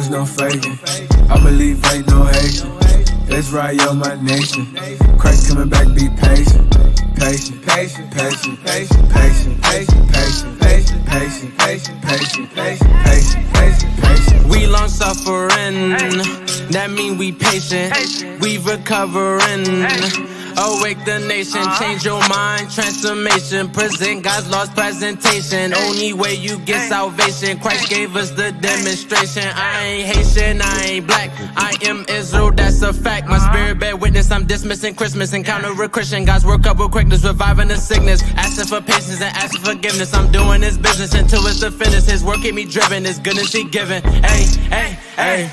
juice, no faking. I believe ain't no hating. Let's ride on my nation. Christ coming back, be patient. Patient, patient, patient, patient, patient, patient, patient, patient, patient, patient, patient, patient, patient, patient. We long suffering, that mean we patient. We recovering. Awake the nation, change your mind, transformation. Present God's lost presentation. Only way you get salvation. Christ gave us the demonstration. I ain't Haitian, I ain't black. I am Israel, that's a fact. My spirit bear witness, I'm dismissing Christmas. Encounter a Christian, God's work up with quickness, reviving the sickness. Asking for patience and asking forgiveness. I'm doing his business until it's the finish. His work keep me driven, his goodness he given. Hey, hey, hey.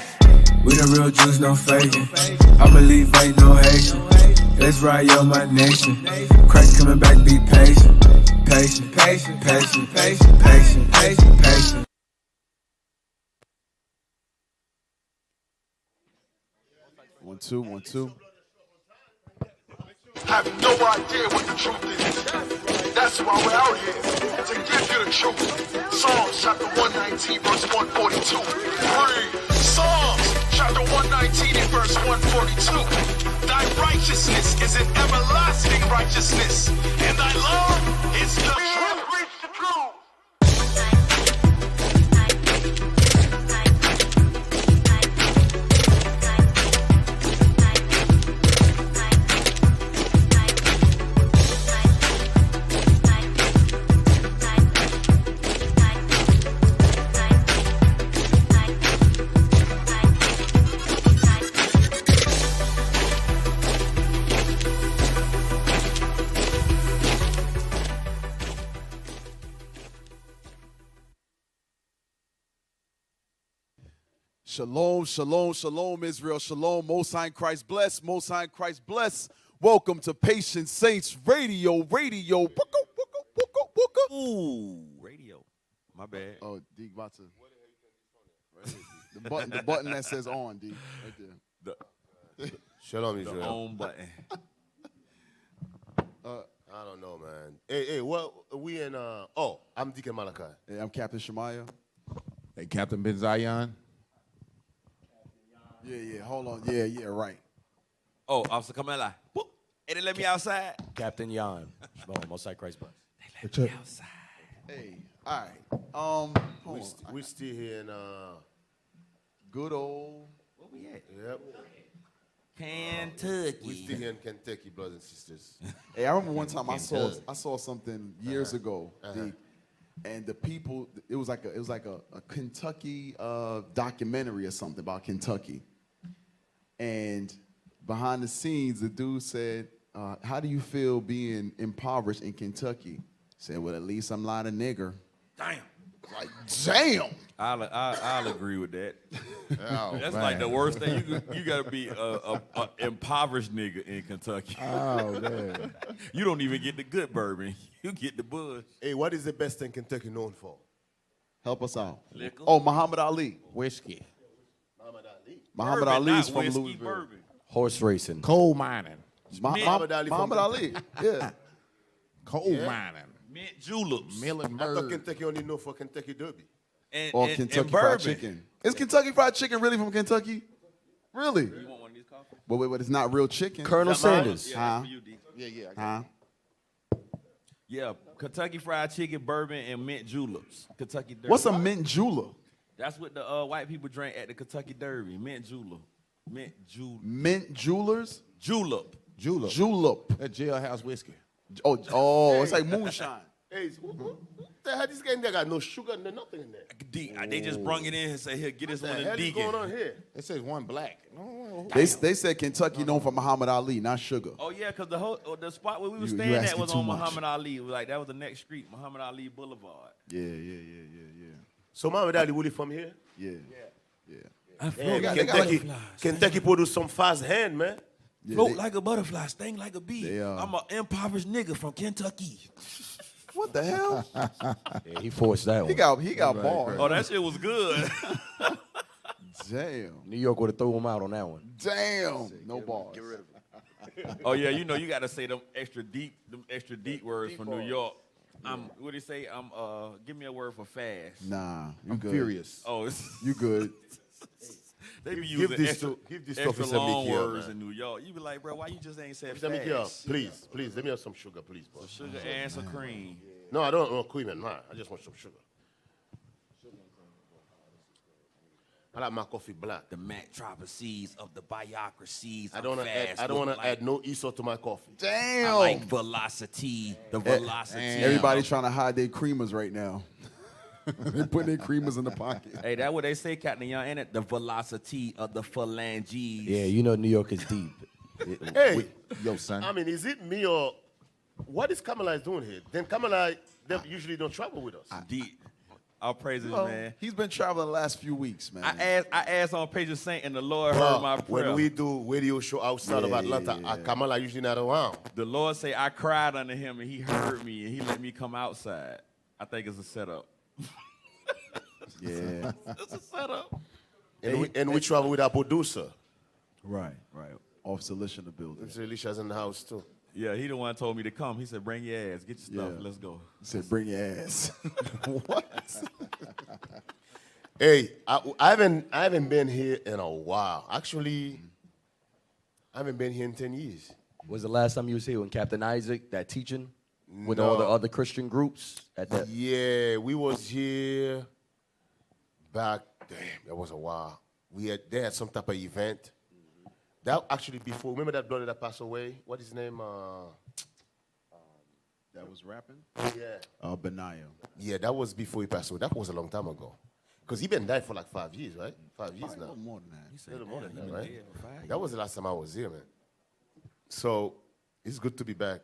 We the real Jews, no faking. I believe ain't no Haitian. Let's ride on my nation. Christ coming back, be patient. Patient, patient, patient, patient, patient, patient, patient. One, two, 1, 2. Have no idea what the truth is. That's why we're out here, to give you the truth. Psalms chapter 119, verse 142. Read. Psalms chapter 119 and verse 142. Thy righteousness is an everlasting righteousness, and thy love is the truth. Reach the truth. Shalom, shalom, shalom, Israel. Shalom, Most High in Christ bless. Most High in Christ bless. Welcome to Patient Saints Radio. Wooka, wooka, wooka, wooka. Ooh, radio. My bad. Oh, D about to. The button that says on, D. Right there. Shalom, Israel. The on button. I don't know, man. Hey, what we in? I'm Deacon Malachi. Hey, I'm Captain Shemaiah. Hey, Captain Ben Zion. Yeah, hold on. Yeah, right. Oh, Officer Kamala. Whoop. And they let me outside. Captain Jan. Shalom, Most High Christ bless. They let me outside. Hey, all right. We still here in good old. Where we at? Yep. Kentucky. We still here in Kentucky, brothers and sisters. Hey, I remember one time I saw something years ago, D, and the people. It was like a Kentucky documentary or something about Kentucky. And behind the scenes, the dude said, how do you feel being impoverished in Kentucky? He said, well, at least I'm not a nigger. Damn. Like, damn. I'll agree with that. Oh, That's man. like the worst thing. You got to be a impoverished nigga in Kentucky. Oh, man. You don't even get the good bourbon. You get the buzz. Hey, what is the best thing Kentucky known for? Help us out. Liquor. Oh, Muhammad Ali. Whiskey. Muhammad Bourbon, Ali's not from whiskey, Louisville. bourbon. Horse racing. Coal mining. Muhammad Ali. Yeah. Coal mining. Mint juleps. Milling I thought bird. Kentucky only known for Kentucky Derby. Or and Kentucky bourbon. Fried Chicken. Is Kentucky Fried Chicken really from Kentucky? Really? You want one of these coffees? But it's not real chicken. Colonel Sanders. Yeah, Huh? that's for you, D. Huh? Yeah, Kentucky Fried Chicken, bourbon, and mint juleps. Kentucky Derby. What's a mint julep? That's what the white people drink at the Kentucky Derby. Mint julep. Mint jewelers? Julep. Julep. Julep. That jailhouse whiskey. Oh, it's like moonshine. Hey, what the hell? This guy in there got no sugar, no nothing in there. They just brung it in and said, here, get this What one the in hell is Deacon. going on here? It says one black. They said Kentucky known for Muhammad Ali, not sugar. Oh, yeah, because the spot where we were You staying at asking was too on much. Muhammad Ali. It was like, that was the next street, Muhammad Ali Boulevard. Yeah. So Muhammad Ali really from here? Yeah. I Damn, float like they a got like- butterfly. Kentucky produce some fast hand, man. Float like a butterfly, sting like a bee. They, I'm an impoverished nigga from Kentucky. What the hell? Yeah, he forced that one. He got bars. Oh, that shit was good. Damn. New York would have threw him out on that one. Damn. No bars. Oh yeah, you know you gotta say them extra deep words from New York. What do you say? Give me a word for fast. Nah, you I'm good. furious. Oh, You good. They be Give using this extra, to- give this extra to Officer long Mickey, words man. in New York. You be like, bro, why you just ain't said Let me get up. fast? Please, let me have some sugar, please, bro. Sugar and some cream. No, I don't want cream and mine. I just want some sugar. I like my coffee black. The matrices of the biocracies. I don't want to add no ESO to my coffee. Damn. I like velocity. The velocity. Everybody trying to hide their creamers right now. They put their creamers in the pocket. Hey, that what they say, Captain Young, ain't it? The velocity of the phalanges. Yeah, you know New York is deep. Hey, Yo, son. I mean, is it me or what is Kamala doing here? Then Kamala, they usually don't travel with us. Deep. All praises, Well, man. he's been traveling the last few weeks, man. I asked on Page of Saint, and the Lord Well, heard my prayer. when we do radio show outside of Yeah, Atlanta, yeah. Kamala usually not around. The Lord say I cried unto him, and he heard me, and he let me come outside. I think it's a setup. Yeah. It's a setup. And we travel with our producer. Right. Officer Lish in the building. Mr. Alicia's in the house too. Yeah, he the one told me to come. He said, bring your ass, get your stuff, Yeah. let's go. He said, bring your ass. What? Hey, I haven't been here in a while. Actually, I haven't been here in 10 years. Was the last time you was here when Captain Isaac, that teaching with all the No. other Christian groups at that? Yeah, we was here back. Damn, that was a while. They had some type of event. That actually before. Remember that brother that passed away? What is his name? That was rapping? Yeah. Benaya. Yeah, that was before he passed away. That was a long time ago. Because he been died for like 5 years, right? 5 years A now. little more than that. A little more than that, right? That was the last time I was here, man. So it's good to be back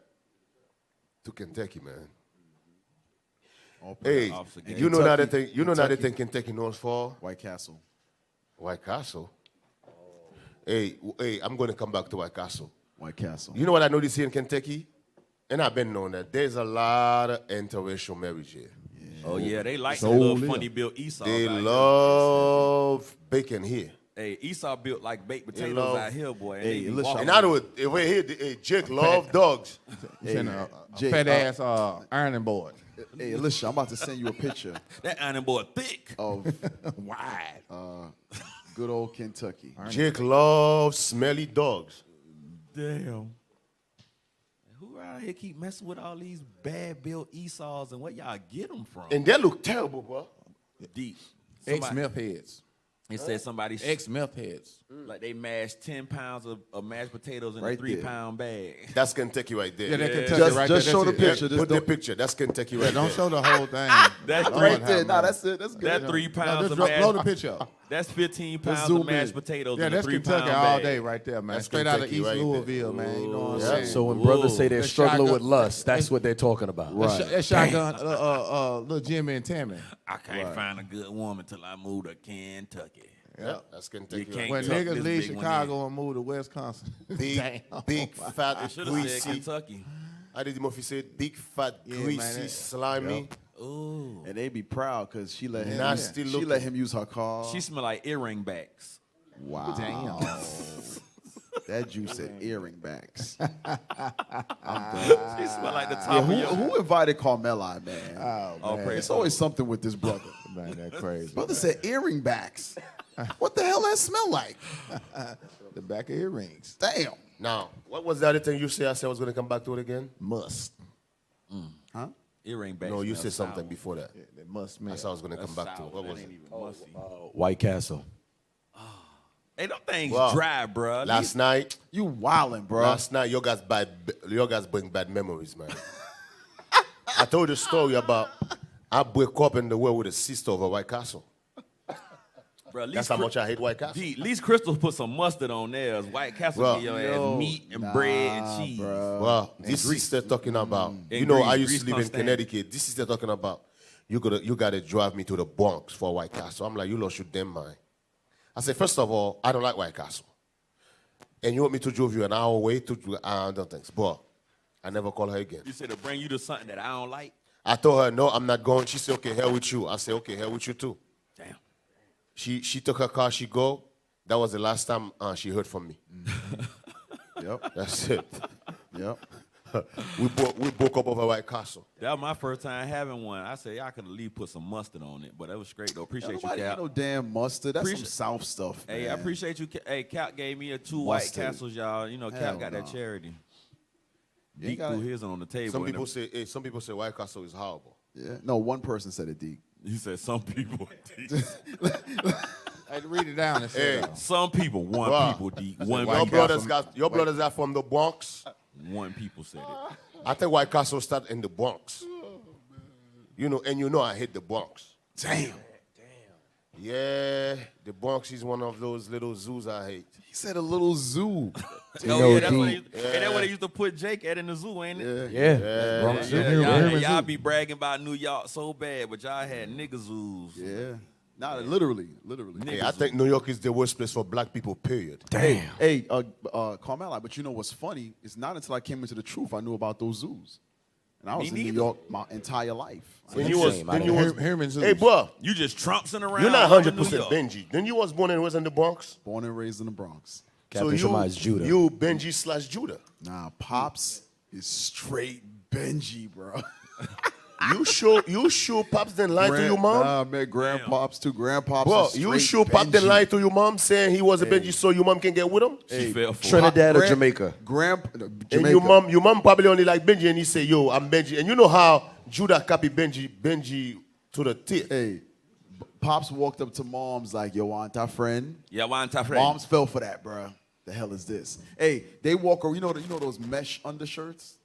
to Kentucky, man. Hey, Officer Gates. you know another Kentucky- thing. You know another Kentucky. thing Kentucky knows for White Castle. White Castle. Hey, I'm going to come back to White Castle. White Castle. You know what I noticed here in Kentucky, and I've been knowing that there's a lot of interracial marriage here. Oh, yeah, they like So the little live. funny built Esau. They out here. love bacon here. Hey, Esau built like baked potatoes love- out here, boy. And Hey, they be listen, walking. In other words, if we're here, Jake love dogs. Send a Jake, fat ass ironing board. Hey, listen, I'm about to send you a picture That iron boy thick. of Wide. good old Kentucky. Jake loves smelly dogs. Damn. Who out here keep messing with all these bad built Esau's and where y'all get them from? And they look terrible, bro. Deep. Ex-meth heads. It said somebody Ex-meth heads. like they mashed 10 pounds of mashed potatoes in Right a 3-pound bag. That's Kentucky right there. Yeah, that Kentucky Just- right just there. show that's the it. picture. Put Just the don't- picture. That's Kentucky Yeah, right don't there. show the whole thing. That's Lord Right have there. Nah, mercy. that's it. That's good. That 3 No, pounds just of blow the mashed. picture up. That's 15 pounds zoom of mashed in. potatoes Yeah, in a that's 3-pound Kentucky all bag. day right there, man. That's Straight out of Kentucky East right there. Louisville, man. You know what I'm Yeah. saying? So when brothers say they're That struggling shotgun- with lust, that's what they're talking about. Right. That shotgun, little Jimmy and Tammy. I can't find a good woman till I move to Kentucky. Yeah, that's Kentucky. You can't Right When Tuck niggas this leave big one Chicago and move to Wisconsin. there. Big, fat, Should have said greasy. Kentucky. How did Murphy say it? Big, fat, Yeah, man, greasy, that- slimy. Ooh. And they be proud because she let him. Nasty She looking. let him use her car. She smell like earring backs. Wow. Damn. That juice said earring backs. She smell like the top Yeah, of your. who invited Carmella, man? Oh, praise It's always something with this brother. Man, that crazy. Brother said earring backs. What the hell that smell like? The back of earrings. Damn. Now, what was the other thing you said? I said I was going to come back to it again. Must. Earring backs. No, you smell said something sour. before that. Yeah, they must smell. I said I was going to That's come back to sour. it. What That was ain't it? even musty. White Castle. Hey, them things Wow. dry, bro. Last night, You wildin', bro. last night, you guys bring bad memories, man. I told you a story about I break up in the world with a sister over White Castle. Bro, That's how much I hate White Castle. At least Crystal put some mustard on theirs. White Castle Well, give your yo, ass meat and bread and cheese. Well, this sister talking about, And you know, I grease used to live in constant. Connecticut. This sister talking about, you gotta drive me to the Bronx for White Castle. I'm like, you lost your damn mind. I said, first of all, I don't like White Castle. And you want me to drive you an hour away to do other things. But I never call her again. You said to bring you to something that I don't like. I told her, no, I'm not going. She said, okay, hell with you. I said, okay, hell with you too. Damn. She took her car, she go. That was the last time she heard from me. Yep. That's it. Yep. we broke up over White Castle. That was my first time having one. I said, y'all could at least put some mustard on it, but that was great though. Appreciate you, Nobody Cap. got no damn mustard. That's Appreciate- some South stuff. Hey, I man. appreciate you. Hey, Cap gave me two Mustard. White Castles, y'all. You know, Cap Hell got that no. charity. You ain't Deep gotta- threw his on the table. Some and people say White Castle is horrible. Yeah. No, one person said it deep. he said some people. I had to read it down and say that. Some people, one Bruh. people deep. said One White Your people, brothers are from the Bronx. one people said it. I think White Castle started in the Bronx. You know, and you know I hate the Bronx. Damn. Yeah, the Bronx is one of those little zoos I hate. He said a little zoo. Oh, yeah, that's what and that's what they used to put Jake at in the zoo, ain't it? Yeah. Bronx Zoo. Y'all be bragging about New York so bad, but y'all had nigga zoos. Yeah. Nah, literally. Hey, I think New York is the worst place for black people, period. Damn. Hey, Carmela, but you know what's funny? It's not until I came into the truth I knew about those zoos. And I was in New neither. York my entire life. When you was, Herman Zeus. hey, bro, You just trumpsing around. you're not all over 100% New York. Benji. Then you was born and raised in the Bronx. Born and raised in the Bronx. Captain Shema is Judah. You Benji / Judah. Nah, Pops is straight Benji, bro. You sure Pops didn't lie to your mom? Nah, man, Grandpops too. Grandpops Bro, is you straight sure Pop Benji. didn't lie to your mom saying he was a Benji so your mom can get with him? She fell for it. Trinidad or Jamaica? And Jamaica. your mom probably only like Benji and he say, yo, I'm Benji. And you know how Judah copied Benji to the teeth. Hey, Pops walked up to Mom's like, yo, want our friend? Yeah, one time friend. Moms fell for that, bro. The hell is this? Hey, they walk around, you know those mesh undershirts?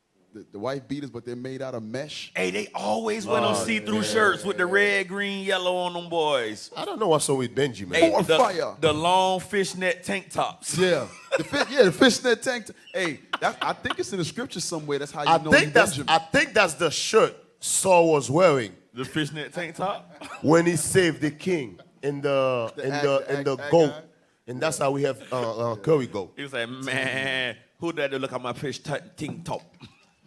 The white beaters, but they're made out of mesh. Hey, they always wear them see-through shirts with the red, green, yellow on them boys. I don't know what's up with Benji, man. Hey, On fire. the long fishnet tank tops. Yeah. The fishnet tank. Hey, I think it's in the scripture somewhere. That's how you know he's Benjamin. I think that's the shirt Saul was wearing The fishnet tank top. when he saved the king in the goat. guy. And that's how we have curry goat. He was like, man, who that to look at my fish tank top?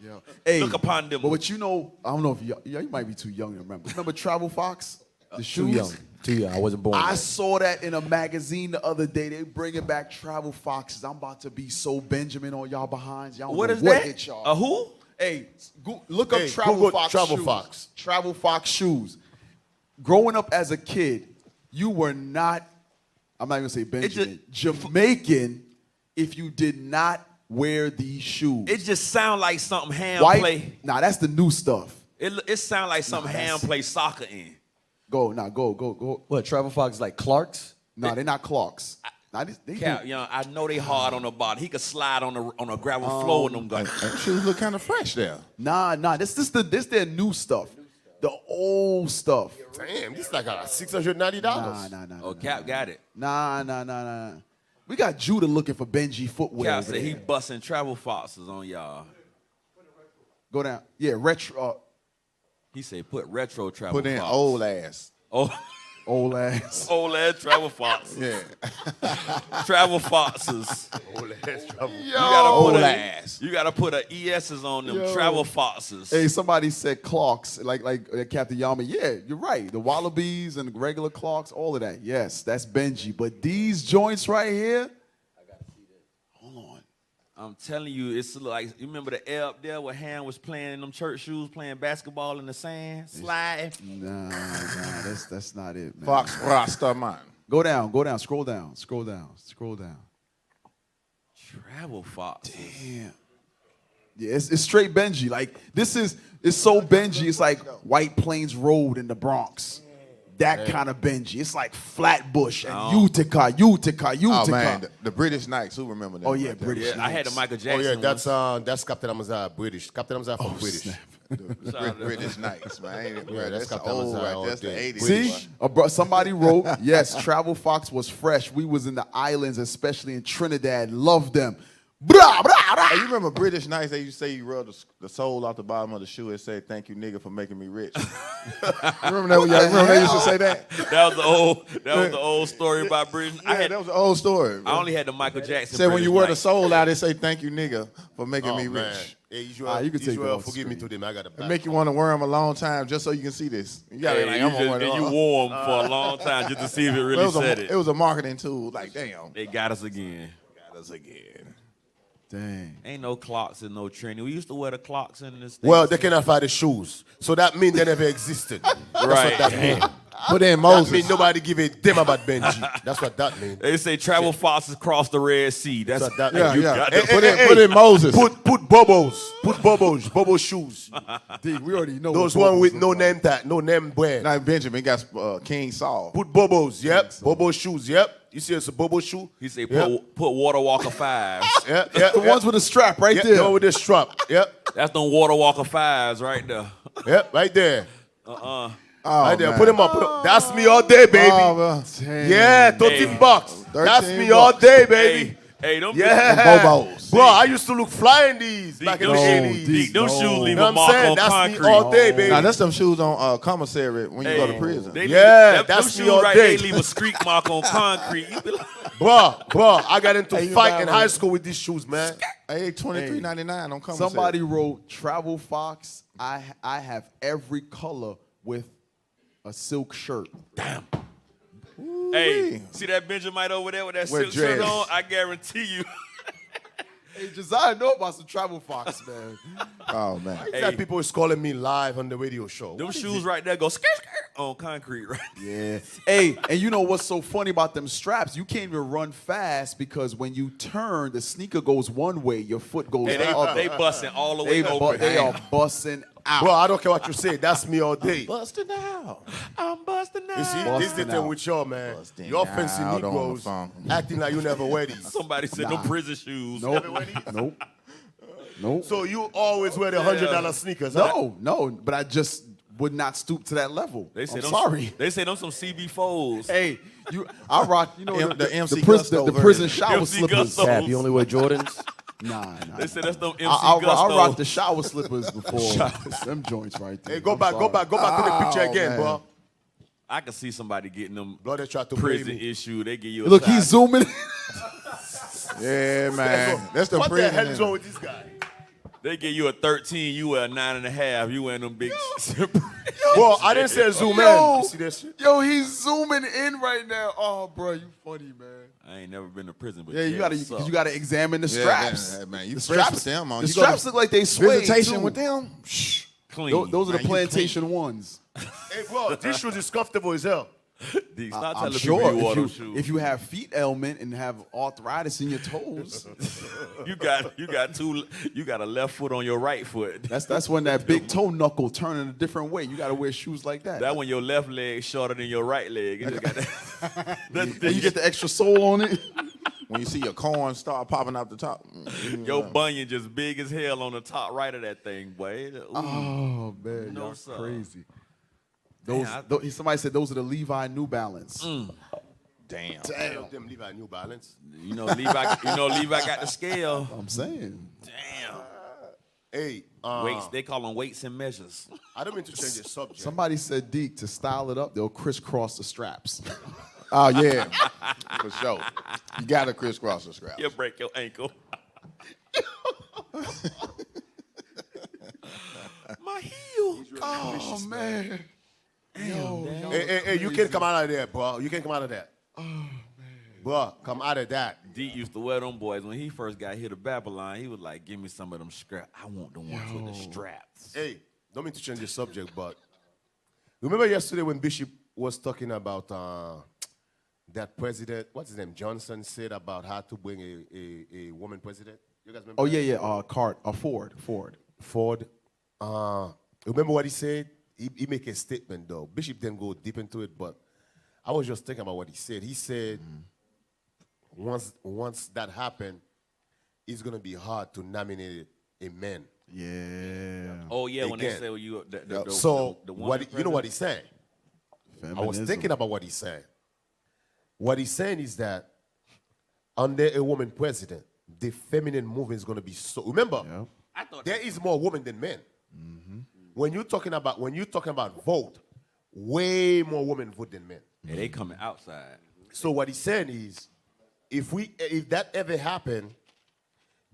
Yeah. Hey, Look upon them. But what you know, I don't know if you might be too young to remember. Remember Travel Fox? The Too shoes? young. Too young. I wasn't born. I yet. saw that in a magazine the other day. They bringing back Travel Foxes. I'm about to be so Benjamin on y'all behinds. Y'all don't What know is that? hit y'all. A who? Hey, look up Hey, Travel Google Fox Travel shoes. Fox. Travel Fox shoes. Growing up as a kid, you were not, I'm not even gonna say Benjamin, Jamaican if you did not wear these shoes. It just sound like something Ham White, play. nah, that's the new stuff. It sound like something Ham that's- play soccer in. Go. What, Travel Fox like Clark's? No, they're not Clarks. Nah, they Cap, do. you know, I know they hard on the bottom. He could slide on a gravel floor with them guys. That shoes look kind of fresh there. Nah, this their new stuff. The old stuff. Damn, this is like $690. Nah. Oh, Cap got it. Nah. We got Judah looking for Benji footwear. Cap over said he there. busting travel foxes on y'all. Go down. Yeah, retro. He said put retro travel Put in fox. old ass. Oh, Old ass. old ass travel foxes. Yeah. Travel foxes. Old ass trouble. You gotta Old put ass. You gotta put a ES's on them. Yo. Travel foxes. Hey, somebody said Clarks, like Captain Yama. Yeah, you're right. The Wallabies and the regular Clarks, all of that. Yes, that's Benji. But these joints right here. Hold on. I'm telling you, it's like you remember the air up there where Ham was playing in them church shoes, playing basketball in the sand, sliding. Nah, that's not it, man. Fox Rasta man. Go down, scroll down. Travel foxes. Damn. Yeah, it's straight Benji. Like it's so Benji. It's like White Plains Road in the Bronx. That kind of Benji. It's like Flatbush and Utica. Oh man, the British Knights. Who remember that? Oh, yeah, British. Yeah, I had the Michael Oh Jackson. yeah, that's Captain Amaziah, British. Captain Amaziah from British. snap. one. British Knights, man. Ain't it, bro? Yeah, that's that's Captain old, Amaziah right? all That's the day. 80s. See, somebody wrote, yes, Travel Fox was fresh. We was in the islands, especially in Trinidad. Loved them. Blah, blah, blah. Hey, you remember British Knights? They used to say you rub the sole off the bottom of the shoe and say, "Thank you, nigga, for making me rich." You remember that? Y'all remember they used to say that? That was the old story about Britain. Yeah, that was an old story. I only had the Michael Jackson. Said when British you wear the Knights. sole out, they say, "Thank you, nigga, for making me Oh, man. rich." Hey, Israel, you can take it Israel, off the forgive me screen. today, man. I got a It back. make you want to wear them a long time just so you can see this. You got Hey, like, you I'm gonna wear and you them. wore 'em for a long time just to see if it really said it. It was a marketing tool. Like, damn. They got us again. Got us again. Dang. Ain't no clocks and no training. We used to wear the clocks in this thing. Well, they cannot find the shoes. So that means they never existed. That's Right. what that means. Put in That Moses. means nobody give a damn about Benji. That's what that means. They say travel foxes cross the Red Sea. That's That's what that Yeah, means. yeah. got Hey, Put hey, in, hey, put in Moses. Put bobos. Put bobos. Bobo shoes. D, we already know. Those what one with Bobos no look like. name tag, no name brand. Now Benjamin got King Saul. Put bobos, yep. Bobo shoes, yep. You see it's a bobo shoe? he say Yep. put Water Walker 5s. Yeah, yeah. The ones with the strap right yeah, there. the one with the strap. Yep. That's them Water Walker 5s right there. Yep, right there. Oh, Right there. man. Put them up. That's me all day, baby. Oh, well. Dang. Yeah, 13 bucks. That's 13 me all bucks. day, baby. Hey, them Yeah. Them Bobos. Bro, I used to look fly in these back in the them, No, shoes, 80s. them no. shoes leave You know a what mark I'm saying? on That's concrete. me all day, baby. Now that's them shoes on commissary when you go to prison. They Yeah, them that's shoes me all right day. They leave a streak mark on concrete. You be like, Bro, I got into Hey, you fight buy in one? high school with these shoes, man. Hey, $23.99 on commissary. Somebody wrote Travel Fox. I have every color with a silk shirt. hey, see that Benjamin over there with that With silk shirt dreads. on? I guarantee you. Hey, Josiah know about some Travel Fox, man. Oh man. That people is calling me live on the radio show. Them shoes right there go skirt, skirt on concrete, right? Yeah. Hey, and you know what's so funny about them straps? You can't even run fast because when you turn, the sneaker goes one way, your foot goes Hey, the other. they busting all the way over. They are busting out. Bro, I don't care what you say. That's me all day. Busting out. I'm busting You see, out. this is the Busting thing out. with y'all, man. Busting Y'all fancy out on the Negroes phone. acting like you never wear these. Somebody said no prison shoes. Nope. Nope. So you always wear the $100 sneakers, huh? No, but I just would not stoop to that level. They say I'm them, sorry. They say them some CB4s. Hey, I rock, The MC the Gusto prison version. shower MC slippers. Gusto. Cap, you only wear Jordans? Nah. They say that's them MC I Gusto. rock the shower slippers before them joints right there. Hey, go I'm back sorry. to the picture Oh, again, man. bro. I can see somebody getting them Blood, they tried to play prison me. issue. They give you a Look, size. he's zooming. Yeah, man. That's the What the prison. hell is wrong with this guy? They give you a 13, you wear a 9.5. You wearing them big. Bro, I didn't say zoom Yo. in. You see that shit? Yo, he's zooming in right now. Oh, bro, you funny, man. I ain't never been to prison, but Yeah, you what's up? gotta examine the Yeah, straps. yeah, man. You the fresh with them on. The You go to straps look like they sway. Visitation too. with them. Shh. clean. Those are the Man, you plantation ones. Hey, bro, this shoes is comfortable as hell. D, stop I'm telling sure people you wore them if shoes. you have feet ailment and have arthritis in your toes, you got a left foot on your right foot. that's when that big toe knuckle turning a different way. You gotta wear shoes like that. That when your left leg shorter than your right leg. It just got that. and you get the extra sole on it. When you see your corn start popping out the top. Your bunion just big as hell on the top right of that thing, boy. Ooh. Oh man, No, y'all sir. crazy. Those, Man, somebody said those are the Levi New Balance. Damn. Damn. Them Levi New Balance. You know Levi got the scale. I'm saying. Damn. Hey, Weights, they call them weights and measures. I don't mean to change the subject. Somebody said, Deke, to style it up, they'll crisscross the straps. Oh, yeah. For sure. You got to crisscross the strap. You break your ankle. My heel. Oh man. Hey, you can't come out of there, bro. You can't come out of that. Oh, man. Bro, come out of that. D used to wear them boys. When he first got here to Babylon, he was like, give me some of them straps. I want the ones with the straps. Hey, don't mean to change the subject, but remember yesterday when Bishop was talking about that president, what's his name, Johnson, said about how to bring a woman president? You guys remember? Oh that? yeah. Ford. Remember what he said? He make a statement though. Bishop didn't go deep into it, but I was just thinking about what he said. He said once that happened, it's gonna be hard to nominate a man. Yeah. Oh, yeah, when they Again. say well, you So the what you know what he's saying? I was thinking about what he's saying. What he's saying is that under a woman president, the feminine movement is going to be so. Remember, Yep. I thought there is more women than men. When you're talking about vote, way more women vote than men. yeah, they coming outside. So what he's saying is, if that ever happened,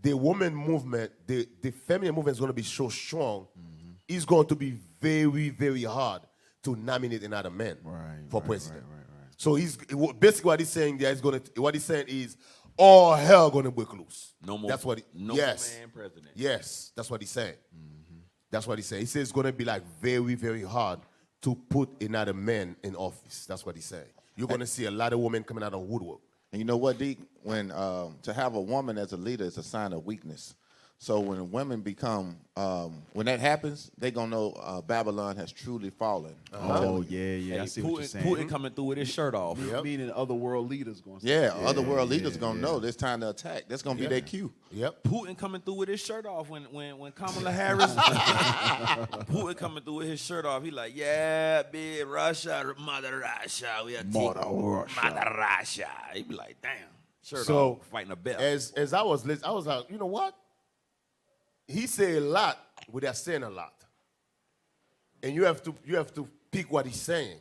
the woman movement, the feminine movement is going to be so strong. It's going to be very, very hard to nominate another man for president. So he's basically what he's saying there is what he's saying is all hell gonna break loose. No more. That's what. Man president. Yes, that's what he's saying. That's what he said. He says it's gonna be like very, very hard to put another man in office. That's what he said. You're gonna see a lot of women coming out of woodwork. And you know what, Deke? When to have a woman as a leader is a sign of weakness. So when women become, when that happens, they gonna know Babylon has truly fallen. Oh yeah. I see what you're saying. Putin coming through with his shirt off. Meaning other world leaders going to Yeah, other world leaders gonna know it's time to attack. That's gonna be their cue. Yep. Putin coming through with his shirt off when Kamala Harris. Putin coming through with his shirt off. He like, yeah, big Russia, Mother Russia. We are Mother Russia. Mother Russia. He be like, damn. Shirt So, off, fighting a belt. As I was listening, I was like, you know what? He say a lot without saying a lot, and you have to pick what he's saying.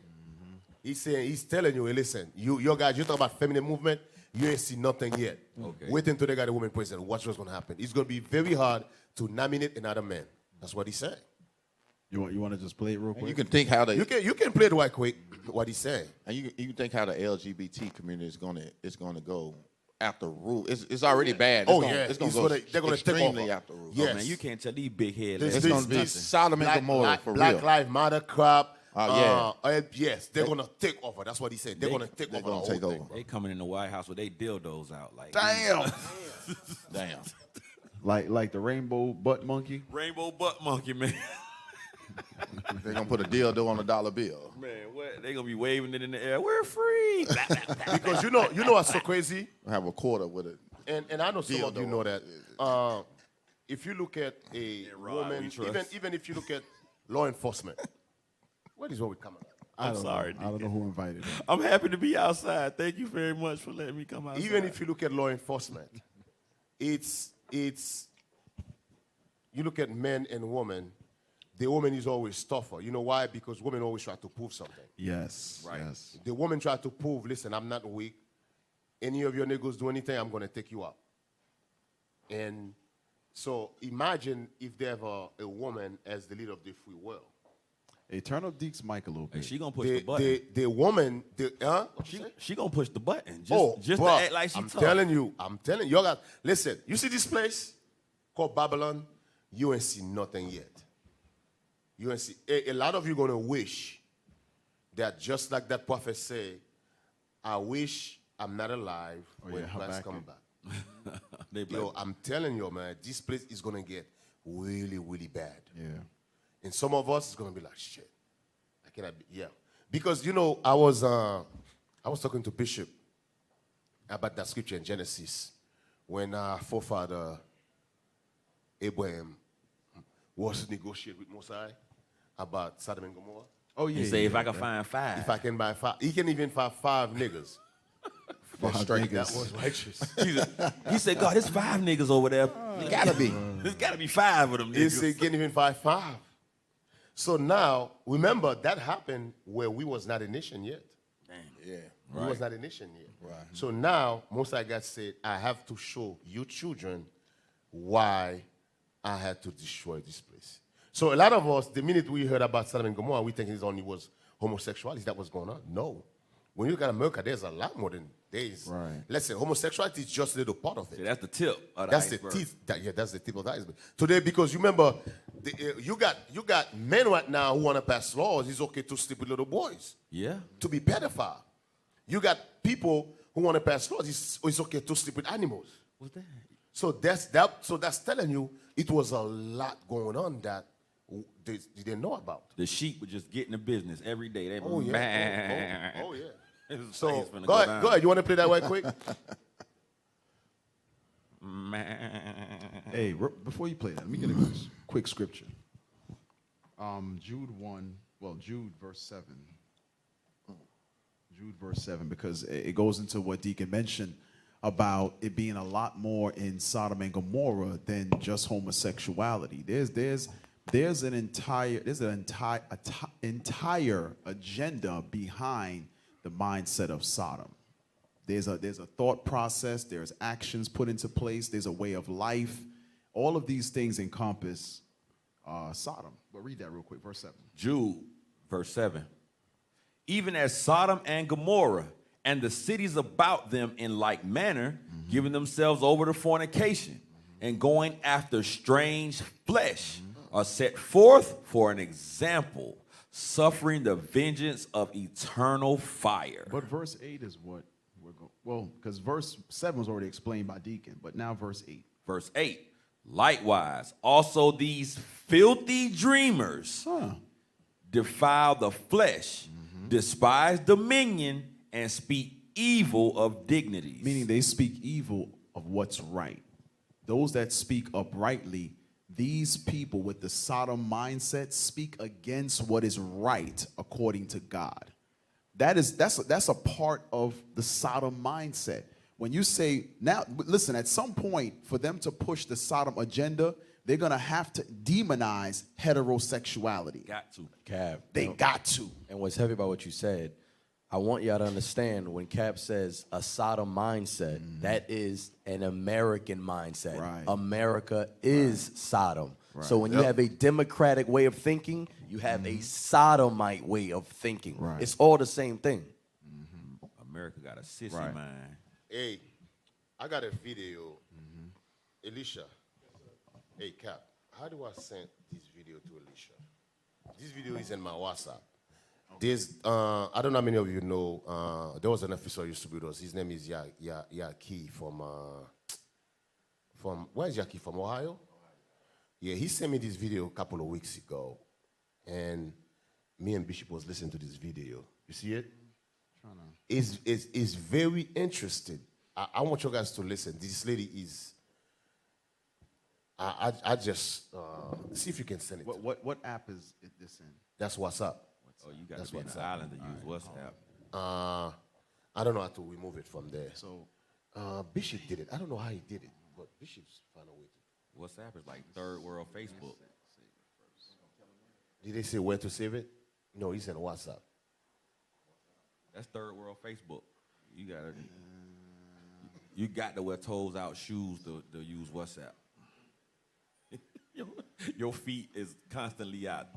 He's telling you, hey, listen, your guys, you talk about feminine movement, you ain't see nothing yet. Okay. Wait until they got a woman president. Watch what's gonna happen. It's gonna be very hard to nominate another man. That's what he's saying. You want to just play it real quick? And you can think how they You can play it right quick. What he's saying. and you can think how the LGBT community is gonna go after rule. It's already bad. It's gonna go they're gonna take extremely over. after rule. Yes. Oh, man, you can't tell these big head This- legs. It's gonna be this- Sodom and Gomorrah for Black real. Lives Matter crap. Yeah. Yes, they're gonna take over. That's what he said. They're gonna take over. gonna the take whole over. thing. They coming in the White House with they dildos out. Like, Damn. Damn. like the rainbow butt monkey. rainbow butt monkey, man. They're gonna put a dildo on a dollar bill. Man, what? They gonna be waving it in the air. We're free. Blah, blah, blah. Because you know what's so crazy, Have a quarter with it. and I know some of you Dildo. know that. If you look at a Rod, woman, we trust. even if you look at law enforcement, what is what we come about? I'm sorry, I don't know who invited him. I'm happy to be outside. Thank you very much for letting me come outside. Even if you look at law enforcement, it's you look at men and women. The woman is always tougher. You know why? Because women always try to prove something. Yes. Right. Yes. The woman tried to prove, listen, I'm not weak. Any of your niggas do anything, I'm gonna take you out. And so imagine if they have a woman as the leader of the free world. Hey, turn up Deke's mic a little Hey, bit. she gonna push the button. The woman, huh? She gonna push the button. Just, Oh, just bruh, to act like she I'm tough. telling you, y'all got, listen, you see this place called Babylon? You ain't see nothing yet. You ain't see, a lot of you gonna wish that just like that prophet said, I wish I'm not alive when yeah, Christ Habakkuk. come back. They be Yo, like, I'm telling you, man, this place is gonna get really, really bad. Yeah. And some of us is gonna be like, shit, I cannot be, yeah. Because, you know, I was talking to Bishop about that scripture in Genesis when our forefather Abraham was negotiating with Mosai about Sodom and Gomorrah. Oh yeah. he say, if yeah, I can find five. If I can buy five, he can even find 5 niggas. Five Straight, niggas. that was righteous. He said, God, there's 5 niggas over there. It gotta be. There's gotta be 5 of them He said he niggas. can't even find 5. So now, remember, that happened where we was not a nation yet. Yeah. We was not a nation yet. Right. So now, Mosai God said, I have to show you children why I had to destroy this place. So a lot of us, the minute we heard about Sodom and Gomorrah, we think it only was homosexuality that was going on. No. When you look at America, there's a lot more than days. Right. Listen, homosexuality is just a little part of it. See, that's the tip of the That's the iceberg. teeth. That's the tip of the iceberg. Today, because you remember, you got men right now who want to pass laws. It's okay to sleep with little boys, Yeah. to be pedophile. You got people who want to pass laws. It's okay to sleep with animals. What's that? So that's telling you it was a lot going on that they didn't know about. The sheep would just get in the business every day. They Oh yeah. Oh yeah. It's So finna go ahead. down. Go ahead. You want to play that right quick? Hey, before you play that, let me get a quick scripture. Jude verse 7. Jude verse 7, because it goes into what Deacon mentioned about it being a lot more in Sodom and Gomorrah than just homosexuality. There's an entire agenda behind the mindset of Sodom. There's a thought process, there's actions put into place, there's a way of life. All of these things encompass Sodom. But read that real quick, verse 7. Jude, verse 7. Even as Sodom and Gomorrah and the cities about them in like manner, giving themselves over to fornication and going after strange flesh, are set forth for an example, suffering the vengeance of eternal fire. But verse 8 is what we're going. Well, because verse 7 was already explained by Deacon, but now verse 8. Verse 8, likewise, also these filthy dreamers defile the flesh, despise dominion, and speak evil of dignities. Meaning they speak evil of what's right. Those that speak uprightly, these people with the Sodom mindset speak against what is right according to God. That's a part of the Sodom mindset. When you say, now, listen, at some point, for them to push the Sodom agenda, they're going to have to demonize heterosexuality. Got to. Cav. They got to. And what's heavy about what you said, I want y'all to understand when Cap says a Sodom mindset, that is an American mindset. Right. America is Sodom. So when you have a democratic way of thinking, you have a Sodomite way of thinking. Right. It's all the same thing. America got a sissy Right. mind. Hey, I got a video. Elisha. Hey, Cap, how do I send this video to Elisha? This video is in my WhatsApp. There's, I don't know how many of you know, there was an officer who used to be with us. His name is Yaki from where's Yaki? From Ohio? Yeah, he sent me this video a couple of weeks ago. And me and Bishop was listening to this video. You see it? Is very interesting. I want you guys to listen. This lady is. I just see if you can send it. What app is this in? That's WhatsApp. Oh, you got That's to be in what's the up. island to use WhatsApp. I don't know how to remove it from there. So Bishop did it. I don't know how he did it, but Bishop's found a way to. WhatsApp is like third world Facebook. Did they say where to save it? No, he said WhatsApp. That's third world Facebook. You got to wear toes out shoes to use WhatsApp. Your feet is constantly out.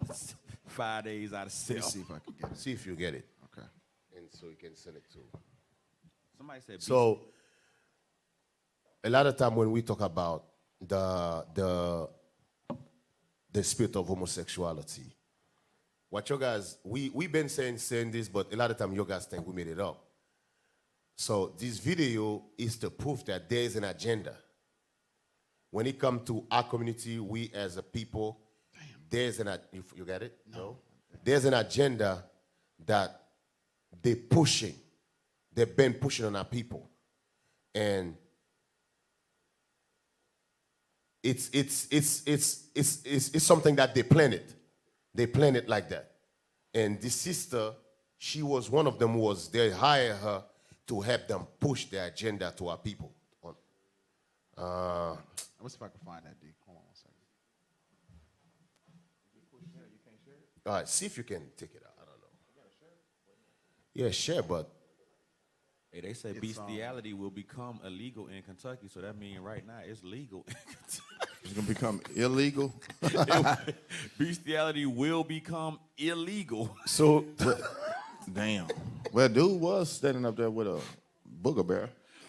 5 days out of let me cell. see if I can get it. See if you get it, Okay. and so you can send it to. Somebody said So, a lot of time when we talk about the spirit of homosexuality, what you guys we've been saying this, but a lot of time you guys think we made it up. So this video is to prove that there is an agenda. When it comes to our community, we as a people, there's an you get it? No. There's an agenda that they're pushing. They've been pushing on our people, and it's something that they planted. They planned it like that. And this sister, she was one of them. Was they hire her to help them push their agenda to our people. Let's see if I can find that, D. Hold on one second. All right, see if you can take it out. I don't know. Yeah, share, but Hey, they say bestiality will become illegal in Kentucky, so that means right now it's legal in Kentucky. It's gonna become illegal. Bestiality will become illegal. so Damn. Well, dude was standing up there with a booger bear.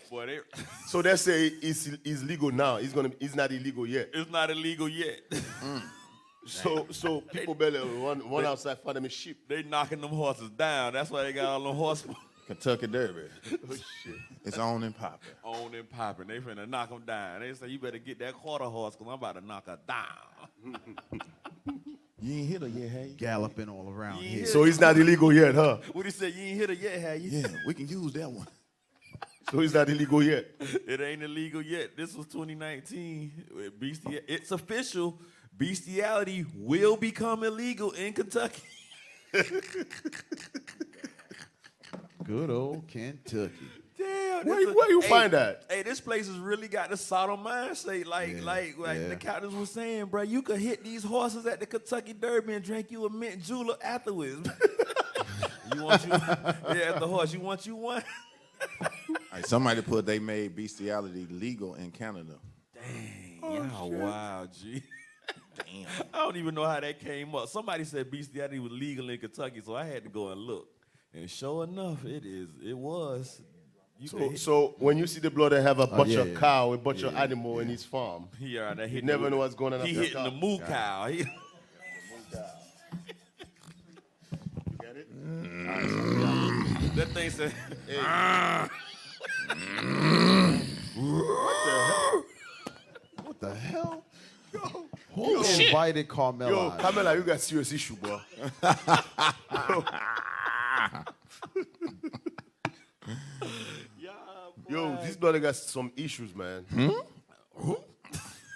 Boy, so they say it's legal now. It's not illegal yet. it's not illegal yet. So people better run outside find them a sheep. They knocking them horses down. That's why they got all them horses Kentucky Derby. Oh shit. It's on and popping. on and popping. They finna knock them down. They say, you better get that quarter horse because I'm about to knock her down. You ain't hit her yet, have you? Galloping all around Yeah. here. So it's not illegal yet, huh? What he said, you ain't hit her yet, have you? Yeah, we can use that one. So it's not illegal yet. It ain't illegal yet. This was 2019. It's official. Bestiality will become illegal in Kentucky. Good old Kentucky. Damn. Where you find that? Hey, this place has really got the Sodom mindset. Like yeah. the captains was saying, bro, you could hit these horses at the Kentucky Derby and drink you a mint julep afterwards. You want you? Yeah, at the horse. You want you one? Hey, somebody put they made bestiality legal in Canada. Dang, y'all wild, G. Damn. I don't even know how that came up. Somebody said bestiality was legal in Kentucky, so I had to go and look. And sure enough, it was. So when you see the blood, they have a bunch yeah, of yeah. cow, a bunch of animal in his farm. He never know what's going on. He after hitting the moo cow. You get it? That thing said. What the hell? Who invited Carmella? Yo, Carmella, you got serious issue, bro. Yo, this brother got some issues, man.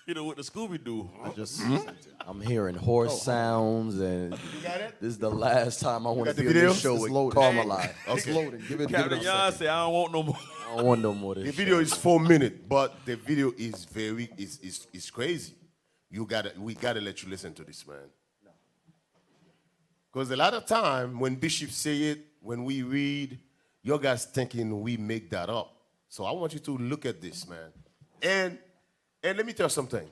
You know what the Scooby Doo? I'm hearing horse sounds, and this is the last time I want to got the be on video? this show It's with loaded. Carmella. It's loaded. Give it Captain a Yon second. said, I don't want no more. I don't want no more of The this. video is 4 minutes, but the video is is crazy. We gotta let you listen to this, man. Because a lot of time when Bishop say it, when we read, you guys thinking we make that up. So I want you to look at this, man. And let me tell you something.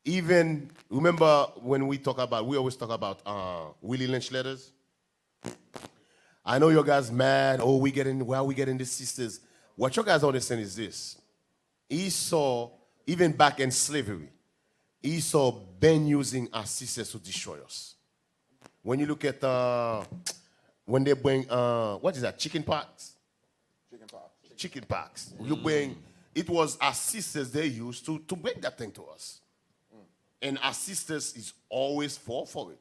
Even remember when we always talk about Willie Lynch letters. I know you guys mad. Oh, why are we getting these sisters? What you guys understand is this. Esau, even back in slavery, Esau been using our sisters to destroy us. When you look at when they bring what is that? Chicken pox. Chicken pox. You bring it was our sisters they used to bring that thing to us. And our sisters is always fall for it.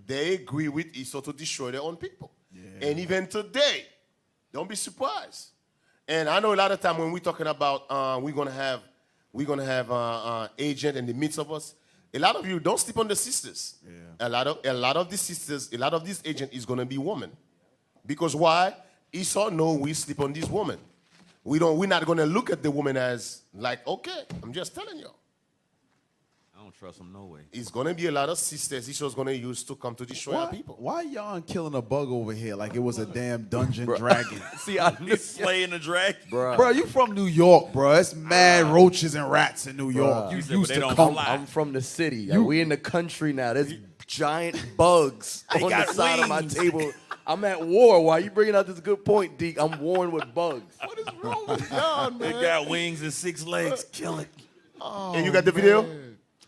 They agree with Esau to destroy their own people. Yeah. And even today, don't be surprised. And I know a lot of time when we're talking about we're gonna have agent in the midst of us. A lot of you don't sleep on the sisters. Yeah. A lot of these sisters, a lot of this agent is gonna be women. Because why? Esau know we sleep on these women. We're not gonna look at the woman as like, okay, I'm just telling you. I don't trust him no way. It's gonna be a lot of sisters Esau's gonna use to come to destroy our people. Why y'all killing a bug over here like it was a damn dungeon dragon? See, I slaying the dragon. Bro, you from New York, bro. It's mad roaches and rats in New York. You said, but used they to don't come. fly. I'm from the city. We in the country now. There's giant bugs on the got side of my wings. table. I'm at war. Why you bringing out this good point, Deke? I'm warring with bugs. What is wrong with y'all, They man? got wings and 6 legs. Kill it. And you got the video?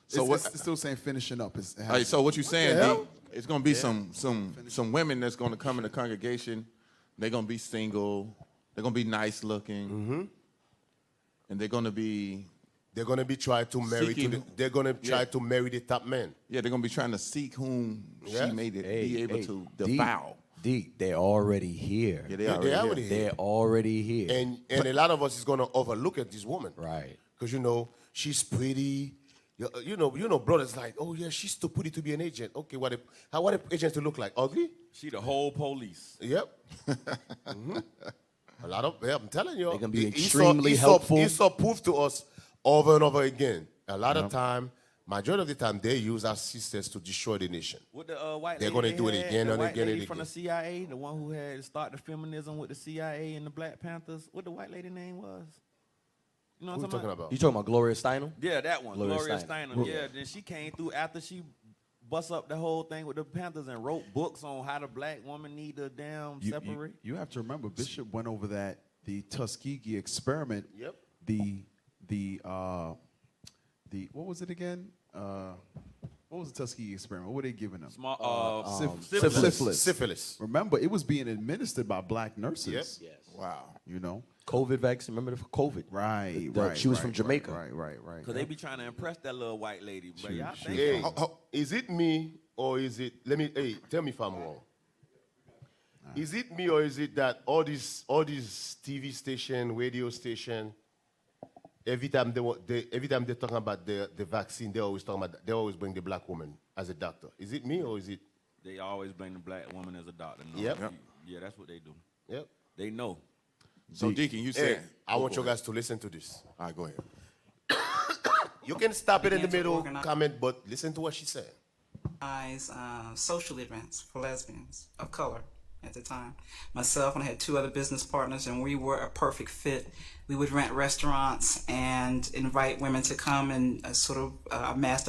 So it's still saying finishing up. So what you saying, hell? D? It's gonna be some women that's gonna come in the congregation. They're gonna be single. They're gonna be nice looking, and they're gonna be trying to marry Seeking- they're gonna try to marry the top man. they're gonna be trying to seek whom Yes. she may be able to devour. Deke, they're already here. Yeah, They're already here. They're already here. And a lot of us is gonna overlook at this woman. Right. Because she's pretty. You know, brothers like, oh yeah, she's too pretty to be an agent. Okay, what if agents to look like? Ugly? She the whole police. Yep. A lot of I'm telling you, They can be Esau- extremely Esau- helpful. Esau proved to us over and over again. A lot of time, majority of the time, they use our sisters to destroy the nation. With the white They're lady gonna do it had, again the and white again and lady from again. the CIA, the one who had started feminism with the CIA and the Black Panthers. What the white lady name was? You know Who what you I'm talking talking about? You talking about Gloria Steinem? Yeah, that one, Gloria Gloria Steinem. Steinem. Yeah, then she came through after she bust up the whole thing with the Panthers and wrote books on how the black woman need to damn separate. You have to remember, Bishop went over the Tuskegee experiment. Yep. The what was it again? What was the Tuskegee experiment? What were they giving them? Syphilis. Syphilis. Remember, it was being administered by black nurses. Yep. Wow. You know. COVID vaccine. Remember the COVID? Right. She was from Jamaica. Right. Because they be trying to impress that little white lady. But y'all think Hey, is it me or is it? Tell me if I'm wrong. Is it me or is it that all these TV station, radio station, every time they're talking about the vaccine, they always bring the black woman as a doctor. Is it me or is it? they always bring the black woman as a doctor. No, Yep. Yeah, that's what they do. Yep. They know. So, Deacon, you Hey, said. I want you guys to listen to this. All right, go ahead. You can stop it in the Began to middle, organize- comment, but listen to what she said. Social events for lesbians of color at the time. Myself and I had two other business partners, and we were a perfect fit. We would rent restaurants and invite women to come and amass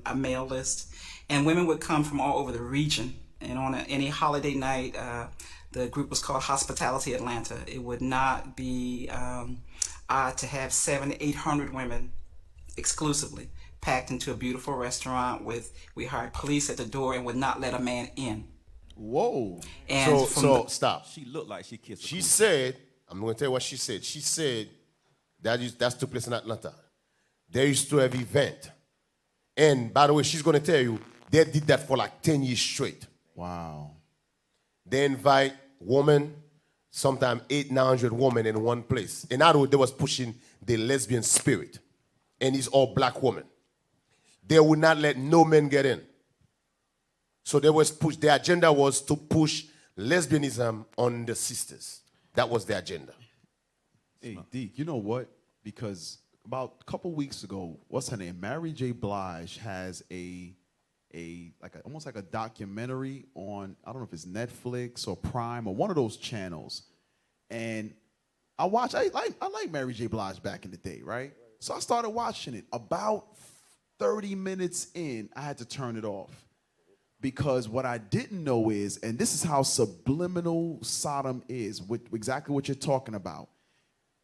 a mail list. And women would come from all over the region And on any holiday night, the group was called Hospitality Atlanta. It would not be odd to have 700 to 800 women exclusively packed into a beautiful restaurant we hired police at the door and would not let a man in. Whoa. And So stop. She looked like she kissed. She said, I'm going to tell you what she said. She said that's took place in Atlanta. They used to have event. And by the way, she's going to tell you, they did that for like 10 years straight. Wow. They invite women, sometimes 800-900 women in one place. In other words, they was pushing the lesbian spirit. And it's all black women. They would not let no men get in. So they was the agenda was to push lesbianism on the sisters. That was the agenda. Hey, Deke, you know what? Because about a couple weeks ago, what's her name? Mary J. Blige has almost like a documentary on, I don't know if it's Netflix or Prime or one of those channels. And I like Mary J. Blige back in the day, right? So I started watching it. About 30 minutes in, I had to turn it off. Because what I didn't know is, and this is how subliminal Sodom is, exactly what you're talking about.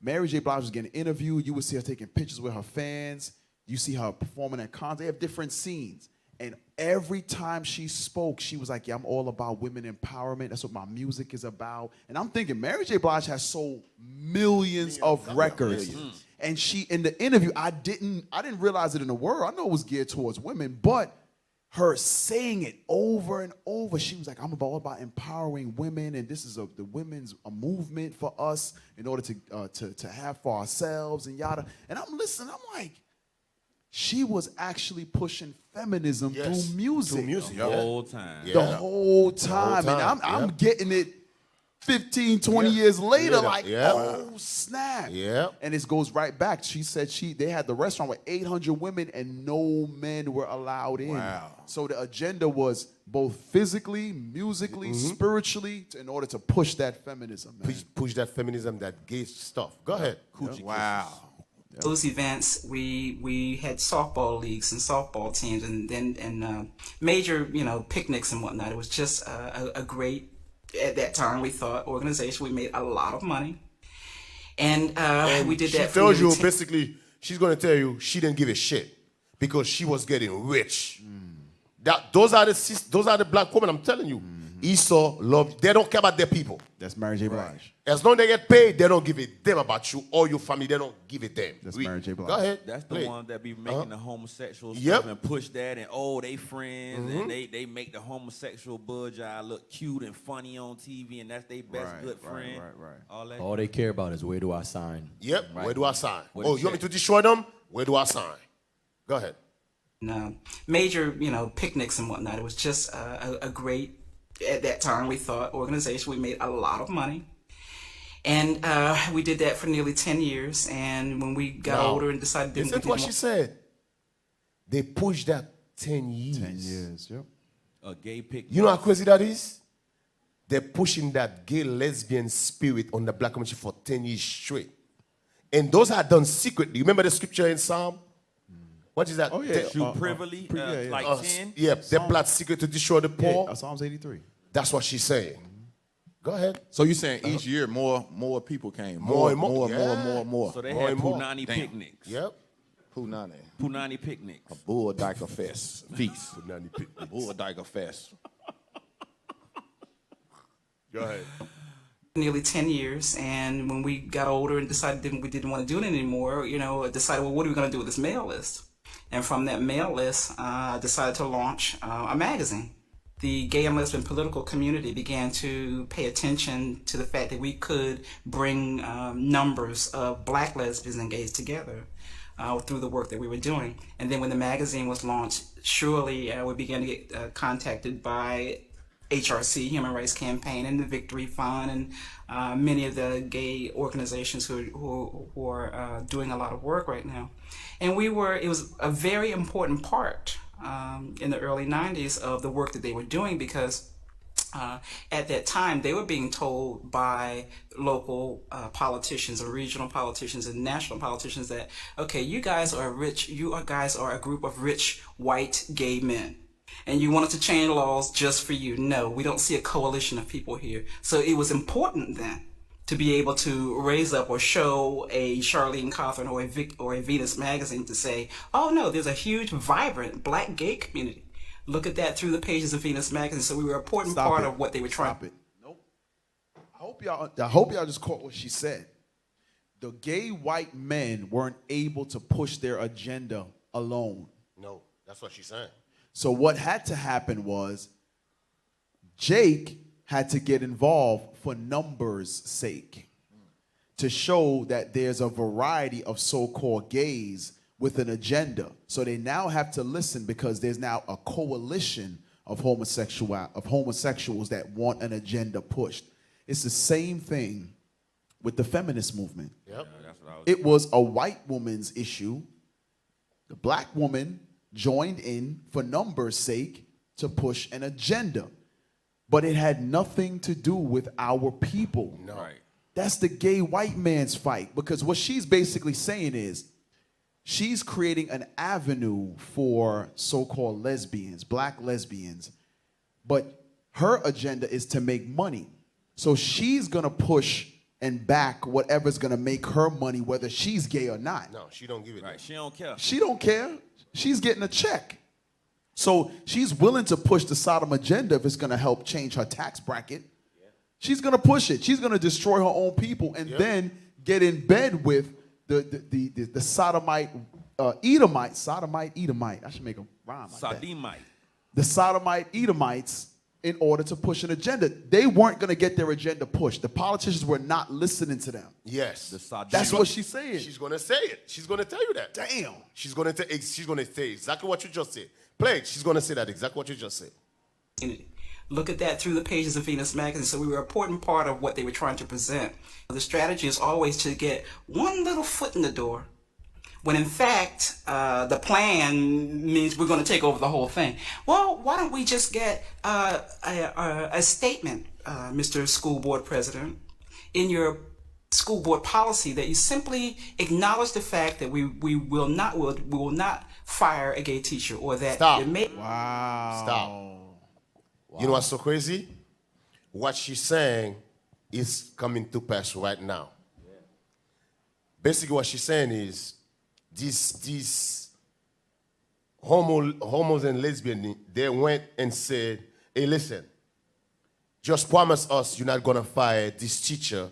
Mary J. Blige was getting interviewed. You would see her taking pictures with her fans. You see her performing at cons. They have different scenes. And every time she spoke, she was like, yeah, I'm all about women empowerment. That's what my music is about. And I'm thinking Mary J. Blige has sold millions of records. And she, in the interview, I didn't realize it in the word. I know it was geared towards women, but her saying it over and over, she was like, I'm all about empowering women, and this is the women's movement for us in order to have for ourselves and yada. And I'm listening, I'm like, she was actually pushing feminism through music. The whole time. The whole time. And I'm getting it 15, 20 years later, oh, snap. And it goes right back. She said they had the restaurant with 800 women and no men were allowed in. Wow. So the agenda was both physically, musically, spiritually, in order to push that feminism. Man. Push that feminism, that gay stuff. Go ahead. Wow. Those events, we had softball leagues and softball teams, and major, picnics and whatnot. It was just a great, at that time, we thought, organization. We made a lot of money, and we did that. She tells you basically, she's going to tell you she didn't give a shit because she was getting rich. Those are the black women. I'm telling you, Esau love. They don't care about their people. That's Mary J. Blige. As long as they get paid, they don't give a damn about you or your family. They don't give a damn. That's Mary J. Blige. Go ahead. That's the one that be making the homosexual stuff and push that, and they friends, and they make the homosexual budge look cute and funny on TV, and that's their best good friend. Right. All they care about is where do I sign. Yep. Right. Where do I sign? You want me to destroy them? Where do I sign? Go ahead. Major, picnics and whatnot. It was just a great, at that time, we thought, organization. We made a lot of money. And we did that for nearly 10 years. And when we got older and decided... Listen to what she said. They pushed that 10 years. 10 years, yep. A gay picnic. You know how crazy that is? They're pushing that gay lesbian spirit on the black community for 10 years straight. And those are done secretly. Remember the scripture in Psalm? What is that? Oh, yeah. Shoot privily, like 10? Yeah, they plot secret to destroy the poor. Yeah, Psalms 83. That's what she's saying. Go ahead. So you're saying each year more people came. More. So they had Punani picnics. Yep. Punani picnics. A bull dyker feast. Punani picnics. Bull dyker fest. Go ahead. Nearly 10 years, and when we got older and decided we didn't want to do it anymore, decided, well, what are we going to do with this mail list? And from that mail list, I decided to launch a magazine. The gay and lesbian political community began to pay attention to the fact that we could bring numbers of black lesbians and gays together through the work that we were doing. And then when the magazine was launched, surely we began to get contacted by HRC, Human Rights Campaign, and the Victory Fund, and many of the gay organizations who are doing a lot of work right now. And it was a very important part in the early 90s of the work that they were doing, because at that time they were being told by local politicians and regional politicians and national politicians that, okay, you guys are rich, you guys are a group of rich white gay men. and you wanted to change laws just for you. No, we don't see a coalition of people here. So it was important then to be able to raise up or show a Charlene Cawthorn or a Venus magazine to say, oh no, there's a huge, vibrant black gay community. Look at that through the pages of Venus magazine. So we were an important part of what they were trying. Stop it. Nope. I hope y'all just caught what she said. The gay white men weren't able to push their agenda alone. No, that's what she's saying. So what had to happen was Jake had to get involved for numbers' sake to show that there's a variety of so-called gays with an agenda. So they now have to listen because there's now a coalition of homosexuals that want an agenda pushed. It's the same thing with the feminist movement. Yep. It was a white woman's issue. The black woman joined in for numbers' sake to push an agenda. But it had nothing to do with our people. No. Right. That's the gay white man's fight. Because what she's basically saying is she's creating an avenue for so-called lesbians, black lesbians. But her agenda is to make money. So she's going to push and back whatever's going to make her money, whether she's gay or not. No, she don't give it. Right. She don't care. She don't care. She's getting a check. So she's willing to push the Sodom agenda if it's going to help change her tax bracket. Yeah. She's going to push it. She's going to destroy her own people and then get in bed with the Sodomite, Edomite. I should make a rhyme like Sodomite. The Sodomite Edomites in order to push an agenda. They weren't going to get their agenda pushed. The politicians were not listening to them. Yes. That's what she's saying. She's going to say it. She's going to tell you that. Damn. She's going to say exactly what you just said. Play it. She's going to say that exactly what you just said. Look at that through the pages of Venus magazine. So we were an important part of what they were trying to present. The strategy is always to get one little foot in the door, when in fact the plan means we're going to take over the whole thing. Well, why don't we just get a statement, Mr. School Board President, in your school board policy that you simply acknowledge the fact that we will not fire a gay teacher, or that it may. Wow. Stop. Wow. You know what's so crazy? What she's saying is coming to pass right now. Yeah. Basically, what she's saying is these homos and lesbians, they went and said, hey, listen, just promise us you're not going to fire this teacher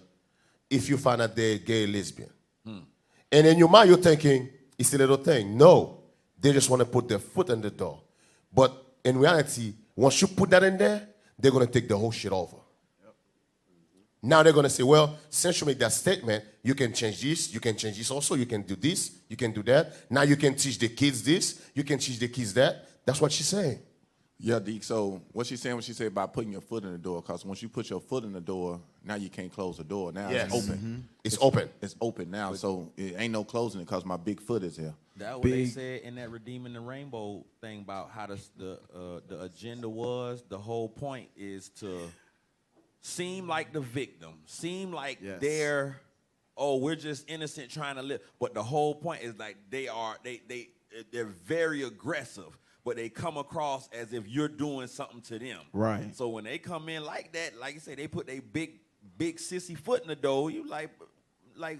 if you find out they're gay or lesbian. And in your mind, you're thinking, it's a little thing. No, they just want to put their foot in the door. But in reality, once you put that in there, they're going to take the whole shit over. Yep. Now they're going to say, well, since you make that statement, you can change this, you can change this also, you can do this, you can do that. Now you can teach the kids this, you can teach the kids that. That's what she's saying. Yeah, Deke, so what she's saying, what she said about putting your foot in the door, because once you put your foot in the door, now you can't close the door. Now it's open. Mm-hmm. It's open. It's open now, so it ain't no closing it because my big foot is here. That's what they said in that Redeeming the Rainbow thing about how the agenda was. The whole point is to seem like the victim, seem like they're, we're just innocent trying to live. But the whole point is like they're very aggressive, but they come across as if you're doing something to them. Right. So when they come in like that, like you say, they put their big sissy foot in the door. You like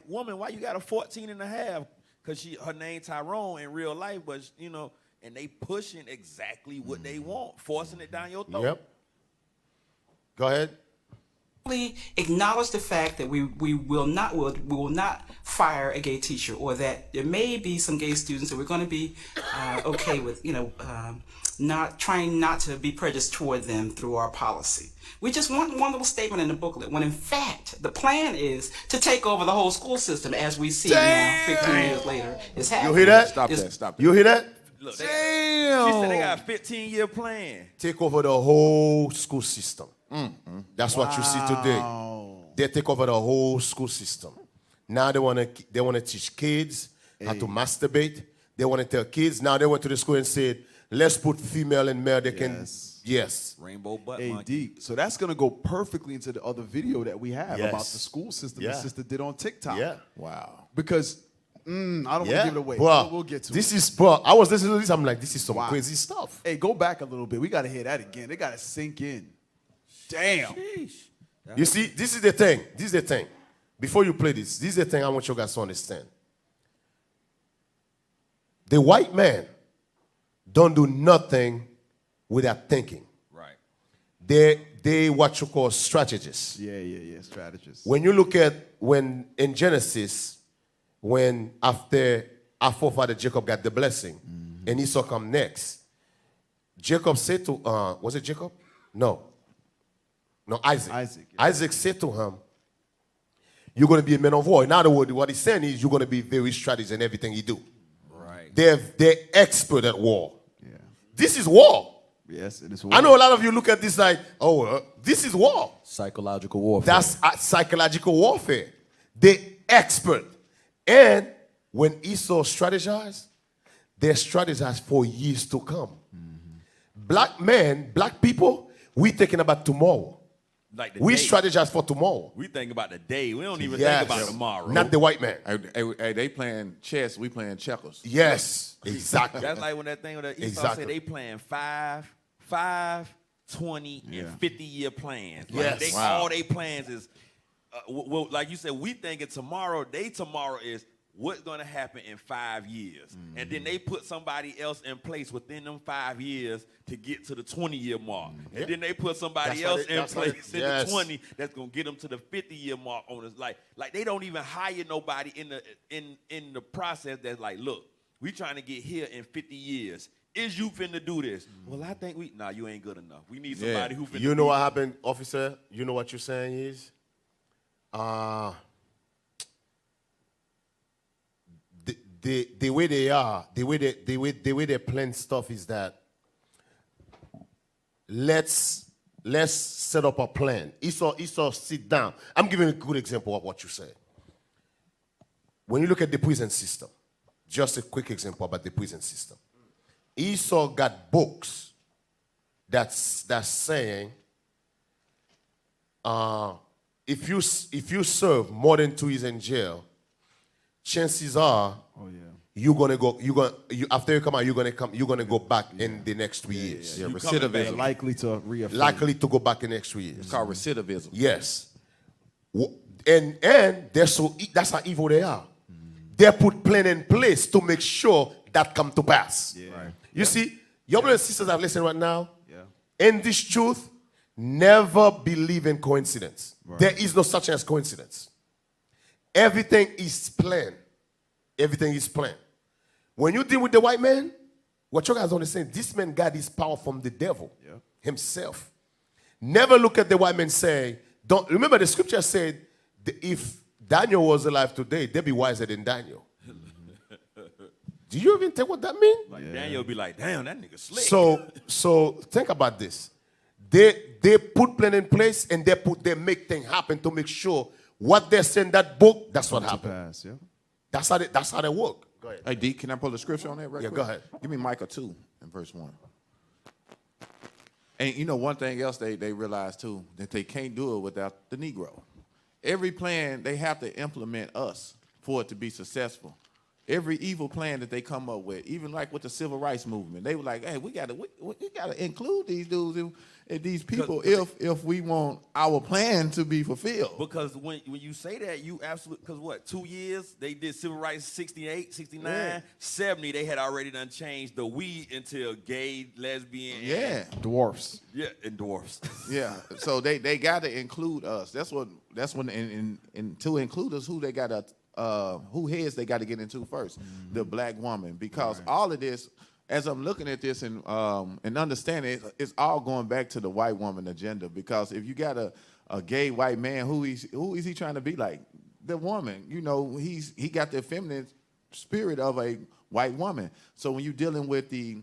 woman, why you got a 14 and a half? Because her name Tyrone in real life, but and they pushing exactly what they want, forcing it down your throat. Yep. Go ahead. Acknowledge the fact that we will not fire a gay teacher, or that there may be some gay students that we're going to be okay with, not trying not to be prejudiced toward them through our policy. We just want one little statement in the booklet, when in fact the plan is to take over the whole school system, as we see now 15 years later. It's happening. You hear that? Stop that. You hear that? Look, she said they got a 15-year plan. Take over the whole school system. That's what you see today. They take over the whole school system. Now they want to teach kids how to masturbate. They want to tell kids. Now they went to the school and said, let's put female and male. They can. Yes. Rainbow butt Hey, monkey. Deke, so that's going to go perfectly into the other video that we have Yes. about the school system Yeah. the sister did on TikTok. Yeah. Wow. Because I don't want to Yeah, give it away. bro. We'll get to this it. is, bro. I was listening to this. I'm like, this is some Wow. crazy stuff. Hey, go back a little bit. We got to hear that again. They got to sink in. Damn. You see, this is the thing. This is the thing. Before you play this is the thing I want you guys to understand. The white man don't do nothing without thinking. Right. They what you call strategists. Yeah. Strategists. When you look at when in Genesis, when after our forefather Jacob got the blessing, and Esau come next, Jacob said to was it Jacob? No, Isaac. Isaac, yeah. Isaac said to him, "You're going to be a man of war." In other words, what he's saying is you're going to be very strategic in everything you do. Right. They're expert at war. Yeah. This is war. Yes, it is. I know a lot of you look at this like, this is war. Psychological warfare. That's psychological warfare. They expert. And when Esau strategized, they strategized for years to come. Black men, black people, we thinking about tomorrow. Like the We day. strategize for tomorrow. We think about the day. We don't even Yes. think about tomorrow. Not the white man. Hey, they playing chess. We playing checkers. Yes, exactly. That's like when that thing with Esau Exactly. said they playing 20, and 50-year plans. Like Yes. they, Wow. all they plans is, well, like you said, we thinking tomorrow. Tomorrow is what's going to happen in 5 years, and then they put somebody else in place within them 5 years to get to the 20-year mark, and then they put somebody That's how else they- in that's how place they- in yes. the 20 that's going to get them to the 50-year mark on us. Like they don't even hire nobody in the process that's like, look, we trying to get here in 50 years. Is you finna do this? Well, I think you ain't good enough. We need somebody who finna You know be- what happened, officer? You know what you're saying is? The way they are, the way they plan stuff is that let's set up a plan. Esau sit down. I'm giving a good example of what you said. When you look at the prison system, just a quick example about the prison system. Esau got books that's saying if you serve more than 2 years in jail, chances are after you come out you're gonna go back in the next 3 years. Yeah, You coming back. They're recidivism. likely to reaffirm. Likely to go back in the next 3 years. It's called recidivism. Yes. And they're that's how evil they are. They put plan in place to make sure that come to pass. Yeah. Right. You see, your brothers and sisters are listening right now. Yeah. In this truth, never believe in coincidence. There is no such thing as coincidence. Everything is planned. Everything is planned. When you deal with the white man, what you guys don't understand, this man got his power from the devil himself. Never look at the white man saying, don't remember the scripture said, if Daniel was alive today, they'd be wiser than Daniel. Do you even think what that means? Like Daniel be like, damn, that nigga slick. So think about this. They put plan in place and they make things happen to make sure what they say in that book, that's what happened. Pass, yeah. That's how they work. Go ahead. Hey, D, can I pull the scripture on that right Yeah, quick? go ahead. Give me Micah 2 and verse 1. And you know one thing else they realize too, that they can't do it without the Negro. Every plan, they have to implement us for it to be successful. Every evil plan that they come up with, even like with the civil rights movement, they were like, hey, we gotta include these dudes and these people if we want our plan to be fulfilled. Because when you say that, you absolutely, because what, 2 years, they did civil rights 68, 69, 70, they had already done changed the we until gay, lesbian, Yeah. Dwarfs. and dwarfs. Yeah, so they got to include us. That's when and to include us, who they got to who heads they got to get into first, the black woman, because all of this, as I'm looking at this and understanding it, it's all going back to the white woman agenda. Because if you got a gay white man, who is he trying to be like? The woman, you know, he got the feminine spirit of a white woman. So when you're dealing with the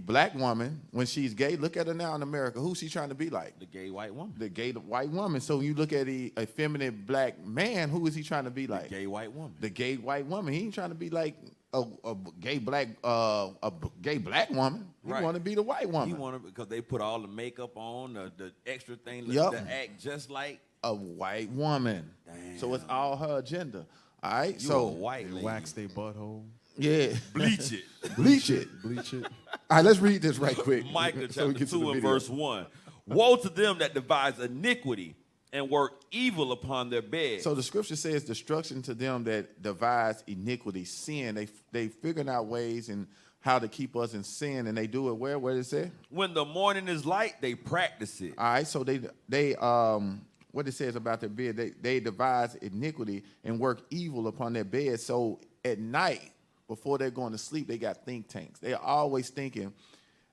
black woman, when she's gay, look at her now in America. Who's she trying to be like? The gay white woman. The gay white woman. So when you look at a feminine black man, who is he trying to be like? The gay white woman. The gay white woman. He ain't trying to be like a gay black woman. He Right. want to be the white woman. He wanted, because they put all the makeup on, the extra thing Yup. to act just like a white woman. So it's all her agenda. All right, You a so white They lady. wax their butthole. yeah, Bleach it. bleach it. Bleach it. All right, let's read this right quick. Micah so we chapter get to the 2 and video. verse 1. Woe to them that devise iniquity and work evil upon their bed. So the scripture says, "Destruction to them that devise iniquity, sin." They figuring out ways and how to keep us in sin, and they do it where? Where does it say? When the morning is light, they practice it. All right, so they what it says about their bed, they devise iniquity and work evil upon their bed. So at night, before they're going to sleep, they got think tanks. They're always thinking,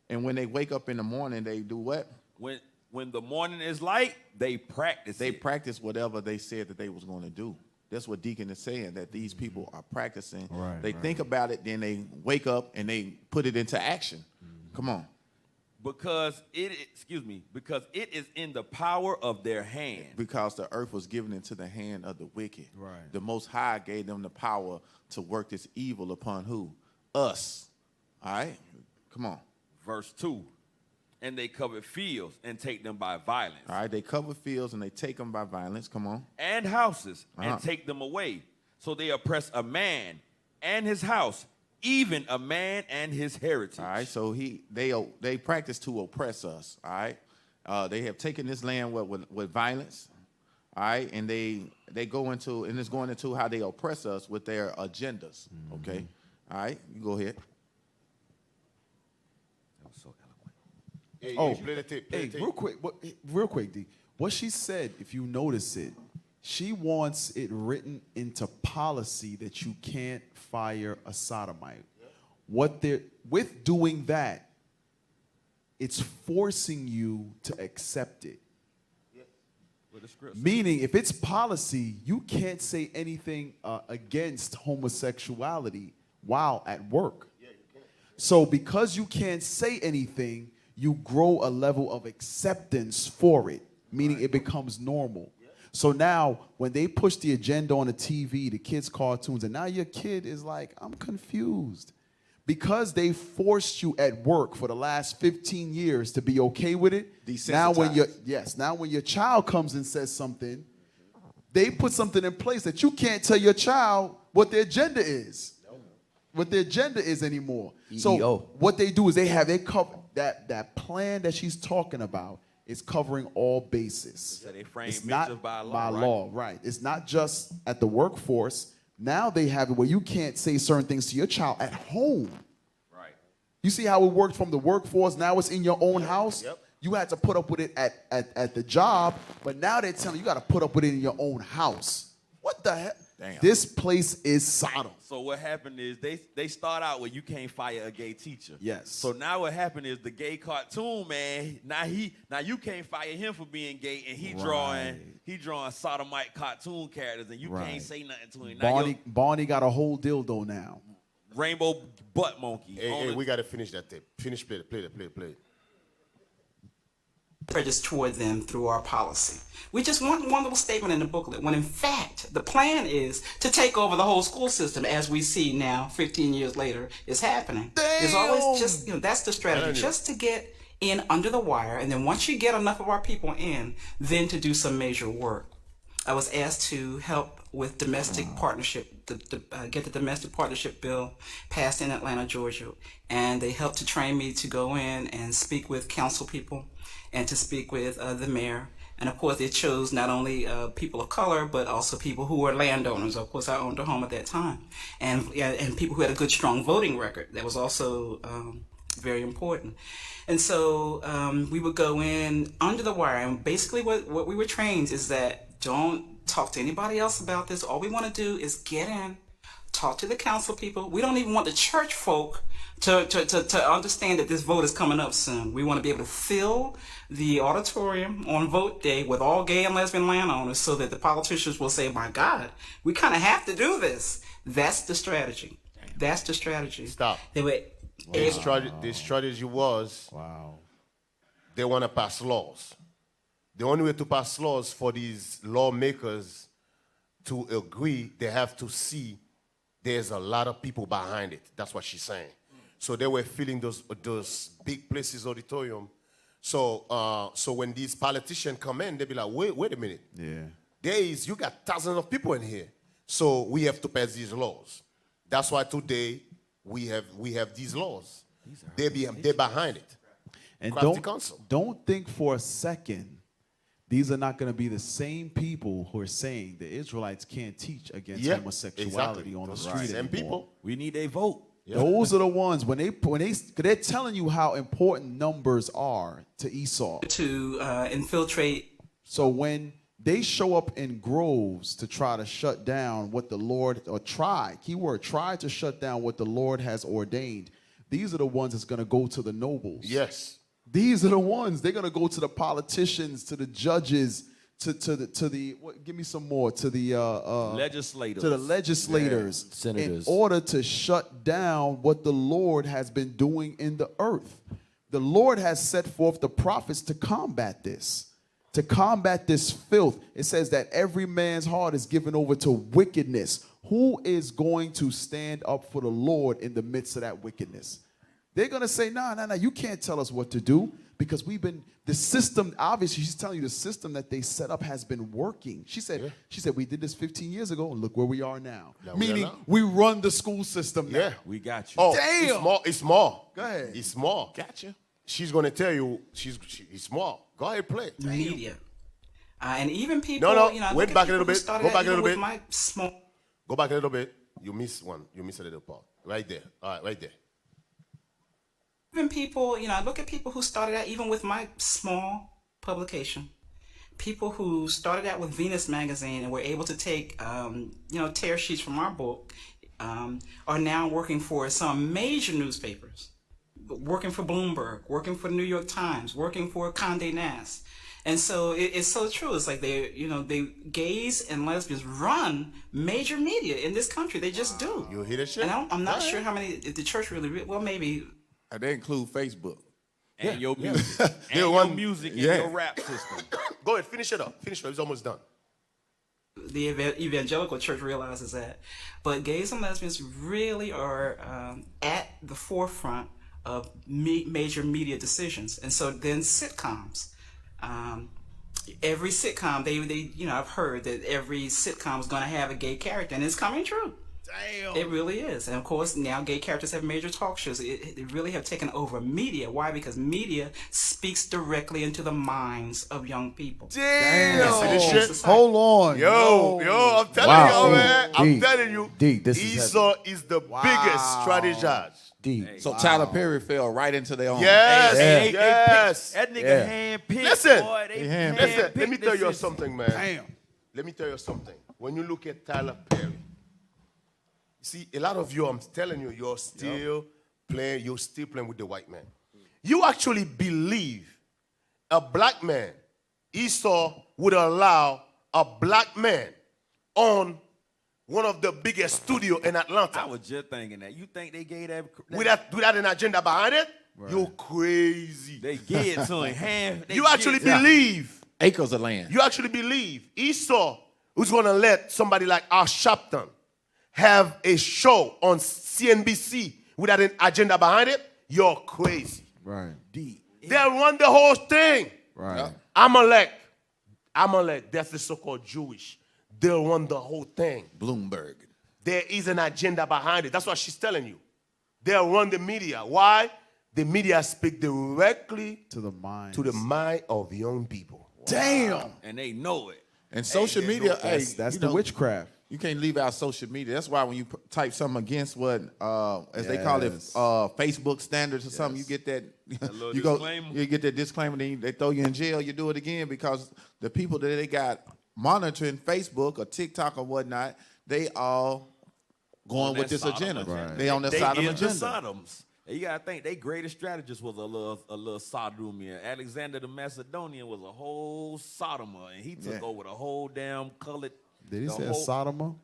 and when they wake up in the morning, they do what? When the morning is light, they practice They it. practice whatever they said that they was going to do. That's what Deacon is saying, that these people are practicing. Right, they right. think about it, then they wake up and they put it into action. Come on. Because it is in the power of their hand. Because the earth was given into the hand of the wicked. Right. The Most High gave them the power to work this evil upon who? Us. All right? Come on. Verse 2. And they cover fields and take them by violence. All right, they cover fields and they take them by violence. Come on. And houses Uh-huh. and take them away. So they oppress a man and his house, even a man and his heritage. All right, so they practice to oppress us. All right, they have taken this land with violence. All right, and they go into, and it's going into how they oppress us with their agendas. Okay, all right, you go ahead. That was so eloquent. Hey, Oh, play the tape. Play Hey, the tape. real quick, D. What she said, if you notice it, she wants it written into policy that you can't fire a sodomite. With doing that, it's forcing you to accept it. With the script. Meaning, if it's policy, you can't say anything against homosexuality while at work. So because you can't say anything, you grow a level of acceptance for it, meaning it becomes normal. So now when they push the agenda on the TV, the kids' cartoons, and now your kid is like, I'm confused. Because they forced you at work for the last 15 years to be okay with it. Now when your child comes and says something, they put something in place that you can't tell your child what their agenda is. What their agenda is anymore. So EEO. what they do is they cover that plan that she's talking about is covering all bases. So they frame It's bitches not by law, by right? law, right? It's not just at the workforce. Now they have it where you can't say certain things to your child at home. Right. You see how it worked from the workforce? Now it's in your own house. Yep. You had to put up with it at the job, but now they're telling you got to put up with it in your own house. What the heck? Damn. This place is Sodom. So what happened is they start out with you can't fire a gay teacher. Yes. So now what happened is the gay cartoon man, now you can't fire him for being gay, and he drawing sodomite cartoon characters, and you Right. can't say nothing to him. Now Barney got a whole dildo now. your rainbow butt monkey. Hey, we got to finish that tape. Play it. Prejudice toward them through our policy. We just want one little statement in the booklet, when in fact the plan is to take over the whole school system, as we see now 15 years later is happening. There's always just, that's the strategy, just to get in under the wire, and then once you get enough of our people in, then to do some major work. I was asked to help with domestic partnership, get the domestic partnership bill passed in Atlanta, Georgia, and they helped to train me to go in and speak with council people and to speak with the mayor. And of course, it chose not only people of color, but also people who were landowners. Of course, I owned a home at that time, and people who had a good, strong voting record. That was also very important. And so we would go in under the wire, and basically what we were trained is that don't talk to anybody else about this. All we want to do is get in, talk to the council people. We don't even want the church folk to understand that this vote is coming up soon. We want to be able to fill the auditorium on vote day with all gay and lesbian landowners so that the politicians will say, my God, we kind of have to do this. That's the strategy. That's the strategy. Stop. They were The strategy was they want to pass laws. The only way to pass laws for these lawmakers to agree, they have to see there's a lot of people behind it. That's what she's saying. So they were filling those big places, auditorium. So when these politicians come in, they be like, wait a minute. Yeah. You got thousands of people in here. So we have to pass these laws. That's why today we have these laws. They're behind it. And Crafty Council. don't think for a second these are not going to be the same people who are saying the Israelites can't teach against homosexuality on the street Same anymore. people. We need a vote. Those are the ones when they're telling you how important numbers are to Esau. To infiltrate. So when they show up in groves to try to shut down what the Lord, or try to shut down what the Lord has ordained, these are the ones that's going to go to the nobles. Yes. These are the ones. They're going to go to the politicians, to the judges, to the give me some more, to the Legislators. to the legislators, Senators. in order to shut down what the Lord has been doing in the earth. The Lord has set forth the prophets to combat this. To combat this filth. It says that every man's heart is given over to wickedness. Who is going to stand up for the Lord in the midst of that wickedness? They're going to say, no, you can't tell us what to do, because the system, obviously she's telling you the system that they set up has been working. She said, we did this 15 years ago and look where we are now. Meaning we run the school system now. Yeah. We got you. Oh, Damn. It's small. Go ahead. It's small. Gotcha. She's going to tell you it's small. Go ahead, play. Media. And even people, No, you know, wait look at back a people little who bit. started Go out back a even little with bit. my small. Go back a little bit. You missed one. You missed a little part. Right there. All right, right there. Even people, you know, I look at people who started out even with my small publication. People who started out with Venus magazine and were able to take, tear sheets from our book, are now working for some major newspapers, working for Bloomberg, working for the New York Times, working for Condé Nast. And so it's so true. It's like they gays and lesbians run major media in this country. They just do. You hear that shit? And I'm not sure how many, if the church really, well, maybe. They include Facebook. And your music. And your music and your rap system. Go ahead, finish it up. Finish it up. It's almost done. The evangelical church realizes that. But gays and lesbians really are at the forefront of major media decisions. And so then sitcoms. Every sitcom, they I've heard that every sitcom is going to have a gay character, and it's coming true. Damn. It really is. And of course, now gay characters have major talk shows. They really have taken over media. Why? Because media speaks directly into the minds of young people. Damn. Hold on. Yo, I'm telling y'all, man. I'm D. telling you. D, this is Esau is the biggest strategist. So Tyler Perry fell right into their own. Yes, yes. That nigga hand-picked, Listen, boy. listen, let me tell you this something, man. Damn. Let me tell you something. When you look at Tyler Perry, see, a lot of you, I'm telling you, you're still playing with the white man. You actually believe a black man, Esau, would allow a black man on one of the biggest studios in Atlanta. I was just thinking that. You think they gave that? Without an agenda behind it? Right. You're crazy. They get to him. You actually believe. Acres of land. You actually believe Esau was going to let somebody like Al Sharpton have a show on CNBC without an agenda behind it? You're crazy. Right. They run the whole thing. Right. Amalek, that's the so-called Jewish. They'll run the whole thing. Bloomberg. There is an agenda behind it. That's what she's telling you. They'll run the media. Why? The media speak directly To the mind. of young people. Damn. And they know it. And social media, That's the witchcraft. You can't leave out social media. That's why when you type something against what, as they call it, Facebook standards or something, you get that. You disclaimer. You get that disclaimer. Then they throw you in jail. You do it again because the people that they got monitoring Facebook or TikTok or whatnot, they all going with this agenda. Right. They on the Sodom the agenda. Sodoms. You gotta think their greatest strategist was a little Sodomian. Alexander the Macedonian was a whole Sodomer, and he took over the whole damn colored. Did he say a sodomer?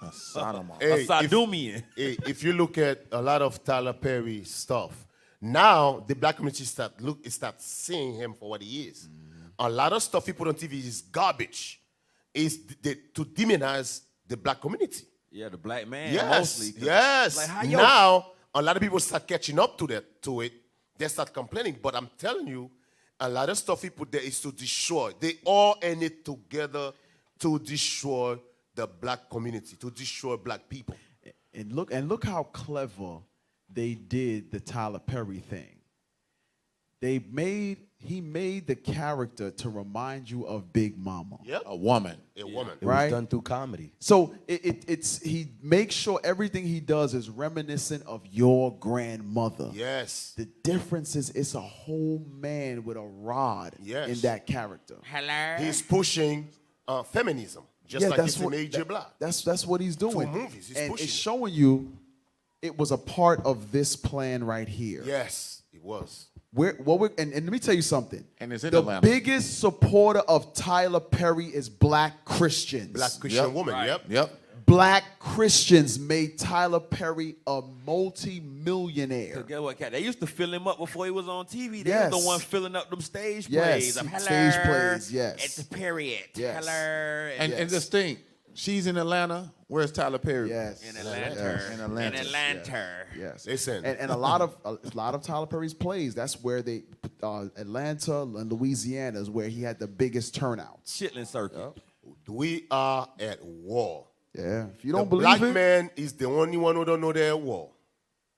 Sodomer. A Sodomian. If you look at a lot of Tyler Perry stuff, now the black community start seeing him for what he is. A lot of stuff he put on TV is garbage. Is to demonize the black community. Yeah, the black man Yes, mostly. yes. Like, how now a lot of people start catching up to it. They start complaining. But I'm telling you, a lot of stuff he put there is to destroy. They all in it together to destroy the black community, to destroy black people. And look how clever they did the Tyler Perry thing. He made the character to remind you of Big Mama. Yep. A woman. A woman. It Right? was done through comedy. So he makes sure everything he does is reminiscent of your grandmother. Yes. The difference is it's a whole man with a rod Yes. in that character. He's pushing feminism, just like it's in AJ Black. That's what he's doing. movies, he's and pushing it's it. showing you it was a part of this plan right here. Yes, it was. And let me tell you something. And it's in the Atlanta. biggest supporter of Tyler Perry is black Christians. Black Christian woman, yep. Yep. Black Christians made Tyler Perry a multi-millionaire. Cause guess what, Cat? They used to fill him up before he was on TV. They Yes. was the one filling up them stage Yes, plays. stage plays, yes. At the Period. Yes. Hello. And this thing, she's in Atlanta. Where's Tyler Perry? Yes. In Atlanta. Yes. In Atlanta. In Atlanta. Yes. Listen. And a lot of Tyler Perry's plays, that's where they Atlanta and Louisiana is where he had the biggest turnouts. Chitlin Circuit. We are at war. Yeah. If you The don't believe black it, man is the only one who don't know they're at war.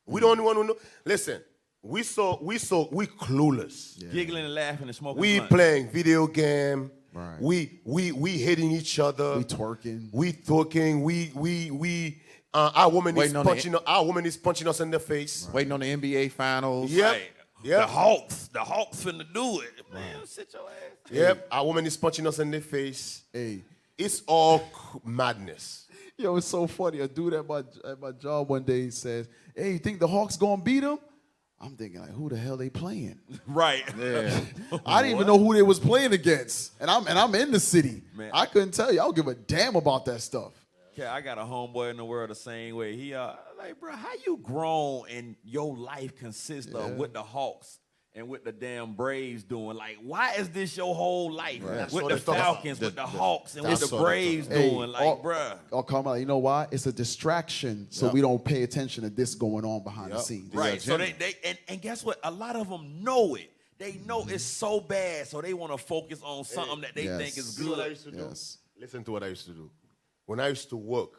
We the only one who know. Listen, we clueless. Giggling and laughing and smoking We blunts. playing video game. Right. We hitting each other. we twerking. We talking. Our woman Waiting on our woman is punching us in the face. Waiting on the NBA finals. Yep. Right. Yep. The Hawks finna do it. Man, sit your ass. Yep. Our woman is punching us in the face. Hey. It's all madness. Yo, it's so funny. A dude at my job one day says, "Hey, you think the Hawks gonna beat them?" I'm thinking like, who the hell they playing? Right. Yeah. I didn't even know who they was playing against, and I'm in the city. Man. I couldn't tell you. I don't give a damn about that stuff. Yeah, I got a homeboy in the world the same way. He like, bro, how you grown and your life consists of what the Hawks and what the damn Braves doing? Like, why is this your whole life? That's With what the they talk about. Falcons, with the Hawks, and what that's the what they Braves talk doing? Like, bruh. Oh, Carmelo, you know why? It's a distraction, so we don't pay attention to this going on behind the scenes. Right. So they and guess what? A lot of them know it. They know it's so bad, so they want to focus on something that they Yes. think is You know what I good. used to do? Yes. Listen to what I used to do. When I used to work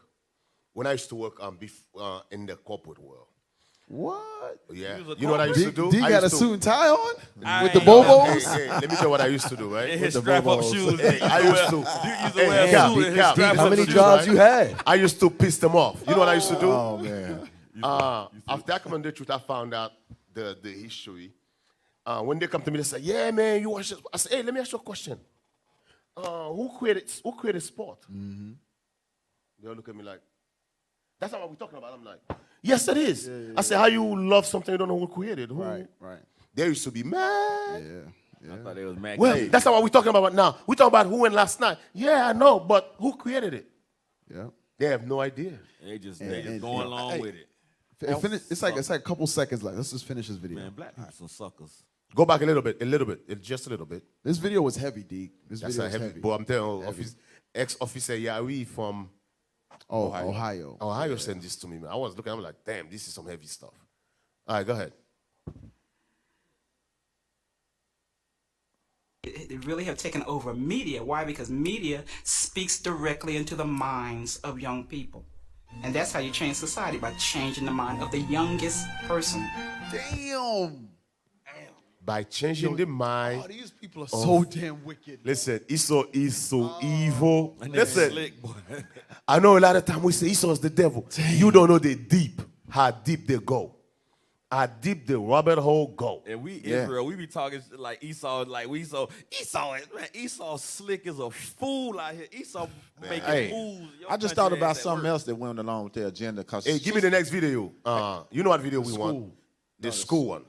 in the corporate world. What? Yeah. You was a You know what I used to do? D I got a used to- suit and tie on I with the ain't- Bobos. Hey, let me tell you what I used to do, And right? his the strap-up Bobos. shoes. I used to. You used to Hey, wear a Cap, suit and his Cap, strap-up How many shoes. jobs you had? I used to piss them off. You know what I used to do? Oh man. After I come on the truth, I found out the history. When they come to me, they say, "Yeah, man, you watch this." I say, "Hey, let me ask you a question. Who created sport?" They'll look at me like, "That's not what we're talking about." I'm like, "Yes, it is." I say, "How you love something you don't know who created?" Who? Right. They used to be mad. Yeah. I thought they was mad. Well, that's not what we're talking about now. We're talking about who went last night. Yeah, I know, but who created it? Yeah. They have no idea. They just And- going along with it. It's like a couple seconds left. Let's just finish this video. Man, black people some suckers. Go back a little bit, just a little bit. This video was heavy, D. This That's video a was heavy. heavy. But I'm telling you, ex-officer Yawi from Ohio. Ohio sent this to me, man. I was looking, I'm like, damn, this is some heavy stuff. All right, go ahead. They really have taken over media. Why? Because media speaks directly into the minds of young people. And that's how you change society, by changing the mind of the youngest person. Damn. By changing the mind. Oh, these people are so damn wicked. Listen, Esau is so evil. That nigga Listen, slick, boy. I know a lot of time we say Esau is the devil. You don't know how deep they go. How deep the rabbit hole go. And we Israel, we be talking like Esau, like Esau slick as a fool out here. Esau making Hey, moves. Your I just country thought about ass at something work. else that went along with their agenda. Cause Hey, give me the next video. You know what video we want? The school one.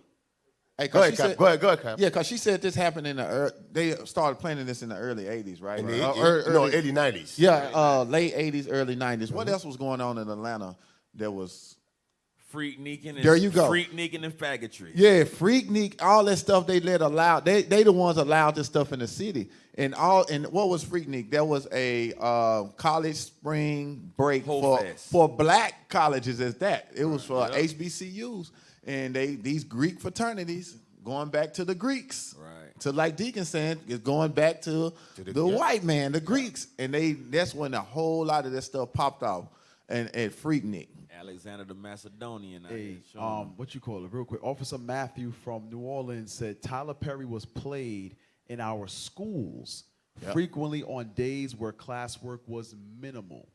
Hey, Go ahead, Cap. Go ahead, Cap. Yeah, because she said this happened in the they started planning this in the early 80s, right? In the early 90s. Yeah, late 80s, early 90s. What else was going on in Atlanta? There was Freakniking and There you go. Freakniking and faggotry. Yeah, Freaknik, all that stuff they allowed. They the ones allowed this stuff in the city. And what was Freaknik? There was a college spring break Whole fest. for black colleges as that. It was for HBCUs. And these Greek fraternities, going back to the Greeks, Right. to like Deacon saying, is going back to the white man, the Greeks, and that's when a whole lot of that stuff popped off, and Freaknik. Alexander the Macedonian. Hey, what you call it? Real quick, Officer Matthew from New Orleans said Tyler Perry was played in our schools frequently on days where classwork was minimal.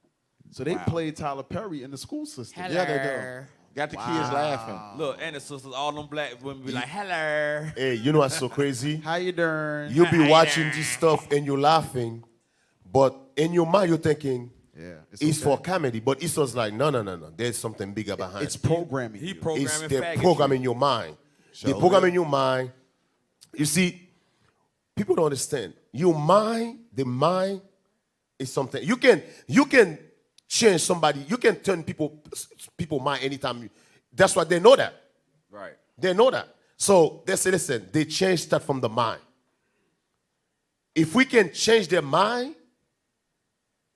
So they played Tyler Perry in the school system. Yeah, they do. Got the kids laughing. Look, and the sisters, all them black women be like, hello. Hey, you know what's so crazy? How you doing? You be watching this stuff and you're laughing, but in your mind you're thinking, it's for comedy. But it's just like, no. There's something bigger behind. It's programming. They're programming your mind. They're programming your mind. You see, people don't understand. Your mind, the mind is something. You can change somebody. You can turn people mind anytime. That's why they know that. Right. They know that. So they say, listen, they change that from the mind. If we can change their mind,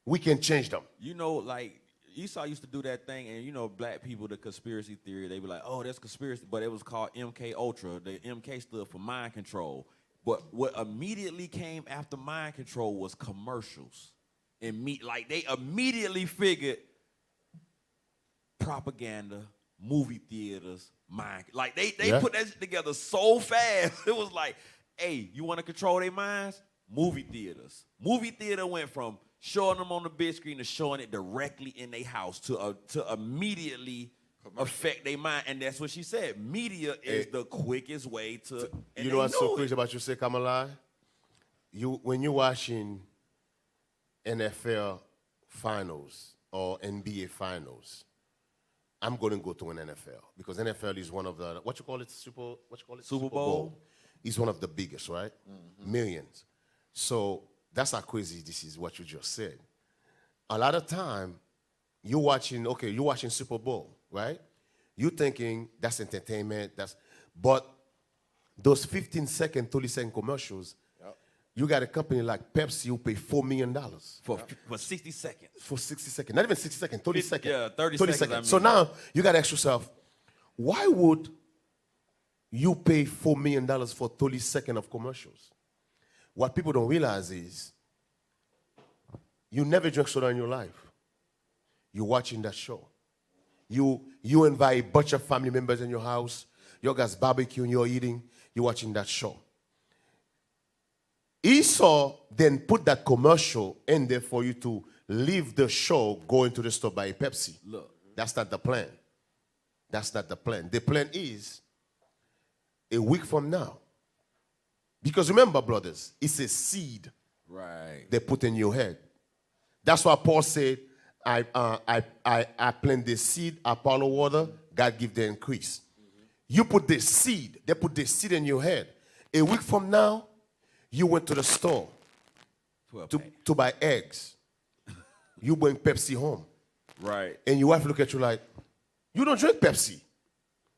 we can change them. You know, like Esau used to do that thing, and you know, black people, the conspiracy theory, they be like, oh, that's conspiracy, but it was called MK Ultra. The MK stood for mind control. But what immediately came after mind control was commercials. Like they immediately figured propaganda, movie theaters, mind. Like they put that shit together so fast. It was like, hey, you want to control their minds? Movie theaters. Movie theater went from showing them on the big screen to showing it directly in their house to immediately affect their mind. And that's what she said. Media is the quickest way to. You know what's so crazy about you say, Kamala? When you're watching NFL finals or NBA finals, I'm going to go to an NFL because NFL is one of the Super Bowl is one of the biggest, right? Mm-hmm. Millions. So that's how crazy this is. What you just said. A lot of time, you're watching Super Bowl, right? You're thinking that's entertainment. But those 15-second, 30-second commercials. You got a company like Pepsi who pay $4 million for 60 seconds. For 60 seconds. Not even 60 seconds, 30 seconds. Yeah, 30 seconds. I mean. So now you got to ask yourself, why would you pay $4 million for 30 seconds of commercials? What people don't realize is you never drank soda in your life. You're watching that show. You invite a bunch of family members in your house. You guys barbecue and you're eating. You're watching that show. Esau then put that commercial in there for you to leave the show, go into the store, buy a Pepsi. Look. That's not the plan. That's not the plan. The plan is a week from now. Because remember, brothers, it's a seed they put in your head. That's why Paul said, I plant the seed, I follow water, God give the increase. Mm-hmm. You put the seed, they put the seed in your head. A week from now, you went to the store to buy eggs. You bring Pepsi home. Right. And your wife look at you like, you don't drink Pepsi.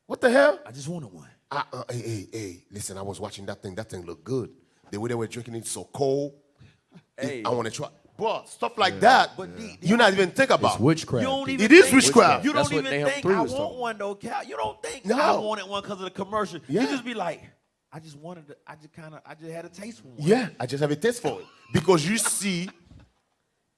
What the hell? I just wanted one. Hey, listen, I was watching that thing. That thing looked good. The way they were drinking it so cold. Hey. I want to try. Bro, stuff like that, but you not even think about. It's witchcraft. You don't even it is witchcraft. You That's don't what even Nahum think 3 I was want talking. one though, Cal. You don't think No. I wanted one because of the commercial. Yeah. You just be like, I just had a taste for one. Yeah, I just have a taste for it. Because you see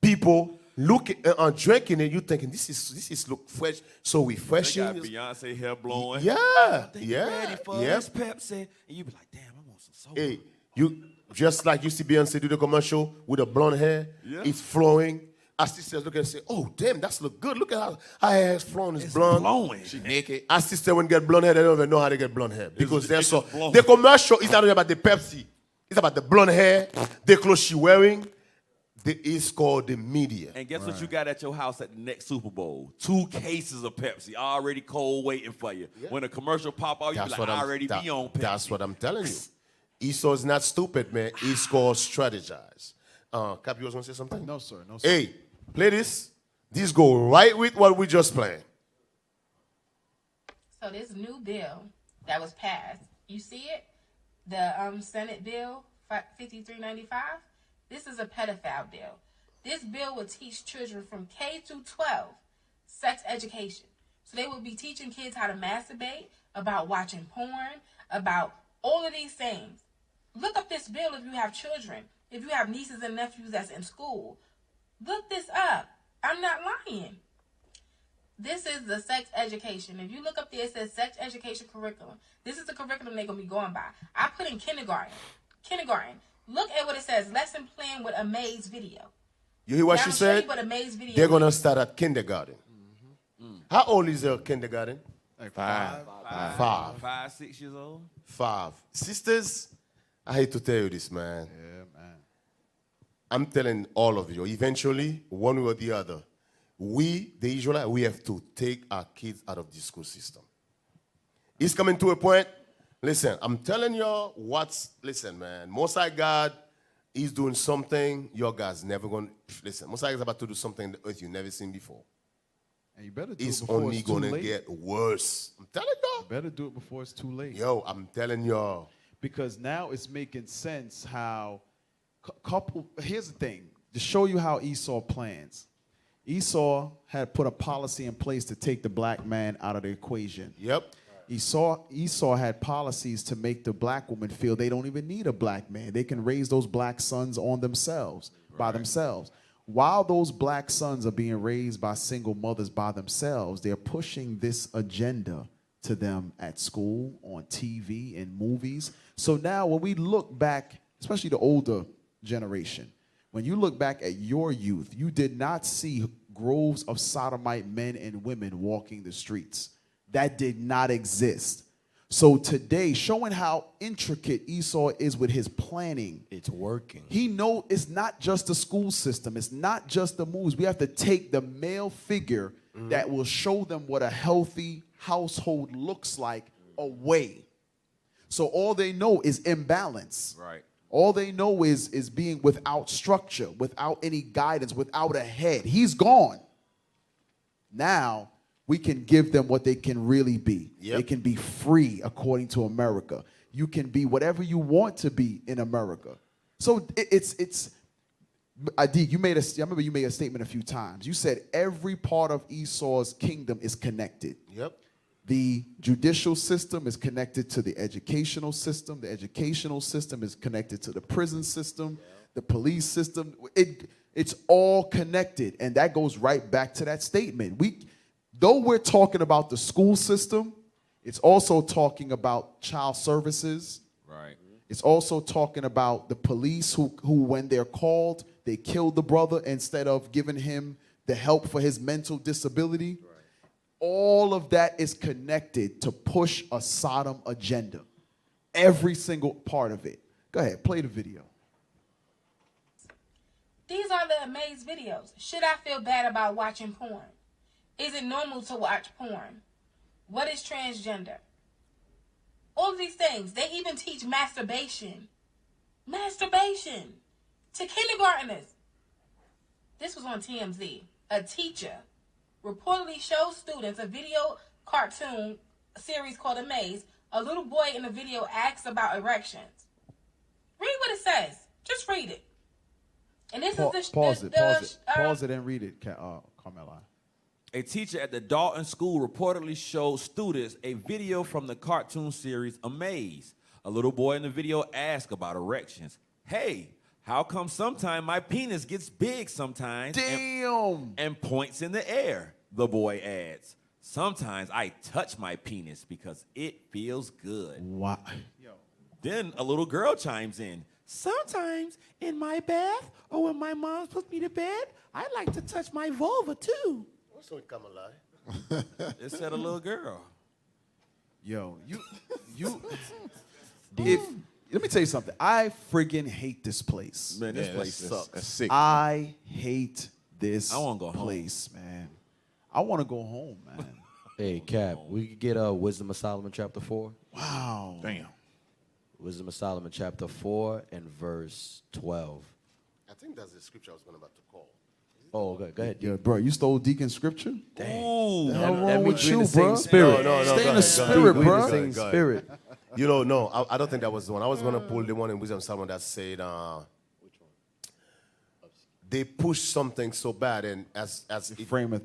people looking drinking it, you thinking this is look fresh, so refreshing. They got Beyonce hair blowing. Yeah, They ready for this Pepsi, and you be like, damn, I want some soda. Hey, you just like you see Beyonce do the commercial with the blonde hair, it's flowing. Our sisters look and say, "Oh, damn, that's look good. Look at how her hair is flowing. It's blonde. Blowing. She naked. Our sister when get blonde hair, they don't even know how to get blonde hair because they're it's so. just blonde. The commercial is not only about the Pepsi. It's about the blonde hair, the clothes she wearing. It's called the media. And guess what you got at your house at the next Super Bowl? 2 cases of Pepsi already cold waiting for you. When a commercial pop out, you be like, I already be on Pepsi. That's what I'm telling you. Esau's not stupid, man. He's called strategize. Cap, you was going to say something? No, sir. No, sir. Hey, play this. This go right with what we just played. So this new bill that was passed, you see it? The Senate bill 5395. This is a pedophile bill. This bill will teach children from K to 12 sex education. So they will be teaching kids how to masturbate, about watching porn, about all of these things. Look up this bill if you have children, if you have nieces and nephews that's in school. Look this up. I'm not lying. This is the sex education. If you look up there, it says sex education curriculum. This is the curriculum they're going to be going by. I put in kindergarten. Kindergarten. Look at what it says. Lesson plan with a maze video. You hear what Now, she I'm showing said? you what a maze video They're going to is. start at kindergarten. How old is your kindergarten? Like 5. 5. 5, 6 years old. 5. Sisters, I hate to tell you this, man. Yeah, man. I'm telling all of you, eventually, one way or the other, we, the Israelites, we have to take our kids out of the school system. It's coming to a point. Listen, I'm telling y'all listen, man, Most High God is doing something your guys never going to, listen, Most High God is about to do something on the earth you've never seen before. And you better do It's it before only it's too going to late. get worse. I'm telling y'all. You better do it before it's too late. Yo, I'm telling y'all. Because now it's making sense how here's the thing, to show you how Esau plans. Esau had put a policy in place to take the black man out of the equation. Yep. Esau had policies to make the black woman feel they don't even need a black man. They can raise those black sons on themselves, by themselves. While those black sons are being raised by single mothers by themselves, they're pushing this agenda to them at school, on TV, and movies. So now when we look back, especially the older generation, when you look back at your youth, you did not see groves of sodomite men and women walking the streets. That did not exist. So today, showing how intricate Esau is with his planning. It's working. He knows it's not just the school system. It's not just the moves. We have to take the male figure that will show them what a healthy household looks like away. So all they know is imbalance. Right. All they know is being without structure, without any guidance, without a head. He's gone. Now we can give them what they can really be. Yep. They can be free according to America. You can be whatever you want to be in America. So it's Adik, I remember you made a statement a few times. You said every part of Esau's kingdom is connected. Yep. The judicial system is connected to the educational system. The educational system is connected to the prison system, the police system. It's all connected. And that goes right back to that statement. Though we're talking about the school system, it's also talking about child services. Right. It's also talking about the police who when they're called, they kill the brother instead of giving him the help for his mental disability. Right. All of that is connected to push a Sodom agenda. Every single part of it. Go ahead, play the video. These are the amazed videos. Should I feel bad about watching porn? Is it normal to watch porn? What is transgender? All of these things. They even teach masturbation. Masturbation to kindergartners. This was on TMZ. A teacher reportedly shows students a video cartoon series called Amaze. A little boy in the video asks about erections. Read what it says. Just read it. And this is Pause it and read it, Carmela. A teacher at the Dalton School reportedly showed students a video from the cartoon series Amaze. A little boy in the video asked about erections. Hey, how come sometimes my penis gets big sometimes? Damn! And points in the air, the boy adds. Sometimes I touch my penis because it feels good. Wow. Then a little girl chimes in. Sometimes in my bath or when my mom puts me to bed, I like to touch my vulva too. So it come alive. It said a little girl. Yo, let me tell you something. I friggin' hate this place. Man, this place sucks. That's sick. I hate this I wanna go home. place, man. I want to go home, man. Hey, Cap, we could get Wisdom of Solomon chapter 4. Wow. Damn. Wisdom of Solomon chapter 4 and verse 12. I think that's the scripture I was about to call. Oh, go ahead. Yeah, bro, you stole Deacon's scripture? Ooh. The hell That wrong means with we in you, the same bro? spirit. No, Stay go in the ahead, spirit, go We ahead, in bro. the same go ahead. spirit. You know, no, I don't think that was the one. I was going to pull the one in Wisdom of Solomon that said, they push something so bad, and as it Mischief frameth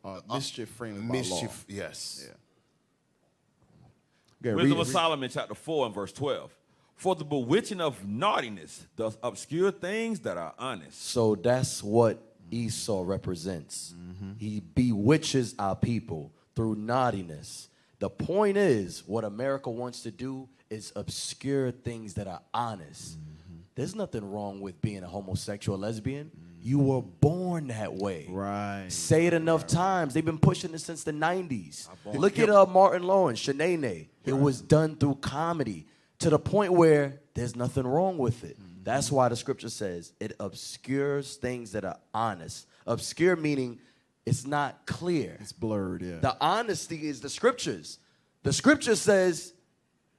by mischief, law. yes. Yeah. Okay, Wisdom read of it. Solomon chapter 4 and verse 12. For the bewitching of naughtiness does obscure things that are honest. So that's what Esau represents. He bewitches our people through naughtiness. The point is, what America wants to do is obscure things that are honest. There's nothing wrong with being a homosexual, lesbian. You were born that way. Right. Say it enough times. They've been pushing it since the 90s. Look at Martin Lawrence, Shanae. It was done through comedy to the point where there's nothing wrong with it. That's why the scripture says it obscures things that are honest. Obscure meaning it's not clear. It's blurred, yeah. The honesty is the scriptures. The scripture says,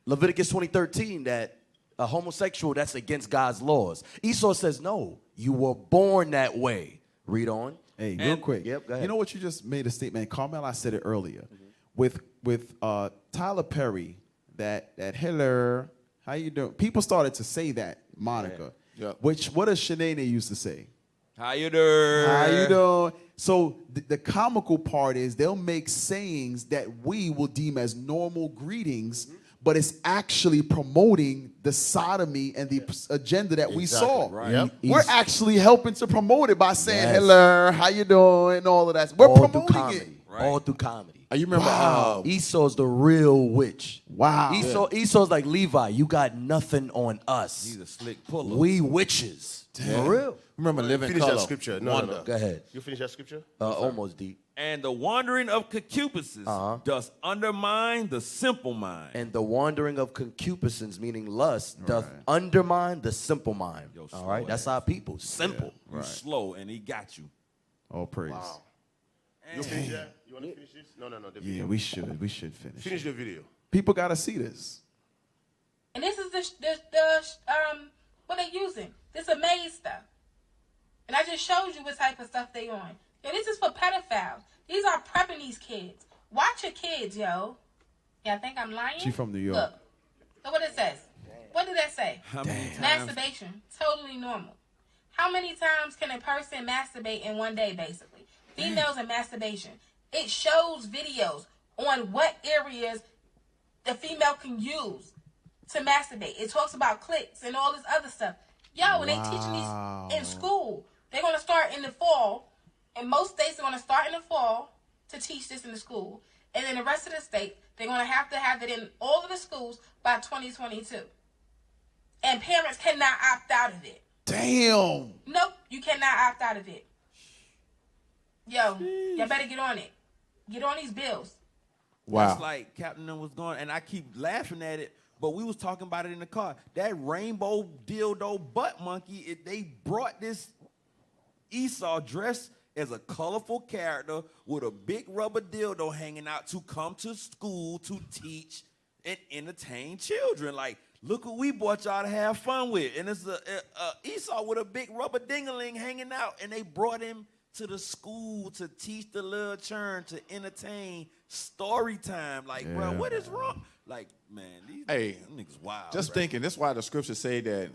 Leviticus 20:13, that a homosexual, that's against God's laws. Esau says, no, you were born that way. Read on. Hey, real quick. Yep, go ahead. You know what you just made a statement. Carmel, I said it earlier. With Tyler Perry, that hello, how you doing? People started to say that, Monica. Yeah. Which, what does Shanae used to say? How you doing? How you doing? So the comical part is they'll make sayings that we will deem as normal greetings, but it's actually promoting the sodomy and the agenda that we saw. Right. Yep. We're actually helping to promote it by saying, Yes. hello, how you doing, and all of that. We're all through promoting comedy. it. All through comedy. You remember? Wow. Esau's the real witch. Wow. Esau's like Levi. You got nothing on us. He's a slick puller. We witches. For real. Remember Living Finish Color? that scripture. No, Wonder. no, no. Go ahead. You finish that scripture? Almost deep. And the wandering of concupiscence does undermine the simple mind. And the wandering of concupiscence, meaning lust, doth undermine the simple mind. Yo, All right, slow that's our people. Simple. You slow, and he got you. All praise. You finish that? You want to finish this? No, no, no. The video. Yeah, we should. We should finish. Finish the video. People got to see this. And this is the what they using. This amaze stuff. And I just showed you what type of stuff they on. Yo, this is for pedophiles. These are prepping these kids. Watch your kids, yo. Yeah, I think I'm lying. She from New York. Look what it says. What did that say? How many times? Masturbation, totally normal. How many times can a person masturbate in one day, basically? Females and masturbation. It shows videos on what areas the female can use to masturbate. It talks about clicks and all this other stuff. Yo, and they teaching these in school. They're going to start in the fall. In most states, they're going to start in the fall to teach this in the school. And then the rest of the state, they're going to have it in all of the schools by 2022. And parents cannot opt out of it. Damn. Nope, you cannot opt out of it. Yo, y'all better get on it. Get on these bills. Wow. That's like Captain was going, and I keep laughing at it, but we was talking about it in the car. That rainbow dildo butt monkey, they brought this Esau dressed as a colorful character with a big rubber dildo hanging out to come to school to teach and entertain children. Like, look what we brought y'all to have fun with. And it's a Esau with a big rubber dingaling hanging out, and they brought him to the school to teach the little churn, to entertain story time. Like, bro, what is wrong? Like, man, these niggas wild. Just bro. thinking, that's why the scriptures say that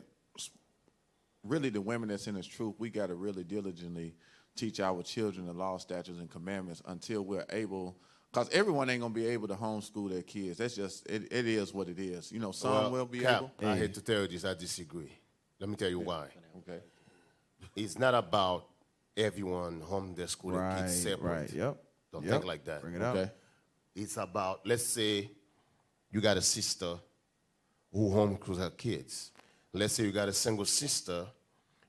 really the women that's in this truth, we got to really diligently teach our children the law, statutes, and commandments until we're able, because everyone ain't going to be able to homeschool their kids. That's just, it is what it is. You know, some will be Cap, able. I hate to tell you this, I disagree. Let me tell you why. Okay. It's not about everyone home their school and kids separate. Right, yep. Don't Yep. think like that. Bring it out. Okay. It's about, let's say you got a sister who homeschools her kids. Let's say you got a single sister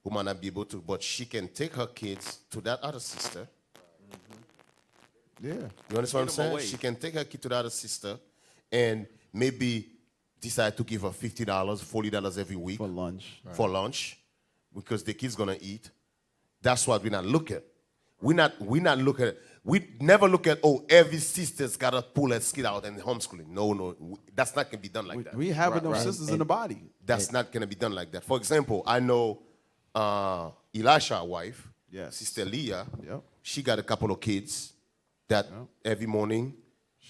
who might not be able to, but she can take her kids to that other sister. Yeah. You understand what I'm saying? She can take her kid to the other sister and maybe decide to give her $50, $40 every week. For lunch. For lunch, because the kid's gonna eat. That's what we not look at. We never look at, oh, every sister's gotta pull her kid out and homeschooling. No, that's not gonna be done like that. We having those sisters in the body. That's not gonna be done like that. For example, I know Elisha's wife, Sister Leah. Yep. She got a couple of kids that every morning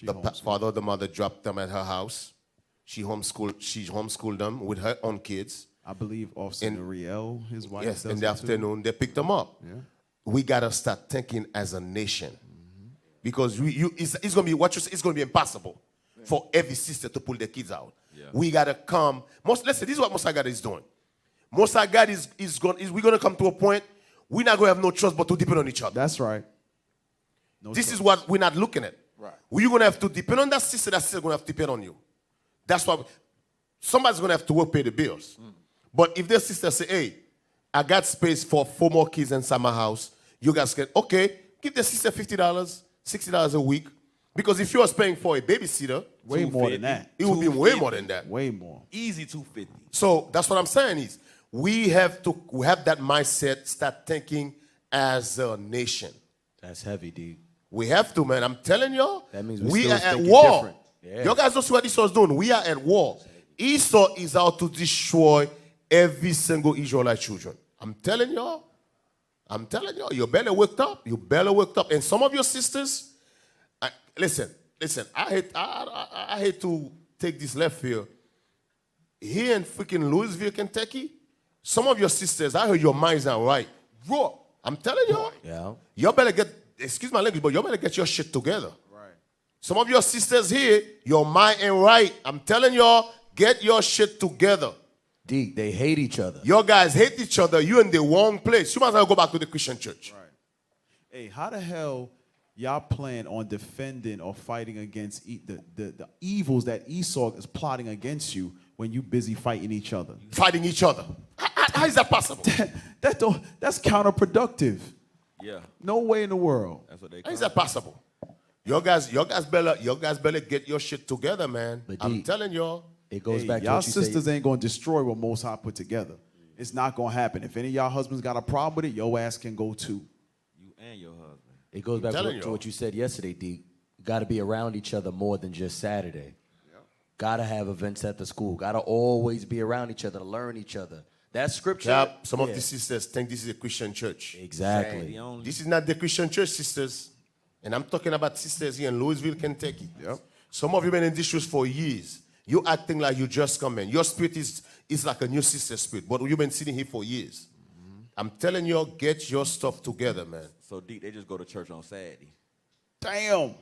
the father or the mother dropped them at her house. She homeschooled them with her own kids. I believe Officer Noriel, his wife. Yes, does in the it afternoon, they picked them up. Yeah. We gotta start thinking as a nation, because it's gonna be it's gonna be impossible for every sister to pull their kids out. Yeah. We gotta come. Let's say this is what Most High God is doing. Most High God we're gonna come to a point we're not gonna have no choice but to depend on each other. That's right. This is what we're not looking at. Right. You're gonna have to depend on that sister. That sister gonna have to depend on you. That's why somebody's gonna have to work, pay the bills. But if their sister say, "Hey, I got space for 4 more kids inside my house," you guys can give the sister $50, $60 a week. Because if you're paying for a babysitter, Way more than that. It would be way more than that. Way more. Easy 250. So that's what I'm saying is we have that mindset, start thinking as a nation. That's heavy, D. We have to, man. I'm telling y'all. That means we still are at thinking war. different. Yeah. You guys don't see what Esau's doing. We are at war. Esau is out to destroy every single Israelite children. I'm telling y'all. You better wake up. You better wake up. And some of your sisters, listen. I hate to take this left here. Here in freaking Louisville, Kentucky, some of your sisters, I heard your minds are right. Bro, I'm telling y'all. Yeah. You better excuse my language, but you better get your shit together. Right. Some of your sisters here, your mind ain't right. I'm telling y'all, get your shit together. D, they hate each other. Your guys hate each other. You're in the wrong place. You might as well go back to the Christian church. Right. Hey, how the hell y'all plan on defending or fighting against the evils that Esau is plotting against you when you busy fighting each other? Fighting each other. How is that possible? That's counterproductive. Yeah. No way in the world. That's what they How call is that possible? Your guys better get your shit together, man. But I'm D, telling y'all. It goes Hey, back to y'all what you sisters say. ain't gonna destroy what Most High put together. It's not gonna happen. If any of y'all husbands got a problem with it, your ass can go too. You and your husband. It goes back telling to y'all. what you said yesterday, D. You got to be around each other more than just Saturday. Got to have events at the school. Got to always be around each other to learn each other. That's scripture. Yep. Some of Yeah. the sisters think this is a Christian church. Exactly. This is not the Christian church, sisters. And I'm talking about sisters here in Louisville, Kentucky. Yep. Some of you been in this church for years. You acting like you just come in. Your spirit is like a new sister spirit. But you've been sitting here for years. I'm telling you, get your stuff together, man. So deep, they just go to church on Saturday. Damn.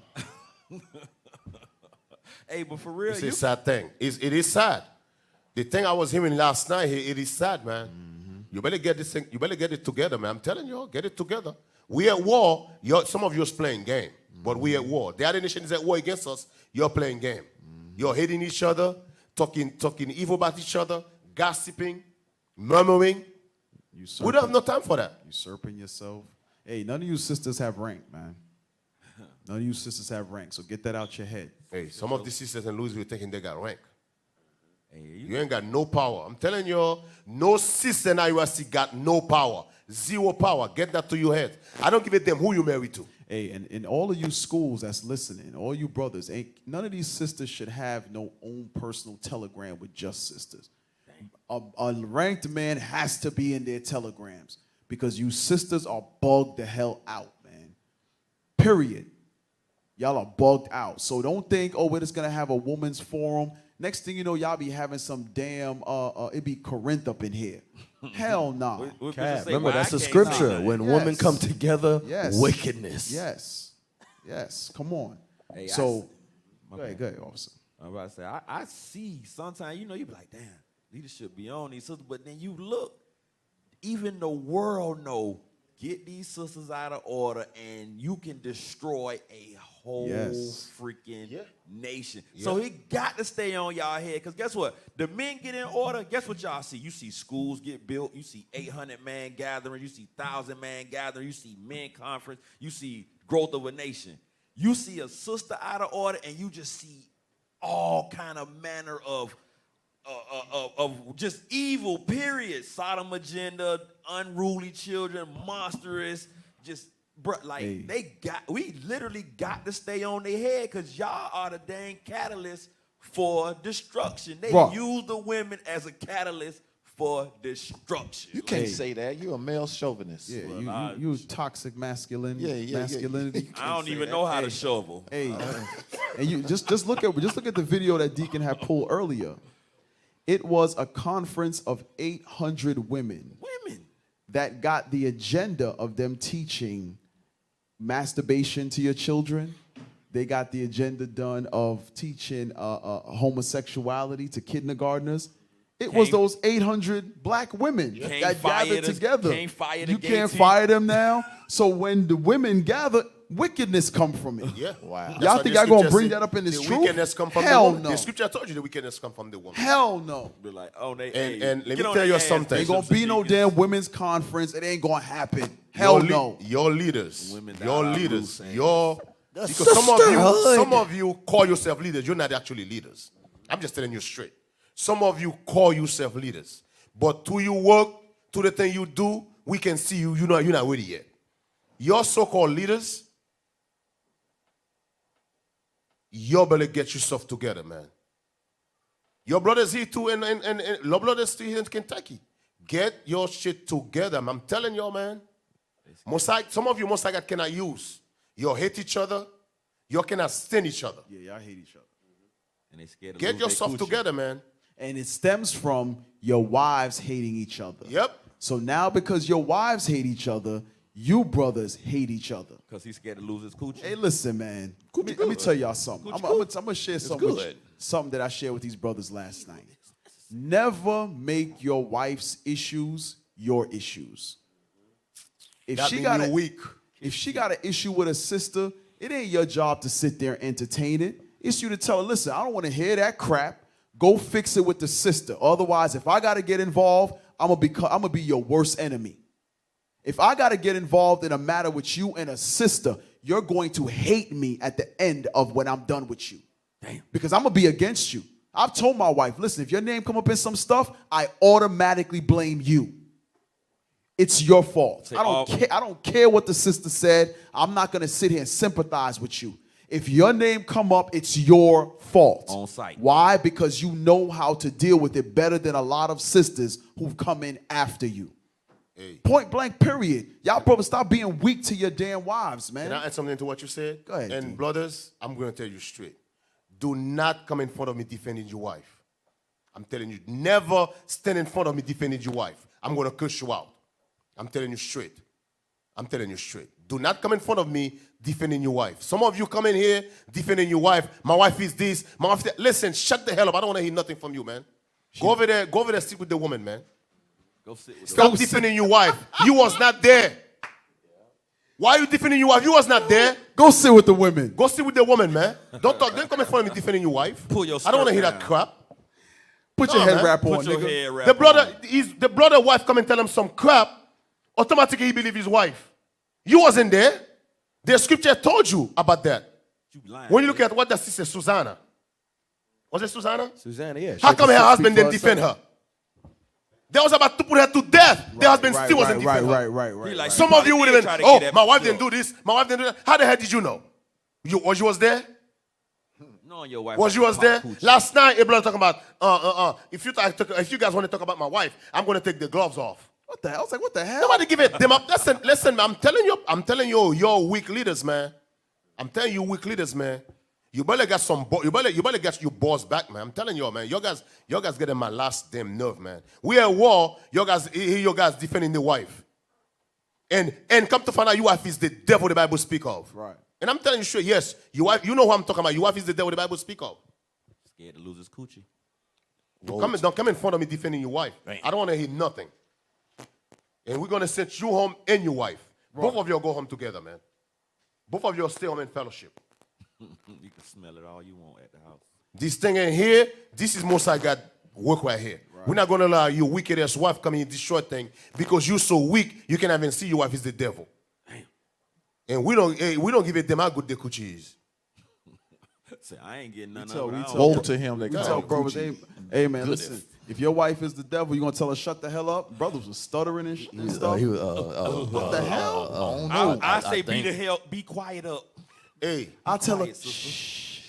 Hey, but for real, It's a sad thing. It is sad. The thing I was hearing last night here, it is sad, man. You better get this thing. You better get it together, man. I'm telling you, get it together. We at war. Some of you is playing game, but we at war. The other nation is at war against us. You're playing game. You're hating each other, talking evil about each other, gossiping, murmuring. We don't have no time for that. Usurping yourself. Hey, none of you sisters have rank, man. None of you sisters have rank, so get that out your head. Hey, some of the sisters in Louisville thinking they got rank. Hey, You ain't got no power. I'm telling you, no sister in IUIC got no power. Zero power. Get that to your head. I don't give a damn who you marry to. Hey, and in all of you schools that's listening, all you brothers, none of these sisters should have no own personal telegram with just sisters. A ranked man has to be in their telegrams because you sisters are bugged the hell out, man. Period. Y'all are bugged out. So don't think, we're just gonna have a woman's forum. Next thing you know, y'all be having some damn it be Corinth up in here. Hell no. Cat, remember, that's a scripture. When women come together, wickedness. Yes. Come on. Hey, so, go ahead, officer. I'm about to say, I see sometimes, you be like, damn, leadership be on these sisters, but then you look, even the world know, get these sisters out of order and you can destroy a whole freaking nation. So it got to stay on y'all head, because guess what? The men get in order, guess what y'all see? You see schools get built, you see 800-man gathering, you see 1,000-man gathering, you see men conference, you see growth of a nation. You see a sister out of order and you just see all kind of manner of just evil, period. Sodom agenda, unruly children, monstrous, just we literally got to stay on their head, because y'all are the dang catalyst for destruction. They use the women as a catalyst for destruction. You can't say that. You're a male chauvinist. Yeah, you toxic masculinity. Masculinity. I don't even know how to shovel. Hey, and you just look at the video that Deacon had pulled earlier. It was a conference of 800 women that got the agenda of them teaching masturbation to your children, they got the agenda done of teaching homosexuality to kindergartners. It was those 800 black women that gathered together. Can't fire the you gay can't team. fire them now. So when the women gather, wickedness come from it. Yeah. Wow. Y'all think y'all gonna bring that up in this the truth? wickedness come from Hell the woman. no. The scripture told you the wickedness come from the woman. Hell no. Be like, oh, they. And let me tell you something. Ain't gonna be no damn women's conference. It ain't gonna happen. Hell no. Your leaders, Women that your are leaders, loose, because some of you call yourself leaders. You're not actually leaders. I'm just telling you straight. Some of you call yourself leaders, but to your work, to the thing you do, we can see you. You're not ready yet. Your so-called leaders, you better get yourself together, man. Your brothers here too, and your brothers still here in Kentucky. Get your shit together. I'm telling you, man. Some of you most likely cannot use. You hate each other. You cannot stand each other. Yeah, y'all hate each other. And they scared to Get lose their yourself coochie. together, man. And it stems from your wives hating each other. Yep. So now because your wives hate each other, you brothers hate each other. Because he's scared to lose his coochie. Hey, listen, man. Let me tell y'all something. I'm gonna share something that I shared with these brothers last night. Never make your wife's issues your issues. If That she mean got you're a, weak. if she got an issue with a sister, it ain't your job to sit there and entertain it. It's you to tell her, listen, I don't want to hear that crap. Go fix it with the sister. Otherwise, if I got to get involved, I'm gonna be your worst enemy. If I got to get involved in a matter with you and a sister, you're going to hate me at the end of when I'm done with you. Damn. Because I'm going to be against you. I've told my wife, listen, if your name come up in some stuff, I automatically blame you. It's your fault. I don't care what the sister said. I'm not going to sit here and sympathize with you. If your name come up, it's your fault. On site. Why? Because you know how to deal with it better than a lot of sisters who've come in after you. Hey. Point blank, period. Y'all brothers, stop being weak to your damn wives, man. Can I add something to what you said? Go ahead, And dude. brothers, I'm going to tell you straight. Do not come in front of me defending your wife. I'm telling you, never stand in front of me defending your wife. I'm going to curse you out. I'm telling you straight. I'm telling you straight. Do not come in front of me defending your wife. Some of you come in here defending your wife. My wife is this. My wife is that. Listen, shut the hell up. I don't want to hear nothing from you, man. Go over there, sit with the woman, man. Go sit with Stop defending your wife. You was not there. Why are you defending your wife? You was not there. Go sit with the women. Go sit with the woman, man. Don't come in front of me defending your wife. Pull your I don't want to skirt hear that down. crap. Put your No, head man. wrap on, Put your nigga. head wrap The brother wife come and tell him some crap. Automatically he believe his wife. You wasn't there. The scripture told you about that. You lying. When you look at what the sister Susanna. Was it Susanna? Susanna, yeah. How come her husband didn't defend her? They was about to put her to death. The husband still wasn't defending her. Right. He like, Some of you would have try been, to get oh, that my wife pure. didn't do this. My wife didn't do that. How the hell did you know? You was there? No, your wife. Was you was pop there? coochie. Last night, a brother talking about, if you guys want to talk about my wife, I'm going to take the gloves off. What the hell? I was like, what the hell? Nobody give it them up. Listen, I'm telling you, you're weak leaders, man. I'm telling you, weak leaders, man. You better get you better get your boss back, man. I'm telling you, man. You guys getting my last damn nerve, man. We at war. You guys defending the wife, and come to find out, your wife is the devil the Bible speak of. Right. And I'm telling you straight, yes, your wife. You know who I'm talking about. Your wife is the devil the Bible speak of. Scared to lose his coochie. Don't come in front of me defending your wife. Right. I don't want to hear nothing. And we're gonna send you home and your wife. Right. Both of you go home together, man. Both of you stay home in fellowship. You can smell it all you want at the house. This thing in here, this is most I got work right here. Right. We're not gonna allow your wicked ass wife come in and destroy thing because you're so weak you can't even see your wife is the devil. Damn. And we don't give a damn how good the coochie is. Say, I ain't getting none tell- of it. we I tell- don't- Woe to him that We got tell a brothers, coochie. hey man, listen. If your wife is the devil, you gonna tell her shut the hell up? Brothers was stuttering and stuff. What the hell? I say be quiet up. Hey, I'll tell her. Quiet, sister.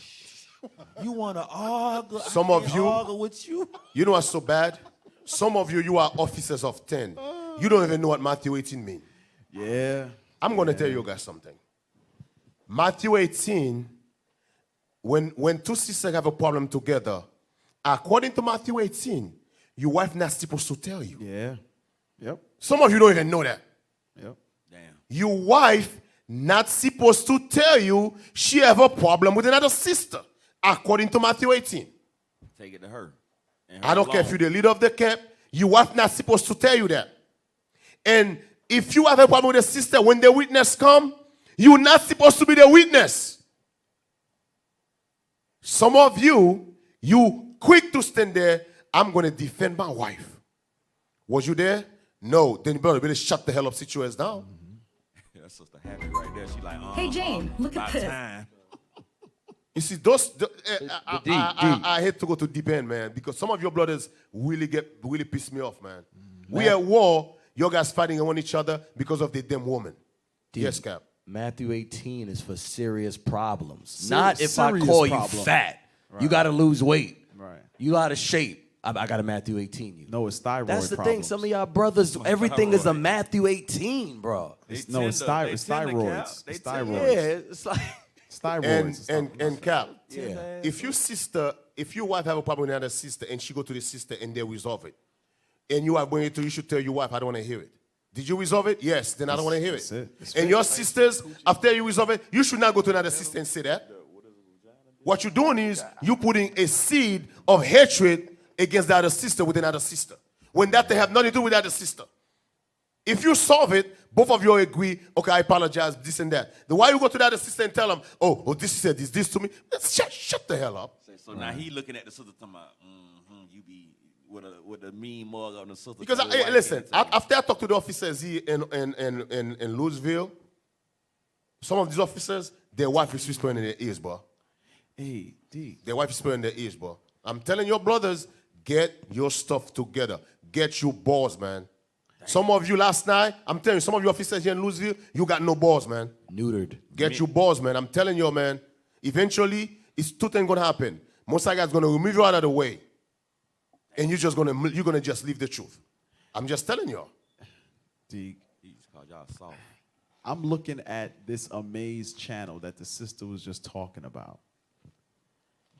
You want to argue? Some I of can't you- argue with you. you know what's so bad? Some of you are officers of 10. You don't even know what Matthew 18 means. Yeah. I'm going to tell you guys something. Matthew 18, when two sisters have a problem together, according to Matthew 18, your wife not supposed to tell you. Yeah. Yep. Some of you don't even know that. Yep. Damn. Your wife not supposed to tell you she have a problem with another sister, according to Matthew 18. Take it to her. I don't care if you're the leader of the camp. Your wife not supposed to tell you that. And if you have a problem with a sister, when the witness come, you're not supposed to be the witness. Some of you quick to stand there. I'm going to defend my wife. Was you there? No. Then you better really shut the hell up, sit your ass down. That's sister happy right there. She like, Hey, Jane, look at this. time. You see, I hate to go to deep end, man, because some of your brothers really piss me off, man. We at war, you guys fighting on each other because of the damn woman. Yes, Cap. Matthew 18 is for serious problems. Not if I serious call problem. you fat. Right. You got to lose weight. Right. You out of shape. I got a Matthew 18 you. No, it's thyroid That's the problems. thing. Some of y'all brothers, everything is a Matthew 18, bro. It's thyroids. It's thyroids. Yeah, it's like... It's thyroids. And Cap, if your wife have a problem with another sister and she go to the sister and they resolve it, and you are going to, you should tell your wife, I don't want to hear it. Did you resolve it? Yes, then I don't want to hear it. And your sisters, after you resolve it, you should not go to another sister and say that. What you're doing is you putting a seed of hatred against the other sister with another sister, when that they have nothing to do with the other sister. If you solve it, both of you agree, okay, I apologize, this and that. Then why you go to the other sister and tell them, oh, this said this to me? Shut the hell up. So now he looking at the sister talking about, you be with a mean mug on the sister. Because, listen, after I talked to the officers here in Louisville, some of these officers, their wife is whispering in their ears, bro. Hey, D. Their wife is whispering in their ears, bro. I'm telling your brothers, get your stuff together. Get your balls, man. Some of you last night, I'm telling you, some of you officers here in Louisville, you got no balls, man. Neutered. Get your balls, man. I'm telling you, man. Eventually, it's two things gonna happen. Most of guys gonna remove you out of the way, and you're gonna just leave the truth. I'm just telling you. D. Y'all soft. I'm looking at this Amaze channel that the sister was just talking about.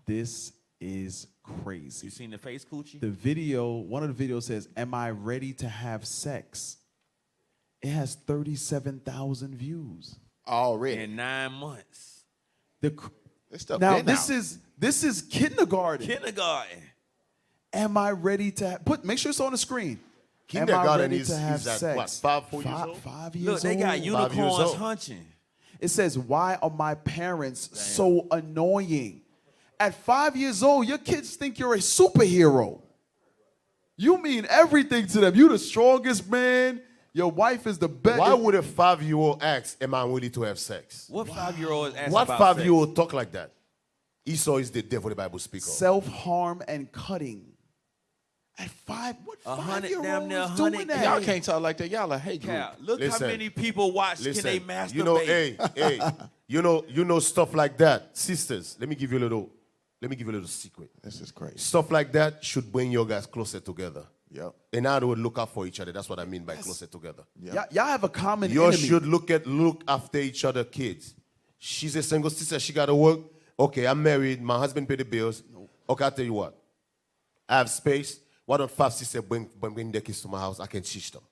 This is crazy. You seen the face, Coochie? The video, one of the videos says, "Am I ready to have sex?" It has 37,000 views already in 9 months. Now this is kindergarten. Kindergarten. Am I ready to make sure it's on the screen? Kindergarten is at what, 5 years old? 5 years Look, old. they got unicorns hunching. It says, "Why are my parents so annoying?" At 5 years old, your kids think you're a superhero. You mean everything to them. You're the strongest man. Your wife is the best. Why would a 5-year-old ask, am I ready to have sex? What 5-year-old is asking What about 5-year-old talk like that? Esau is the devil the Bible speaks of. Self-harm and cutting. At 5, what 5-year-old is doing that? Y'all can't talk like that. Y'all a hate group. Look how many people watch Can They Masturbate? You know, you know stuff like that. Sisters, let me give you a little secret. This is crazy. Stuff like that should bring your guys closer together. Yep. And now they would look out for each other. That's what I mean by closer together. Y'all have a common You enemy. should look after each other kids. She's a single sister. She got to work. Okay, I'm married. My husband pay the bills. Okay, I'll tell you what. I have space. Why don't 5 sisters bring their kids to my house? I can teach them.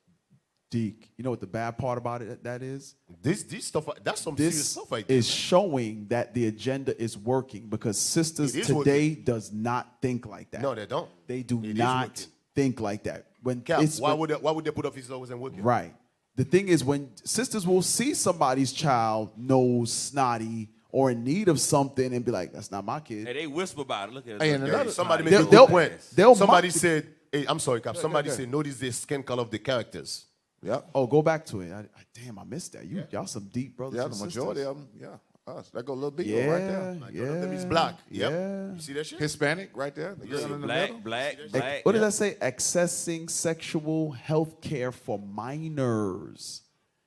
Deke, you know what the bad part about it that is? This stuff, that's some serious stuff right there. Is showing that the agenda is working because sisters It is today working. does not think like that. No, they don't. They do It is not working. think like that. When Cap, it's why when- would they put off his always and working? Right. The thing is, when sisters will see somebody's child nose snotty or in need of something and be like, "That's not my kid." Hey, they whisper about it. Look at it. Hey, and another- Somebody made They'll- a good they'll- point. they'll Somebody mock- said, hey, I'm sorry, Cap. Somebody go. said, notice the skin color of the characters. Yeah. Oh, go back to it. Damn, I missed that. Y'all some deep brothers. Yeah, and the majority sisters. of them. Yeah. Us. That go a little bit Yeah, right there. One of them is black. Yep. Yeah. You see that shit? Hispanic right there. The girl in the middle. Black. What did I say? Accessing sexual health care for minors.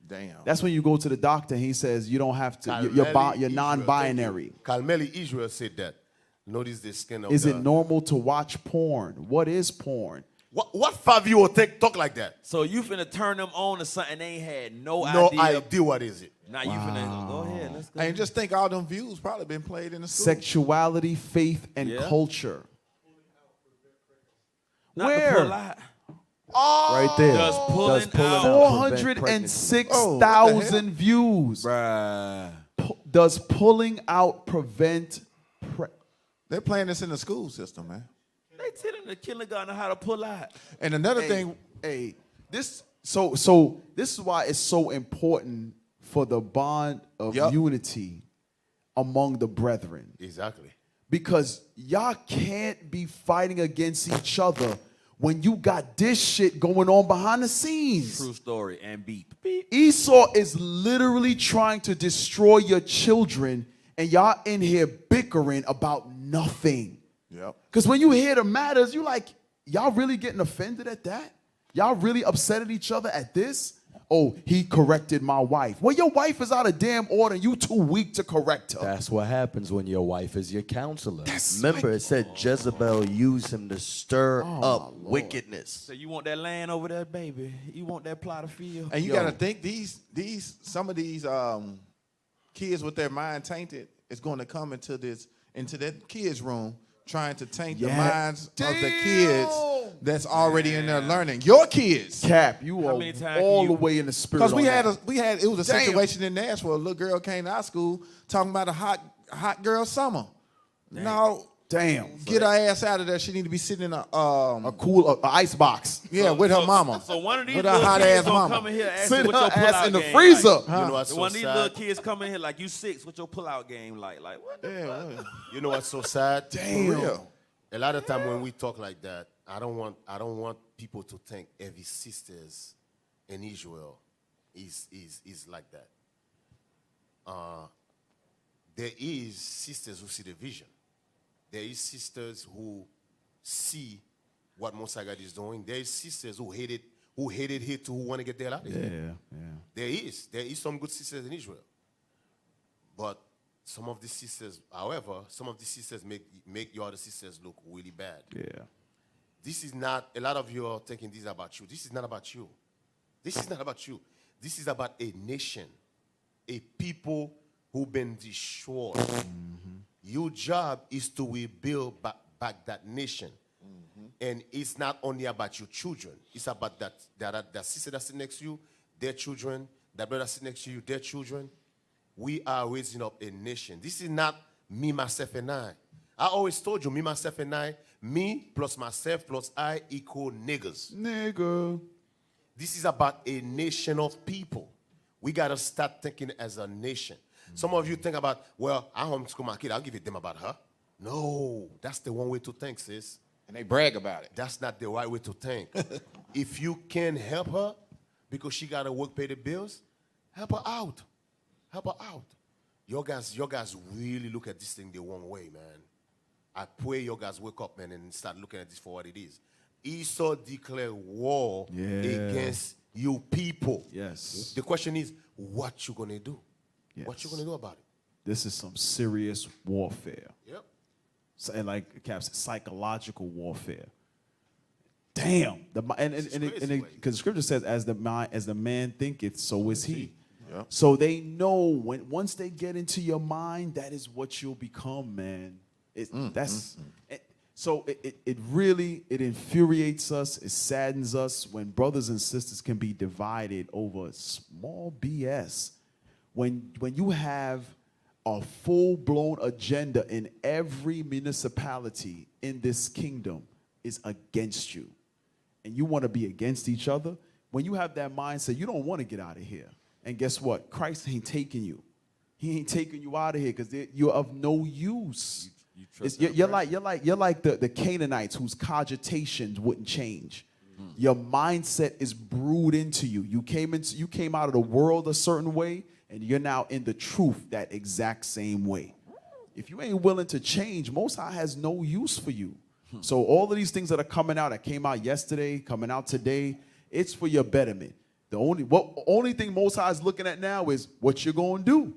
Damn. That's when you go to the doctor and he says you don't have to. Carmeli You're Israel, non-binary. thank you. Carmeli Israel said that. Notice the skin of Is the... it normal to watch porn? What is porn? What 5-year-old talk like that? So you finna turn them on to something they had no No idea. idea what is it. Now you finna go ahead. Let's go. And just think all them views probably been played in the school. Sexuality, faith, and Yeah. culture. Not to Where? pull out. Right there. Does pulling out prevent pregnancy? 406,000 views. Bruh. Does pulling out prevent They're playing this in the school system, man. They telling the kindergarten how to pull out. And another thing, this this is why it's so important for the bond of unity among the brethren. Exactly. Because y'all can't be fighting against each other when you got this shit going on behind the scenes. True story and beat. Esau is literally trying to destroy your children, and y'all in here bickering about nothing. Yep. Because when you hear the matters, you like, y'all really getting offended at that? Y'all really upset at each other at this? Oh, he corrected my wife. Well, your wife is out of damn order and you too weak to correct her. That's what happens when your wife is your counselor. Remember, it said Jezebel used him to stir up wickedness. So you want that land over there, baby? You want that plot of field? and you got to think some of these kids with their mind tainted is going to come into that kids' room trying to taint the minds of the kids that's already in there learning. Your kids. Cap, you are all the way in the spirit. Because it was a situation in Nashville. A little girl came to our school talking about a hot girl summer. Damn. No. Damn. Get her ass out of there. She need to be sitting in a ice box. Yeah, with her mama. So one of these with little her hot kids ass gonna mama. come in here and ask Sit you what your her ass pullout in the game freezer. Like. You know what's So so one of these sad? little kids come in here like you 6. What's your pullout game like? Like what? The fuck? You know what's so sad? Damn. For real. A lot of time when we talk like that, I don't want people to think every sisters in Israel is like that. There is sisters who see the vision. There is sisters who see what Mosai God is doing. There is sisters who hated here too, who want to get their out of here. There is some good sisters in Israel. But some of these sisters, however, make your other sisters look really bad. Yeah. This is not, a lot of you are thinking this is about you. This is not about you. This is not about you. This is about a nation, a people who've been destroyed. Your job is to rebuild back that nation. And it's not only about your children. It's about that sister that's sitting next to you, their children, that brother sitting next to you, their children. We are raising up a nation. This is not me, myself, and I. I always told you, me, myself, and I, me plus myself plus I equal niggas. Nigga. This is about a nation of people. We got to start thinking as a nation. Some of you think about, well, I homeschool my kid. I'll give a damn about her. No, that's the one way to think, sis. And they brag about it. That's not the right way to think. If you can help her because she got to work, pay the bills, help her out. Help her out. Your guys really look at this thing the wrong way, man. I pray your guys wake up, man, and start looking at this for what it is. Esau declared war against you people. Yes. The question is, what you gonna do? Yes. What you gonna do about it? This is some serious warfare. Yep. So, and like Cap said, psychological warfare. Damn. Because the scripture says, as the man thinketh, so is he. Yep. So they know once they get into your mind, that is what you'll become, man. So it really infuriates us, it saddens us when brothers and sisters can be divided over small BS. When you have a full-blown agenda in every municipality in this kingdom is against you, and you want to be against each other, when you have that mindset, you don't want to get out of here. And guess what? Christ ain't taking you. He ain't taking you out of here because you're of no use. You're like the Canaanites whose cogitations wouldn't change. Your mindset is brewed into you. You came out of the world a certain way, and you're now in the truth that exact same way. If you ain't willing to change, Most High has no use for you. So all of these things that are coming out, that came out yesterday, coming out today, it's for your betterment. The only thing Most High is looking at now is what you're going to do.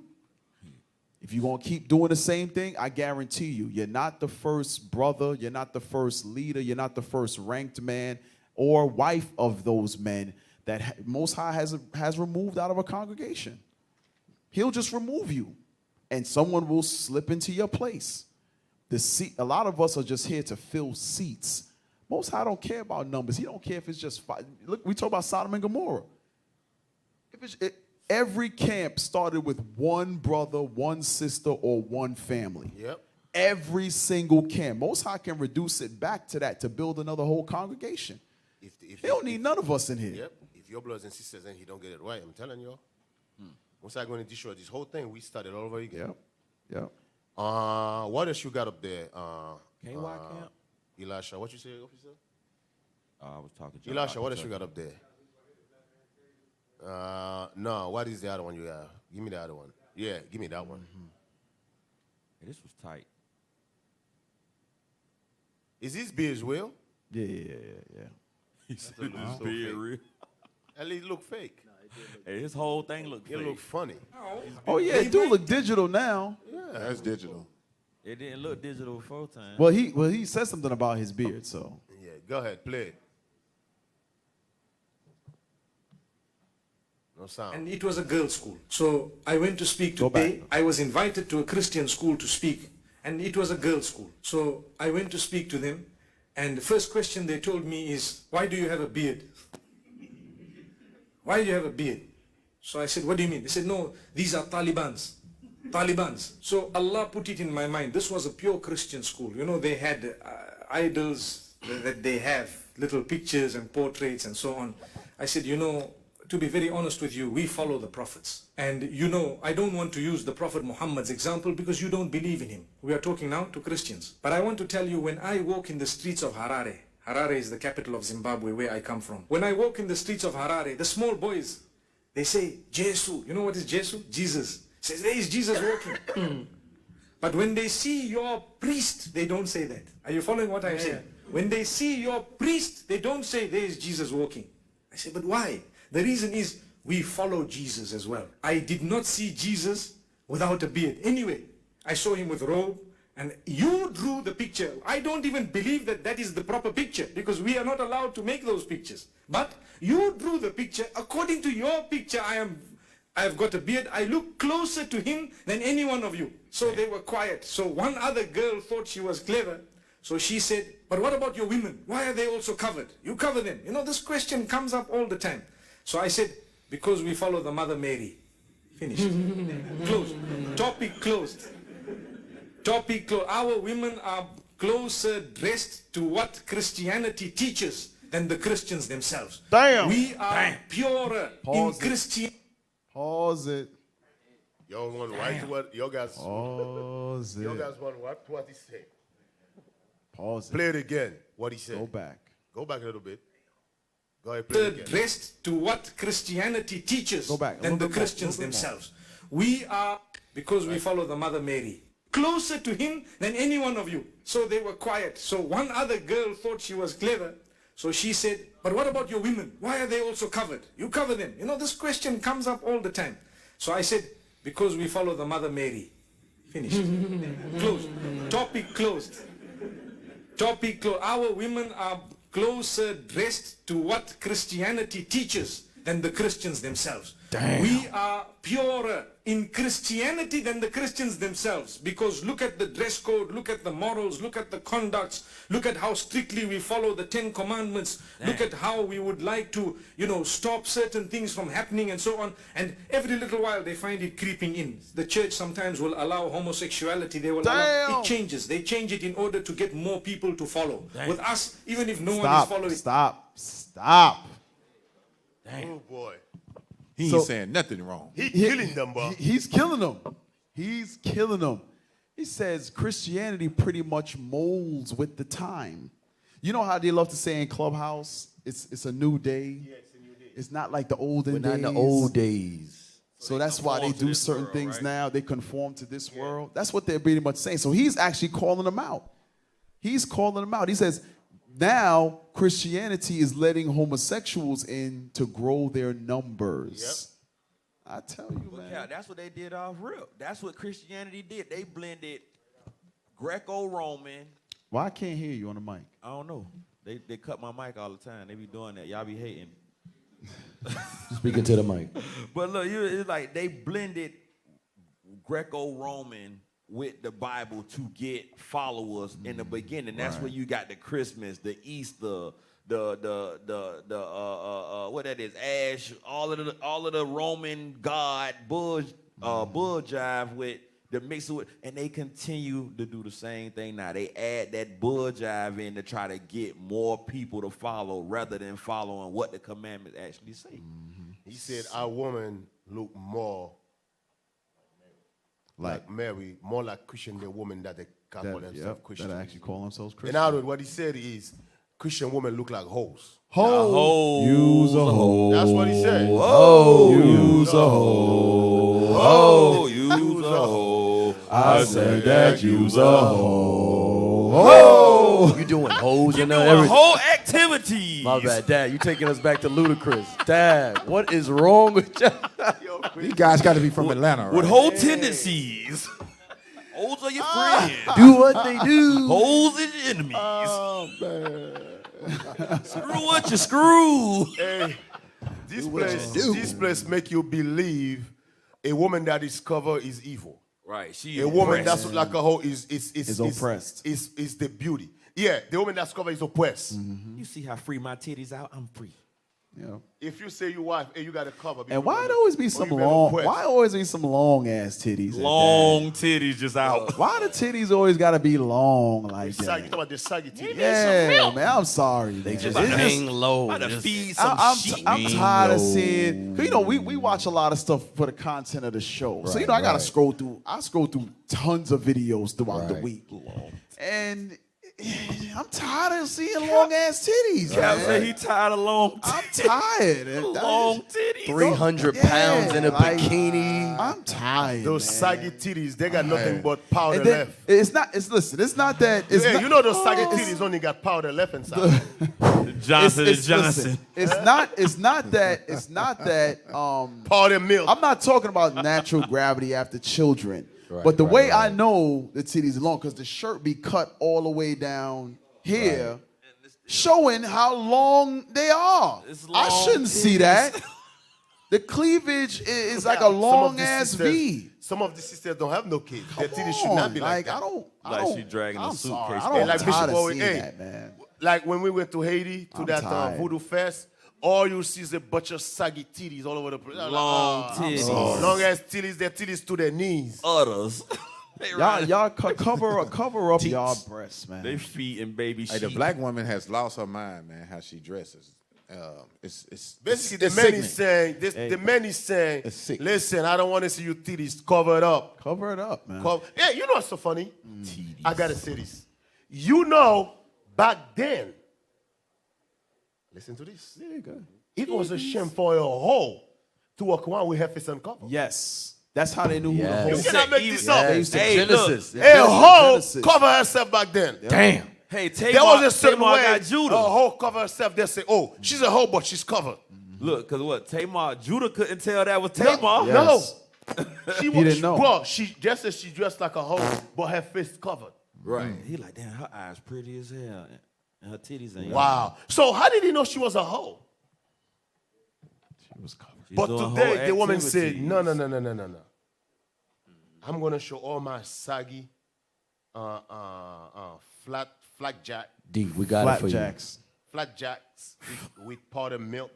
If you're going to keep doing the same thing, I guarantee you, you're not the first brother, you're not the first leader, you're not the first ranked man or wife of those men that Most High has removed out of a congregation. He'll just remove you, and someone will slip into your place. A lot of us are just here to fill seats, Most High don't care about numbers. He don't care if it's just five. Look, we talk about Sodom and Gomorrah. Every camp started with one brother, one sister, or one family. Yep. Every single camp. Most High can reduce it back to that to build another whole congregation. He don't need none of us in here. Yep. If your brothers and sisters and he don't get it right, I'm telling you. Once I'm going to destroy this whole thing, we started all over again. Yep. What else you got up there? KY camp? Elisha, what you say, officer? I was talking to Elisha, what else you got up there? No, what is the other one you have? Give me the other one. Yeah, give me that one. Hey, this was tight. Is this beard real? Yeah. He said his beard real. At least look fake. Hey, his whole thing looked fake. It look funny. Oh yeah, it do look digital now. Yeah, that's digital. It didn't look digital before time. Well, he said something about his beard, so. Yeah, go ahead, play it. No sound. And it was a girls' school. So I went to speak today. I was invited to a Christian school to speak, and it was a girls' school. So I went to speak to them, and the first question they told me is, why do you have a beard? Why do you have a beard? So I said, what do you mean? They said, no, these are Talibans. So Allah put it in my mind. This was a pure Christian school. You know, they had idols that they have, little pictures and portraits and so on. I said, you know, to be very honest with you, we follow the prophets. And you know, I don't want to use the Prophet Muhammad's example because you don't believe in him. We are talking now to Christians. But I want to tell you, when I walk in the streets of Harare, Harare is the capital of Zimbabwe, where I come from. When I walk in the streets of Harare, the small boys, they say, Jesu. You know what is Jesu? Jesus. Says, there is Jesus walking. But when they see your priest, they don't say that. Are you following what I'm saying? When they see your priest, they don't say, there is Jesus walking. I say, but why? The reason is, we follow Jesus as well. I did not see Jesus without a beard. Anyway, I saw him with robe, and you drew the picture. I don't even believe that that is the proper picture, because we are not allowed to make those pictures. But you drew the picture. According to your picture, I have got a beard. I look closer to him than any one of you. So they were quiet. So one other girl thought she was clever. So she said, but what about your women? Why are they also covered? You cover them. You know, this question comes up all the time. So I said, because we follow the Mother Mary. Finished. Closed. Topic closed. Topic closed. Our women are closer dressed to what Christianity teaches than the Christians themselves. Damn. We are purer in Christianity. Pause it. Y'all want right to what? Y'all guys. Pause it. Y'all guys want what he said? Pause it. Play it again. What he said. Go back. Go back a little bit. Go ahead, play it again. Dressed to what Christianity teaches than the Christians themselves. We are, because we follow the Mother Mary, closer to him than any one of you. So they were quiet. So one other girl thought she was clever. So she said, but what about your women? Why are they also covered? You cover them. You know, this question comes up all the time. So I said, because we follow the Mother Mary. Finished. Closed. Topic closed. Topic closed. Our women are closer dressed to what Christianity teaches than the Christians themselves. Damn. We are purer in Christianity than the Christians themselves, because look at the dress code, look at the morals, look at the conducts, look at how strictly we follow the 10 commandments, look at how we would like to, you know, stop certain things from happening and so on. And every little while they find it creeping in. The church sometimes will allow homosexuality. They will allow, it changes. They change it in order to get more people to follow. With us, even if no one is following. Stop. Damn. Oh boy. He ain't saying nothing wrong. He's killing them, bro. He's killing them. He's killing them. He says Christianity pretty much molds with the time. You know how they love to say in Clubhouse, it's a new day. Yeah, it's a new day. It's not like the olden days. Not in the old days. So that's why they do certain things now. They conform to this world. That's what they're pretty much saying. So he's actually calling them out. He's calling them out. He says, now Christianity is letting homosexuals in to grow their numbers. Yep. I tell you, man. Yeah, that's what they did off rip. That's what Christianity did. They blended Greco-Roman. Why I can't hear you on the mic? I don't know. They cut my mic all the time. They be doing that. Y'all be hating. Speaking to the mic. But look, it's like they blended Greco-Roman with the Bible to get followers in the beginning. That's where you got the Christmas, the Easter, the what that is, Ash, all of the Roman god bull jive with the mix with, and they continue to do the same thing now. They add that bull jive in to try to get more people to follow rather than following what the commandments actually say. He said our woman look more like Mary, more like Christian than women that they call themselves Christian. That actually call themselves In Christian. other words, what he said is Christian women look like hoes. Ho, use a hoe. That's what he said. Oh, Use a hoe. oh, use a hoe. I said that use a hoe. Oh, you doing hoes You and doing everything? whole activities. My bad, Dad. You taking us back to Ludacris. Dad, what is wrong with you? You guys got to be from Atlanta, right? With whole tendencies. Hoes are your friends. Do what they do. Hoes is your enemies. Oh, man. Screw what you screw. Hey, this place make you believe a woman that is covered is evil. Right. She A woman that's like a hoe is oppressed. Is the beauty. Yeah, the woman that's covered is oppressed. You see how free my titties out? I'm free. Yeah. If you say your wife, hey, you got to cover. And why it always be some long? Why always be some long ass titties? at Long titties just out. that? Why the titties always gotta be long like You talking that? about the saggy titties? Yeah, man. I'm sorry. They man. just It's hang low. About to Just- feed some I'm sheep. tired of seeing. You know, we watch a lot of stuff for the content of the show. So you know, I gotta scroll through. I scroll through tons of videos throughout the week, and I'm tired of seeing long ass titties. Cap man. said he tired of long I'm tired. long titties. 300 pounds in a like, bikini. I'm tired. Those man. saggy titties, they got nothing but powder And then, left. it's not. It's listen. It's not that. It's Yeah, not, you know those saggy it's- titties only got powder left inside. Johnson it's- and Johnson. listen, it's not. It's not that. It's not that. Powder milk. I'm not talking about natural gravity after children. But the way I know the titties are long, because the shirt be cut all the way down here, showing how long they are. It's I long shouldn't see titties. that. The cleavage is like a Some of long the ass sisters- V. Some of the sisters don't have no kids. Their Come titties should not be on, like that. I don't. Like she dragging a I'm suitcase sorry. I back. don't. Like I'm Bishop tired of Bowie, seeing hey. that, man. Like when we went to Haiti to I'm that tired. Voodoo Fest, all you see is a bunch of saggy titties all over the place. Long titties. Long ass titties, their titties to their knees. Udders. Y'all cover up y'all breasts, man. They feet and baby Hey, sheep. the black woman has lost her mind, man. How she dresses. It's Basically, it's the man sickening. is saying, the man is saying, It's sick. listen, I don't want to see your titties covered up. Cover it up, man. Yeah, you know what's so funny? I gotta say this. You know, back then, listen to this. Yeah, good. It was a shame for a hoe to walk around with her face uncovered. Yes. That's how they knew who the Yes. hoe You was. cannot make this up. They used to Hey, Genesis. A Genesis. hoe Genesis. cover herself back then. Damn. Hey, Tamar, There was a certain Tamar way got a Judah. hoe cover herself. They say, oh, she's a hoe, but she's covered. Look, because what? Tamar, Judah couldn't tell that was Tamar. No. Yes. She He didn't know. Bro, she just said she dressed like a hoe, but her face covered. Right. He like, damn, her eyes pretty as hell. And her titties ain't. Wow. So how did he know she was a hoe? She was covered. She's But doing today whole the woman said, activities. no. I'm gonna show all my saggy, flat jack, D, we got it for you. Flapjacks. flat jacks with powdered milk.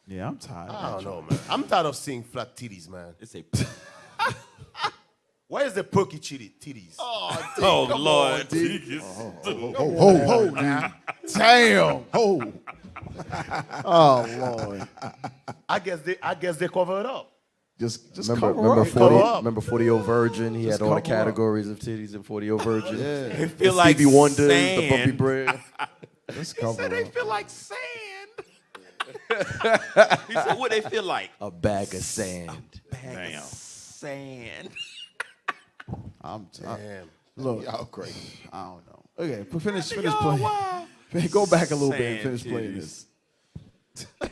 Yeah, I'm tired. I don't know, man. I'm tired of seeing flat titties, man. It's a. Where's the perky titties? Oh, Lord. Ho now. Damn. Ho. Oh Lord. I guess they cover it up. Just Remember, cover remember up. 40, Cover up. remember 40-Year-Old Virgin? He Just had all the cover up. categories of titties in 40-Year-Old Virgin. Yeah. It feel The like Stevie Wonder, the sand. Bumpy Bread. Just He cover said they up. feel like sand. He said, what they feel like? A bag of sand. Bag of sand. I'm tired. Damn. Look, Y'all crazy. I don't know. Okay, but finish playing. Go back a little bit and Sand finish playing titties. this.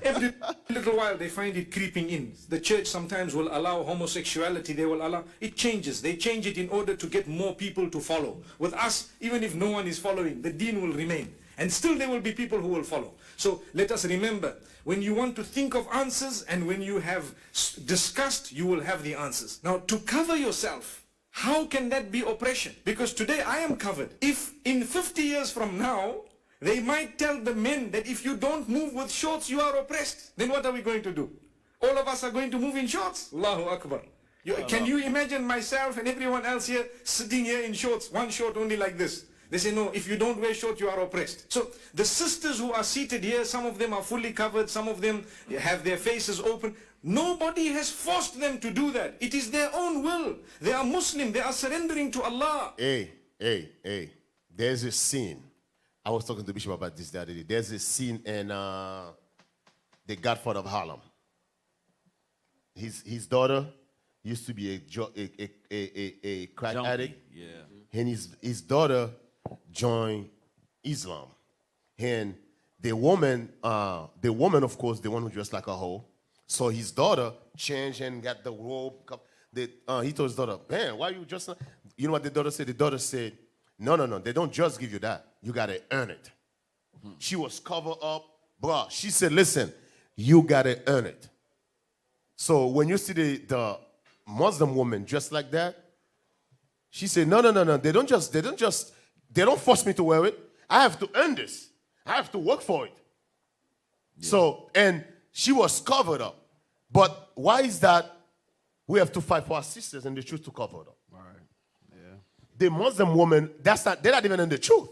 Every little while they find it creeping in. The church sometimes will allow homosexuality. They will allow it changes. They change it in order to get more people to follow. With us, even if no one is following, the deen will remain. And still there will be people who will follow. So let us remember, when you want to think of answers and when you have discussed, you will have the answers. Now to cover yourself How can that be oppression? Because today I am covered. If in 50 years from now, they might tell the men that if you don't move with shorts, you are oppressed, then what are we going to do? All of us are going to move in shorts. Allahu Akbar. Can you imagine myself and everyone else here sitting here in shorts, one short only like this? They say, no, if you don't wear shorts, you are oppressed. So the sisters who are seated here, some of them are fully covered, some of them have their faces open. Nobody has forced them to do that. It is their own will. They are Muslim. They are surrendering to Allah. Hey. There's a scene. I was talking to Bishop about this the other day. There's a scene in The Godfather of Harlem. His daughter used to be a crack Junkie, addict. yeah. And his daughter joined Islam. And the woman, of course, the one who dressed like a hoe. So his daughter changed and got the robe. He told his daughter, man, why you just... You know what the daughter said? The daughter said, no, they don't just give you that. You got to earn it. She was covered up. Bruh, she said, listen, you got to earn it. So when you see the Muslim woman dressed like that, she said, no. They don't force me to wear it. I have to earn this. I have to work for it. Yeah. So, and she was covered up. But why is that we have to fight for our sisters and they choose to cover it up? All right. Yeah. The Muslim woman, they're not even in the truth.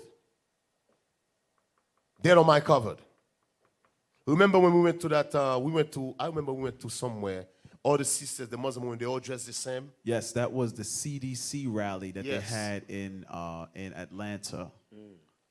They don't mind covered. Remember when we went to that, I remember we went to somewhere, all the sisters, the Muslim women, they all dressed the same. Yes, that was the CDC rally that they had in Atlanta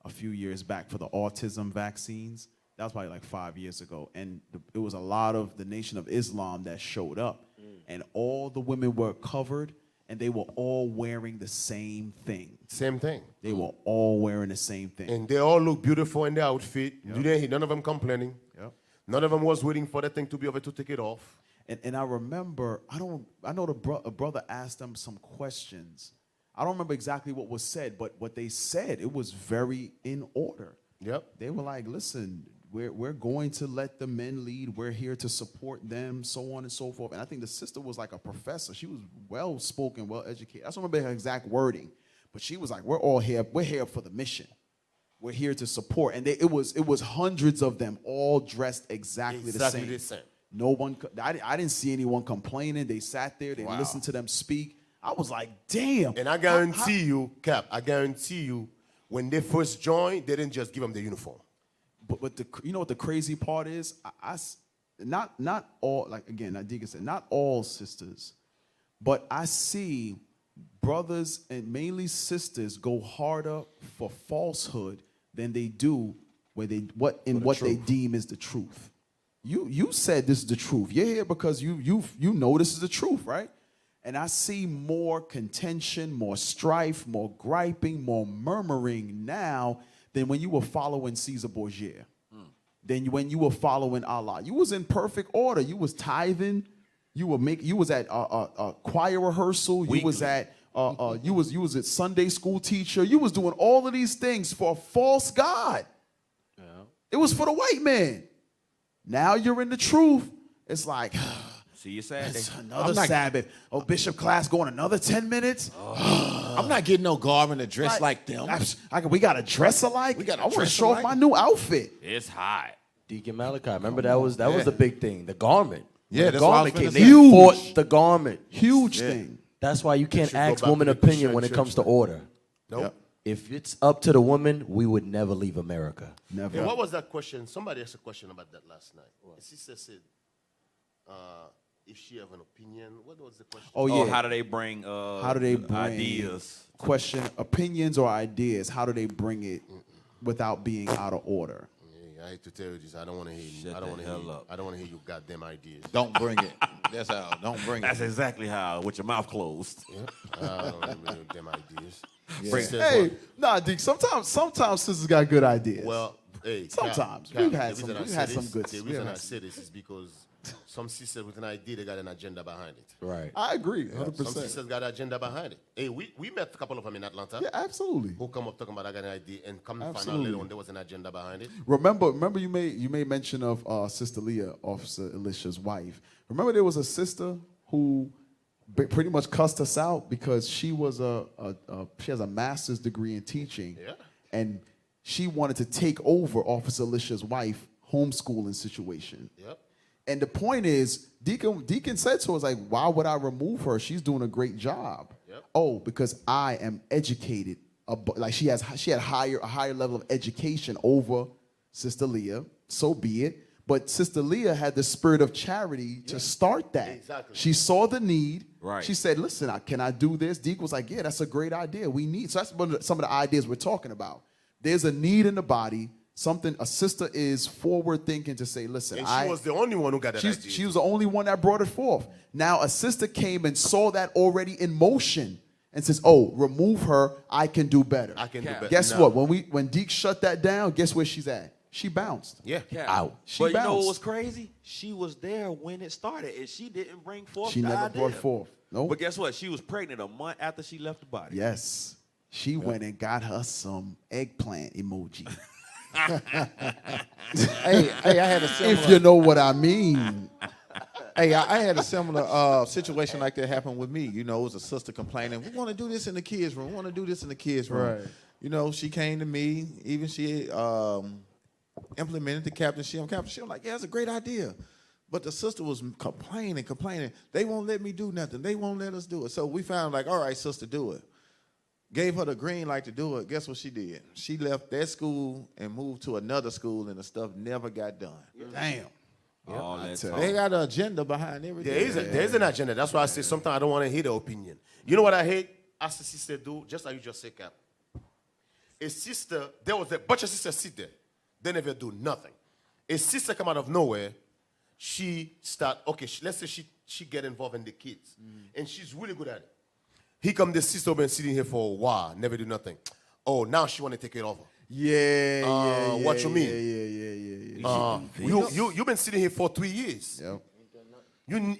a few years back for the autism vaccines. That was probably like 5 years ago. And it was a lot of the Nation of Islam that showed up. And all the women were covered, and they were all wearing the same thing. Same thing. They were all wearing the same thing. And they all look beautiful in their outfit. Yep. None of them complaining. Yep. None of them was waiting for the thing to be over to take it off. And I remember, I know a brother asked them some questions. I don't remember exactly what was said, but what they said, it was very in order. Yep. They were like, listen, we're going to let the men lead. We're here to support them, so on and so forth. And I think the sister was like a professor. She was well-spoken, well-educated. I don't remember her exact wording, but she was like, we're here for the mission. We're here to support. And it was hundreds of them all dressed exactly the same. No one, I didn't see anyone complaining. They sat there, they listened to them speak. I was like, damn. And I guarantee you, Cap, when they first joined, they didn't just give them the uniform. But you know what the crazy part is? Not all, like again, like Deacon said, not all sisters, but I see brothers and mainly sisters go harder for falsehood than they do what they deem is the truth. You said this is the truth. You're here because you know this is the truth, right? And I see more contention, more strife, more griping, more murmuring now than when you were following Caesar Borgia. Than when you were following Allah. You was in perfect order. You was tithing. You was at choir rehearsal. Weekly. You was at Sunday school teacher. You was doing all of these things for a false God. Yeah. It was for the white man. Now you're in the truth. It's like, see you Saturday. Another Sabbath. Oh, Bishop class going another 10 minutes. I'm not getting no garment to dress like them. We got to dress alike. I want to show off my new outfit. It's hot. Deacon Malachi, remember that was the big thing. The garment. Yeah, the garment came. They huge. fought the garment. Huge thing. That's why you can't ask woman opinion when it comes to order. Nope. Yep. If it's up to the woman, we would never leave America. Never. And what was that question? Somebody asked a question about that last night. What? Sister said, if she have an opinion, what was the question? Oh yeah. How do they bring ideas? Question, opinions or ideas. How do they bring it without being out of order? I hate to tell you this. I don't want to hear you. I don't want to hear you. I don't want to hear you goddamn ideas. Don't bring it. That's how. Don't bring it. That's exactly how. With your mouth closed. Yeah. I don't want to hear damn ideas. Yeah. Hey, nah, Deke. Sometimes sisters got good ideas. Well, hey, sometimes we've had some good. The reason I say this is because some sisters with an idea, they got an agenda behind it. Right. I agree, 100%. Some sisters got an agenda behind it. Hey, we met a couple of them in Atlanta. Yeah, absolutely. Who come up talking about I got an idea and come to find out later on there was an agenda behind it. Remember you made mention of Sister Leah, Officer Elisha's wife. Remember there was a sister who pretty much cussed us out because she was she has a master's degree in teaching, and she wanted to take over Officer Alicia's wife homeschooling situation. Yep. And the point is, Deacon said to us, like, why would I remove her? She's doing a great job. Yep. Oh, because I am educated. Like she had a higher level of education over Sister Leah. So be it. But Sister Leah had the spirit of charity to start that. Exactly. She saw the need. Right. She said, listen, can I do this? Deke was like, yeah, that's a great idea. We need. So that's some of the ideas we're talking about. There's a need in the body. A sister is forward thinking to say, listen, And she was the only one who got that idea. She was the only one that brought it forth. Now a sister came and saw that already in motion and says, oh, remove her, I can do better. I can do better. Guess No. what? When Deke shut that down, guess where she's at? She bounced. Yeah. Out. She But you know bounced. what was crazy? She was there when it started, and she didn't bring forth She the never idea. brought forth. No. But guess what? She was pregnant a month after she left the body. Yes. She went and got her some eggplant emoji. Hey, I had a similar. If you know what I mean. Hey, I had a similar situation like that happen with me. You know, it was a sister complaining, we want to do this in the kids' room. We want to do this in the kids' room. Right. You know, she came to me. Even she implemented the captainship. I'm like, yeah, that's a great idea. But the sister was complaining. They won't let me do nothing. They won't let us do it. So we found like, all right, sister, do it. Gave her the green light to do it. Guess what she did? She left that school and moved to another school, and the stuff never got done. Damn. All that They got an agenda behind everything. There is an agenda. That's why I say sometimes I don't want to hear the opinion. You know what I hate? As a sister do, just like you just said, Cap. A sister, there was a bunch of sisters sit there. They never do nothing. A sister come out of nowhere. She start, let's say she get involved in the kids. And she's really good at it. He come the sister been sitting here for a while, never do nothing. Oh, now she want to take it over. Yeah. What you mean? Yeah. You've been sitting here for 3 years. Yep.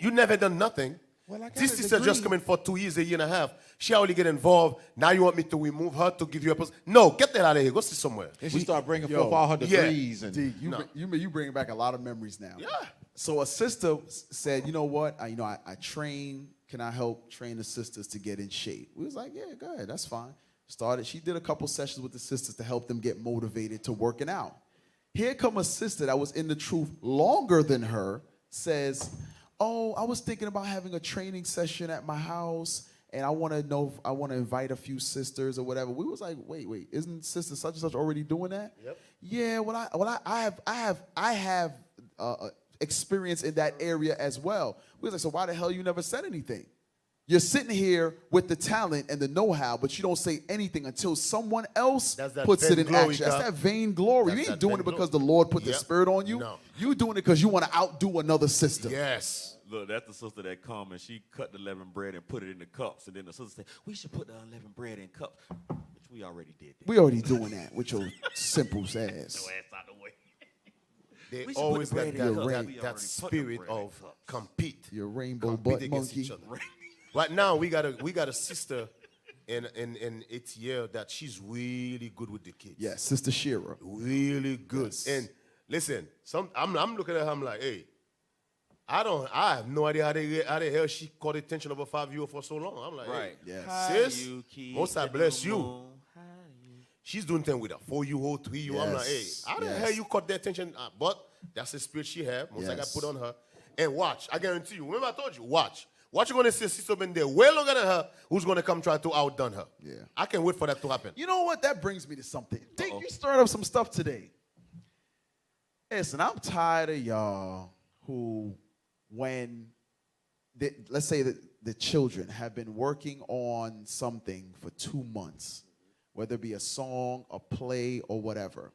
You never done nothing. Well, I got This a sister degree. just come in for 2 years, a year and a half. She already get involved. Now you want me to remove her to give you a position? No, get that out of here. Go sit somewhere. And she started bringing Yo, forth all her yeah. degrees. And Deke, No. you bring back a lot of memories now. Yeah. So a sister said, you know what? I train. Can I help train the sisters to get in shape? We was like, yeah, go ahead. That's fine. She did a couple sessions with the sisters to help them get motivated to working out. Here come a sister that was in the truth longer than her, says, oh, I was thinking about having a training session at my house, and I want to invite a few sisters or whatever. We was like, wait, isn't sister such and such already doing that? Yep. Yeah, I have experience in that area as well. We was like, so why the hell you never said anything? You're sitting here with the talent and the know-how, but you don't say anything until someone else That's that puts it in vainglory, action. That's Doc. that vain glory. That's You ain't that doing it vainglory. because the Lord put the Yep. spirit on you. No. You doing it because you want to outdo another sister. Yes. Look, that's the sister that come and she cut the leavened bread and put it in the cups. And then the sister said, we should put the unleavened bread in cups. Which we already did that. We already doing that with your simple ass. Ass out the way. They We should always put the got bread in that, cups. that, We that already put the spirit bread in of cups. compete. Your rainbow Compete butt against monkey. each other. Right now, we got a sister in ATL that she's really good with the kids. Yes, Sister Shira. Really good. Yes. And listen, I'm looking at her, I'm like, hey, I have no idea how the hell she caught attention of a 5-year-old for so long. I'm like, Right. hey, Yes. sis, You keep most I the bless you. moon. She's doing things with a 4-year-old, 3-year-old. I'm like, hey, Yes. how the Yes. hell you caught their attention? But that's the spirit she had. Most I got Yes. put on her. And watch, I guarantee you. Remember I told you, watch. What you're going to see a sister been there way longer than her who's going to come try to outdone her. Yeah. I can't wait for that to happen. You know what? That brings me to something. Dink, you stirred up some stuff today. Listen, I'm tired of y'all who, when, let's say that the children have been working on something for 2 months, whether it be a song, a play, or whatever.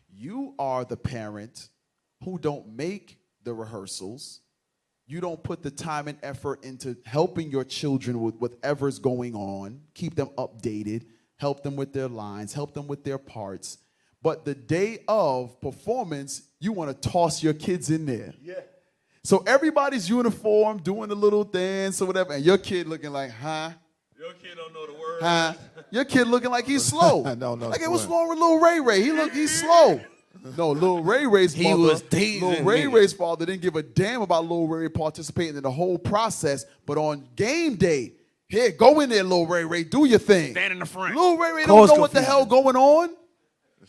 You are the parent who don't make the rehearsals. You don't put the time and effort into helping your children with whatever's going on, keep them updated, help them with their lines, help them with their parts. But the day of performance, you want to toss your kids in there. Yeah. So everybody's uniform, doing the little dance or whatever, and your kid looking like, huh? Your kid don't know the word. Huh? Your kid looking like he's slow. No, Like, hey, it's what's fine. wrong with little Ray Ray? He's slow. No, Lil Ray Ray's He father. was teasing Lil Ray niggas. Ray's father didn't give a damn about Lil Ray participating in the whole process. But on game day, here, go in there, Lil Ray Ray, do your thing. Stand in the front. Lil Ray Ray Cause don't know what the hell going on.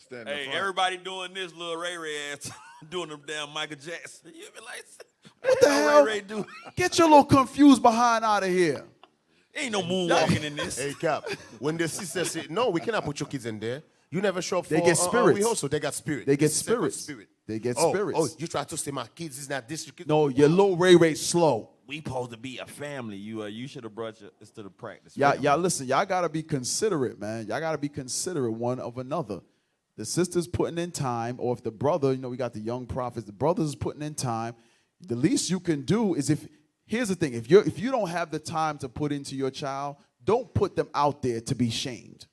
Hey, everybody doing this, Lil Ray Ray ass doing them damn Michael Jackson. You be like, What the hell? Ray Ray do? Get your little confused behind out of here. Ain't no moonwalking in this. Hey, Cap, when the sister say, no, we cannot put your kids in there. You never show up for They get spirits. rehearsal. They got spirit. They get It's a separate spirits. Spirit. They get Oh, spirits. oh, you try to say my kids is not this. No, your Lil Ray Ray slow. We supposed to be a family. You should have brought your to the practice. Y'all listen, y'all gotta be considerate, man. Y'all gotta be considerate one of another. The sister's putting in time, or if the brother, we got the young prophets, the brothers is putting in time. The least you can do is here's the thing, if you don't have the time to put into your child, don't put them out there to be shamed.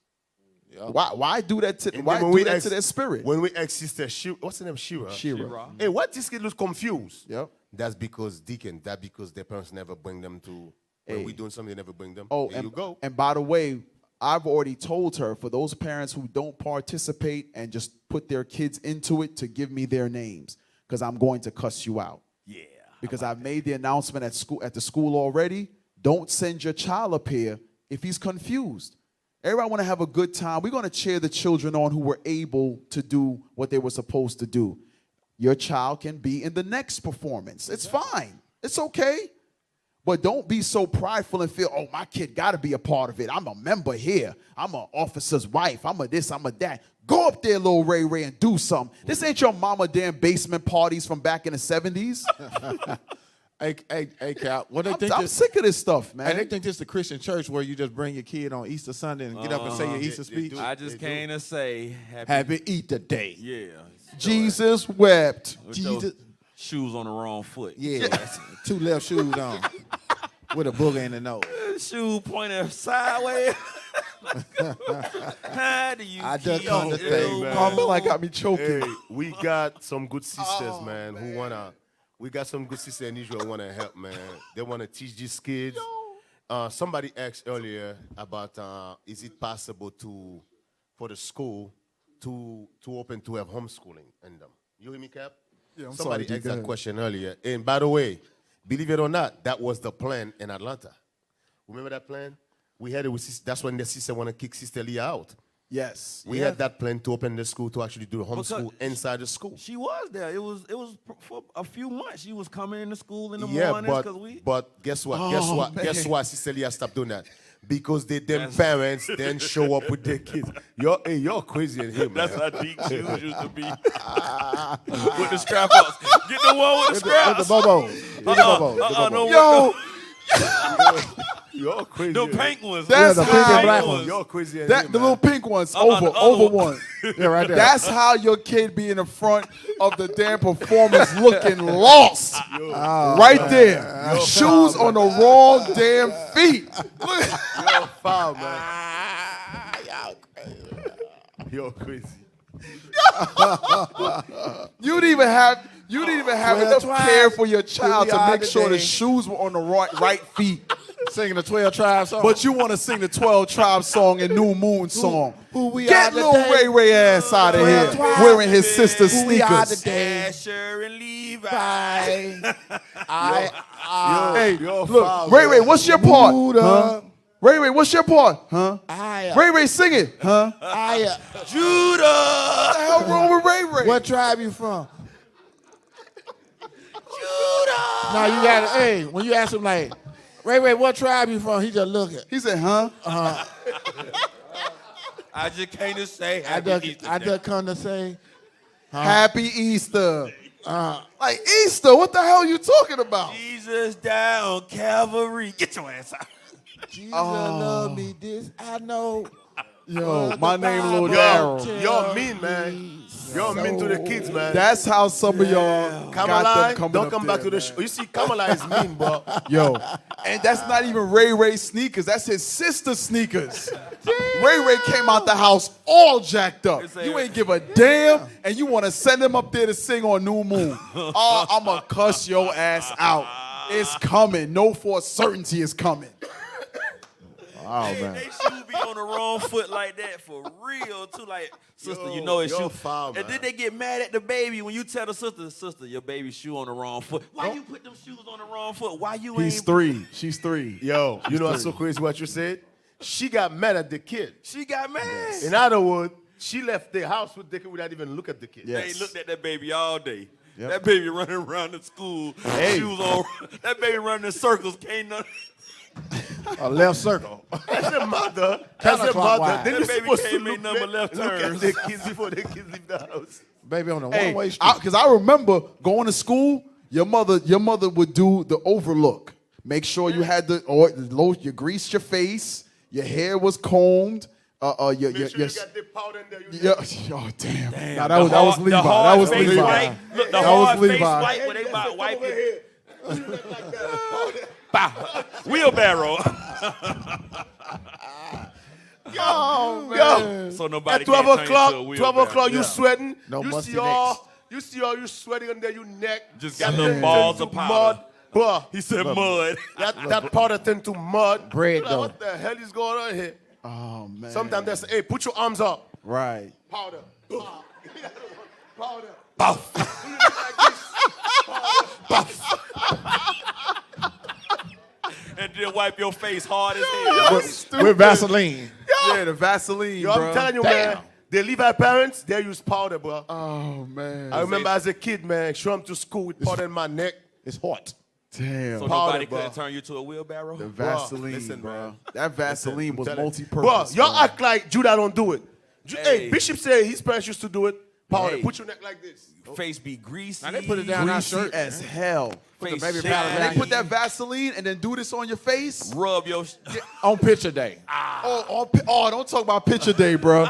Yeah. Why do that to And why then do that to their spirit? When we ex sister, what's her name? Shira. Shira. Hey, what this kid was confused? Yep. That's because Deacon. That because their parents never bring them to. When we doing something, they never bring them. Oh, there you go. And by the way, I've already told her, for those parents who don't participate and just put their kids into it, to give me their names, because I'm going to cuss you out. Yeah. Because I've made the announcement at the school already. Don't send your child up here if he's confused. Everybody want to have a good time. We're going to cheer the children on who were able to do what they were supposed to do. Your child can be in the next performance. It's fine. It's okay. But don't be so prideful and feel, oh, my kid got to be a part of it. I'm a member here. I'm an officer's wife. I'm a this, I'm a that. Go up there, Lil Ray Ray, and do something. This ain't your mama damn basement parties from back in the 70s. Hey, Cap, what they think I'm sick of this stuff, man. And they think this is the Christian church where you just bring your kid on Easter Sunday and get up and say your Easter speech. I just came to say Happy Easter Day. Yeah. Jesus wept. With your shoes on the wrong foot. Yeah, 2 left shoes on with a booger in the nose. Shoe pointed sideways. How do you I just keep understand, man. Carmela got me choking. Hey, we got some good sisters, man, who wanna. We got some good sisters in Israel who wanna help, man. They wanna teach these kids. Somebody asked earlier about is it possible for the school to open to have homeschooling in them? You hear me, Cap? Yeah, I'm Somebody sorry, asked go that ahead. question earlier. And by the way, believe it or not, that was the plan in Atlanta. Remember that plan? We had it with that's when the sister want to kick Sister Leah out. Yes. We had that plan to open the school to actually do the homeschool Because inside the school. She was there. It was for a few months. She was coming into school in the Yeah, mornings because we. but guess what? Oh, Guess why Sister Leah stopped doing that? Because them parents then show up with their kids. You're crazy in here, man. That's how deep shoes used to be. With the strap ups. Get the one with the straps. With the bobos. With the bobos. No, Yo, You're crazy. the in here. pink ones. That's the pink and how black ones. You're crazy in that here, the man. little pink ones, the over other one. Yeah, right there. That's how your kid be in the front of the damn performance looking lost. Right there. Shoes on the wrong damn feet. Look. You're foul, man. You're crazy. You didn't even have enough care for your child to make sure the day. shoes were on the right feet. Singing the 12 Tribes song. But you want to sing the 12 Tribe song and New Moon song. who we Get are little today. Ray Ray ass out of here, Tribe. wearing his sister's Who we are sneakers. today. Asher and Levi. Hey, You're look, foul, Ray Ray, man. what's your part? Buddha. Huh? Ray Ray, what's your part? Huh? I, Ray Ray, sing it. Huh? Judah. What the hell wrong with Ray Ray? What tribe you from? Judah. Now you got to, hey, when you ask him like, Ray, what tribe you from? He just look at. He said, huh? I just came to say I happy just, Easter I Day. just come to say, Happy Easter. Like Easter, what the hell are you talking about? Jesus down Calvary. Get your ass out. Jesus love me, this I know. Yo, my name Lil Yo, Daryl. you're mean, man. You're mean to the kids, man. That's how some of y'all got them Kamala, coming don't up come there, back to the man. show. You see, Kamala is mean, bro. Yo, and that's not even Ray Ray sneakers. That's his sister's sneakers. Ray Ray came out the house all jacked up. You ain't give a damn, and you want to send him up there to sing on New Moon. Oh, I'm going to cuss your ass out. It's coming. No for certainty is coming. Oh man. They shoes be on the wrong foot like that for real too. Like, sister, you know it's you're shoe. foul, And then they get mad at the baby when you tell the sister, your baby's shoe on the wrong foot. Why you put them shoes on the wrong foot? Why you He's ain't? 3. She's 3. Yo, you know what's so crazy what you said? She got mad at the kid. She got mad. In other words, she left the house with the kid without even look at the kid. They looked at that baby all day. That baby running around the school, shoes on. That baby running in circles, can't nothing. A left circle. As a mother, then That you're baby supposed can't to make number left look at turns. the kids before the kids leave the house. Baby on the Hey, one-way street. because I remember going to school. Your mother would do the overlook. Make sure you had you greased your face, your hair was combed. Make sure you got the powder in there. Oh damn! Damn, Nah, that was Levi. That was face Levi. white. Look, the That hard was face Levi. white when they might wipe it. Bow. Wheelbarrow. Oh man! So nobody At 12 can't turn you to a o'clock, wheelbarrow. 12 o'clock, you sweating. No you musty see all, you sweating under your neck. Just got little balls of powder. Mud. Bruh, He said mud. that powder turned to mud. Bread, Like, though. what the hell is going on here? Oh man! Sometimes they say, hey, put your arms up. Right. Powder. Powder. And then wipe your face hard as hell. With Vaseline. Yeah, the Vaseline, Yo, bro. I'm telling you, man. They leave our parents, they use powder, bro. Oh man! I remember as a kid, man, show them to school with powder in my neck. It's hot. Damn. So Powder, nobody bro. couldn't turn you to a wheelbarrow? The Vaseline, listen, bro. man. That Vaseline was Tell it. multi-purpose. Bro, y'all bro. act like Judah don't do it. Hey, Hey. Bishop said his parents used to do it. Powder, Hey. put your neck like this. Face be greasy. Now they put it down our Greasy shirt. as hell. Face baby shiny. powder And they put that Vaseline and then do this on your face. Rub your. On picture day. Oh, don't talk about picture day, bro.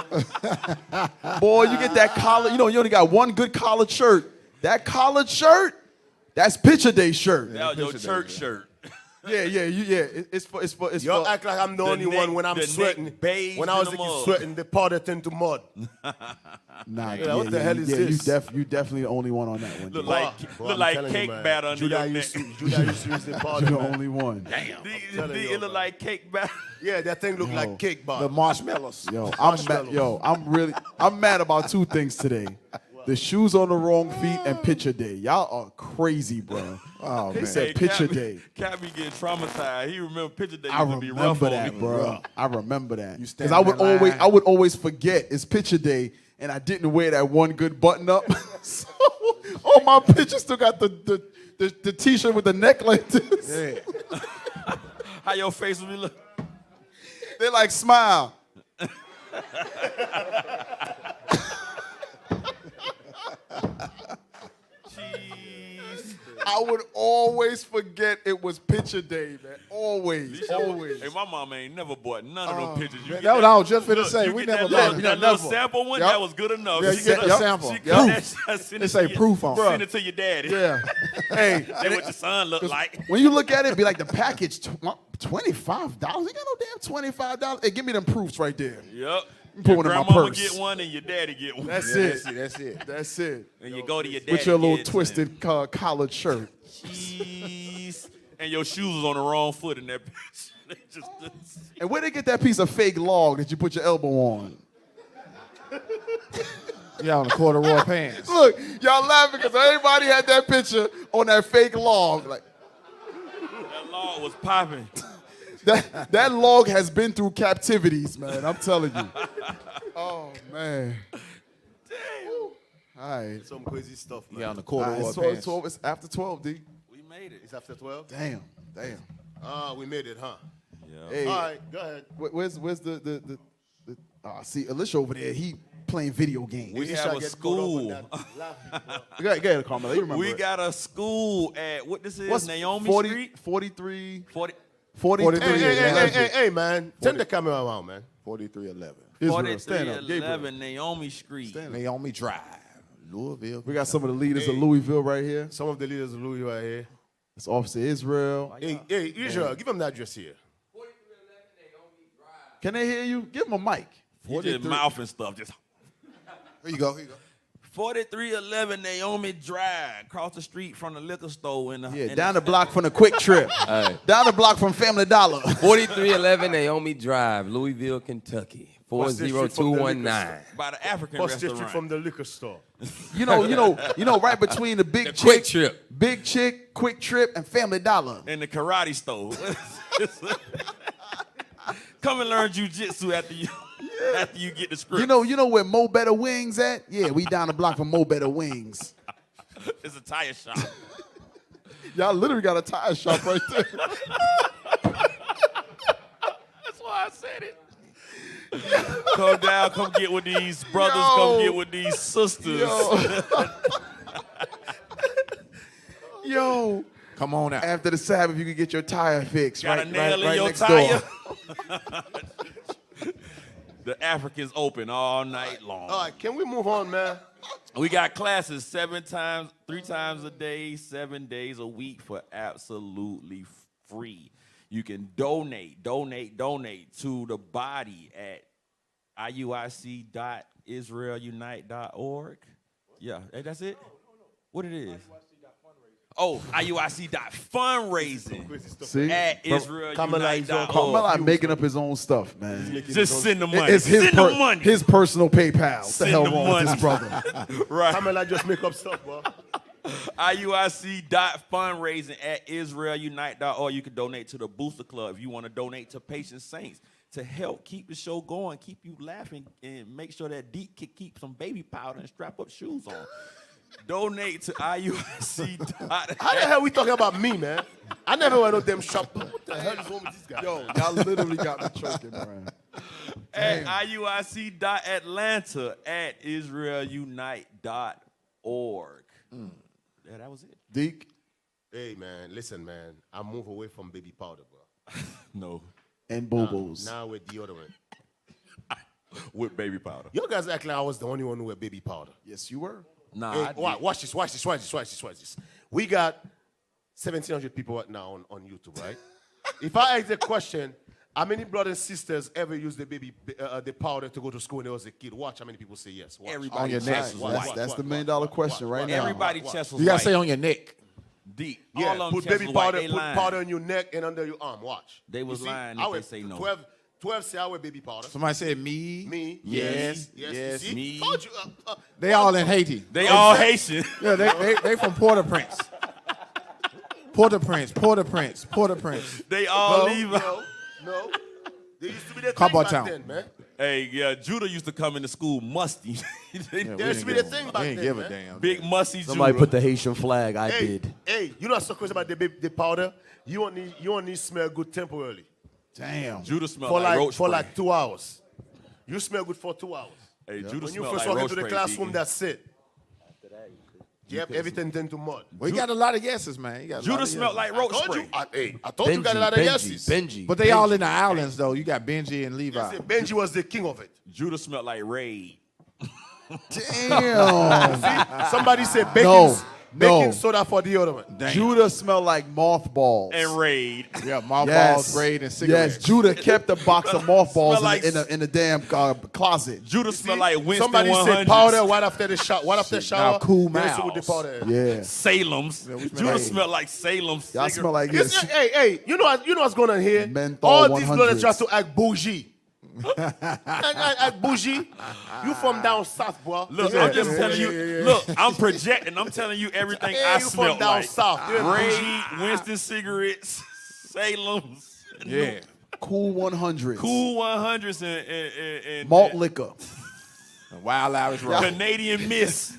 Boy, you get that collar. You know, you only got one good collared shirt. That collared shirt, that's picture day shirt. That was your church shirt. Yeah. It's for. Y'all act like I'm the only neck- one when I'm the neck sweating. bathed When I was in a the kid mud. sweating, the powder turned to mud. Nah, what the hell is this? You definitely the only one on that one. Look dude. like Bro, look I'm like telling you, cake man. batter under Judah your neck. used to use the powder. You're the man. only one. Damn. telling you, It look man. like cake batter. Yeah, that thing looked like cake The bar. marshmallows. I'm mad about two things today. The shoes on the wrong feet and picture day. Y'all are crazy, bro. Oh, They man. said picture Cat be- day. Cat be getting traumatized. He remember picture day I used to be rough remember on that, me. bro. I remember that. You Because stand I in would that line. I would always forget it's picture day, and I didn't wear that one good button up. So all my pictures still got the t-shirt with the neck like this. Yeah. How your face would be look? They like smile. Jeez. I would always forget it was picture day, man. Always. Hey, my mama ain't never bought none of them pictures. You That get was what I was just finna look, say. you We get never that bought little, it. that little sample one. Yup. That was good enough. Yeah, She you get got the a- sample. She Yup. got that shit, send It it say to your- proof on it. Send it to your daddy. Yeah. Hey, That's what your son look like. when you look at it, be like the package, $25. You got no damn $25. Hey, give me them proofs right there. Yep. Put Your one in my grandmama purse. get one and your daddy get one. That's Yeah, it. that's it. That's it. And you go to your daddy. With your little kids twisted collared shirt. And, jeez. And your shoes was on the wrong foot in that picture. They just And where they get that piece of fake log that you put your elbow on? Yeah, on the corduroy pants. Look, y'all laughing because everybody had that picture on that fake log. Like that log was popping. that log has been through captivities, man. I'm telling you. Oh man. Damn. All right. Some crazy stuff, man. Yeah, on the All right, corduroy it's 12, pants. 12, it's after 12, D. We made it. It's after 12? Damn. We made it, huh? Yeah. Hey, All right, go ahead. where's the see Alicia over there, he playing video games. We This have shall a get caught up in school. that laughing, bro. Go ahead, Carmelo. You remember We it. got a school at what this is? What's Naomi 40, Street. 43, 40, 43. Hey, hey, hey, 11. hey, hey, man. Turn the camera around, man. 4311. Israel, stand up. 4311 Gabriel. Naomi Street. Naomi Drive. Louisville. We got some of the leaders of Louisville right here. Some of the leaders of Louis right here. It's Officer Israel. Hey, Israel, give him the address here. Can they hear you? Give him a mic. You just mouth and stuff. Just Here you go. Here you go. 4311 Naomi Drive, across the street from the liquor store. Down the block from the Quick Trip. Down the block from Family Dollar. 4311 Naomi Drive, Louisville, Kentucky. What's the street from the 40219. By the African What's the restaurant. street from the liquor store? You know, right between the Big Chick, Quick Trip. Big Chick, Quick Trip, and Family Dollar. And the karate store. Come and learn jujitsu after you get the script. You know where Mo Better Wings at? Yeah, we down the block from Mo Better Wings. It's a tire shop. Y'all literally got a tire shop right there. That's why I said it. Come down, come get with these brothers, come get with these sisters. Yo. Come on out. After the Sabbath, you can get your tire fixed. Got right, a nail in right your next tire. door. The Africans open all night long. All right, can we move on, man? We got classes 3 times a day, 7 days a week for absolutely free. You can donate to the body at iuic.israelunite.org. Yeah, that's it? What it is? Oh, IUIC.fundraising See? at israelunite.org. Kamala making up his own stuff, man. Just send the money. It's his, Send the money. his personal PayPal. What the Send hell the wrong with money. this brother? Right. Kamala just make up stuff, bro. IUIC.fundraising at israelunite.org. You can donate to the Booster Club if you want to donate to Patient Saints to help keep the show going, keep you laughing, and make sure that Deke can keep some baby powder and strap up shoes on. Donate to IUIC. How the hell we talking about me, man? I never went no damn shop. What the hell is wrong with this guy? Yo, y'all literally got me choking, man. At IUIC.Atlanta at israelunite.org. Yeah, that was it. Deke? Hey, man, listen, man. I move away from baby powder, bro. No. And Bobos. Now with deodorant. With baby powder. You guys act like I was the only one who had baby powder. Yes, you were. Nah, Hey, watch this. We got 1,700 people right now on YouTube, right? If I ask the question, how many brothers and sisters ever used the powder to go to school when they was a kid? Watch how many people say yes. Watch. Everybody On your chest neck. was white. That's the $1 million question right now. Everybody chest was You gotta white. say on your neck. Deep. Yeah, All of them put chest baby was white. powder, They put lying. powder on your neck and under your arm. Watch. They was You see? lying I if they wear say no. 12 say I wear baby powder. Somebody said me. Me. Yes. You Yes. see? Me. Told you, They all in Haiti. They all Haitian. Yeah, they from Port-au-Prince. Port-au-Prince. They all leave. No. They used to be the thing Cowboy back Town. then, man. Hey, yeah, Judah used to come into school musty. There used to be the thing back We ain't then, give a man. damn. Big musty Somebody Judah. put the Haitian flag. I Hey, did. hey, you know what's so crazy about the powder? You only smell good temporarily. Damn. Judah smelled For like roach for spray. like 2 hours. You smell good for 2 hours. Hey, Judah When you smelled first like walk roach into the spray, classroom, Deacon. that's it. Yep, everything turned to mud. We got a lot of yeses, man. You got a lot Judah of smelled yeses. like roach I told spray. you, I told you got a lot of yeses. Benji. But they all in the islands, though. You got Benji and Levi. I said Benji was the king of it. Judah smelled like Raid. Damn. Somebody said No. baking soda for deodorant. Judah smelled like mothballs. And Raid. Yeah, mothballs, Yes. braid, and cigarettes. Yes, Judah kept a box of mothballs Smell like- in the damn closet. Judah smelled like Winston Somebody 100. said powder right after the shower. Right after the shower. Now, Cool you know, with the Mouse. powder. Yeah. Salem's. we smell Judah like- smelled like Salem's. Y'all smell like Yes, this. hey, you know what's going on here? Menthol All these 100s. brothers try to act bougie. act bougie. You from down south, bro. Look, I'm just telling you. Look, I'm projecting. I'm telling you everything Hey, I you from smelled down like. south. You're Raid, Winston cigarettes, Salem's, Yeah. Cool 100s. Cool 100s, and Malt liquor. Wild Irish Road. Canadian Miss,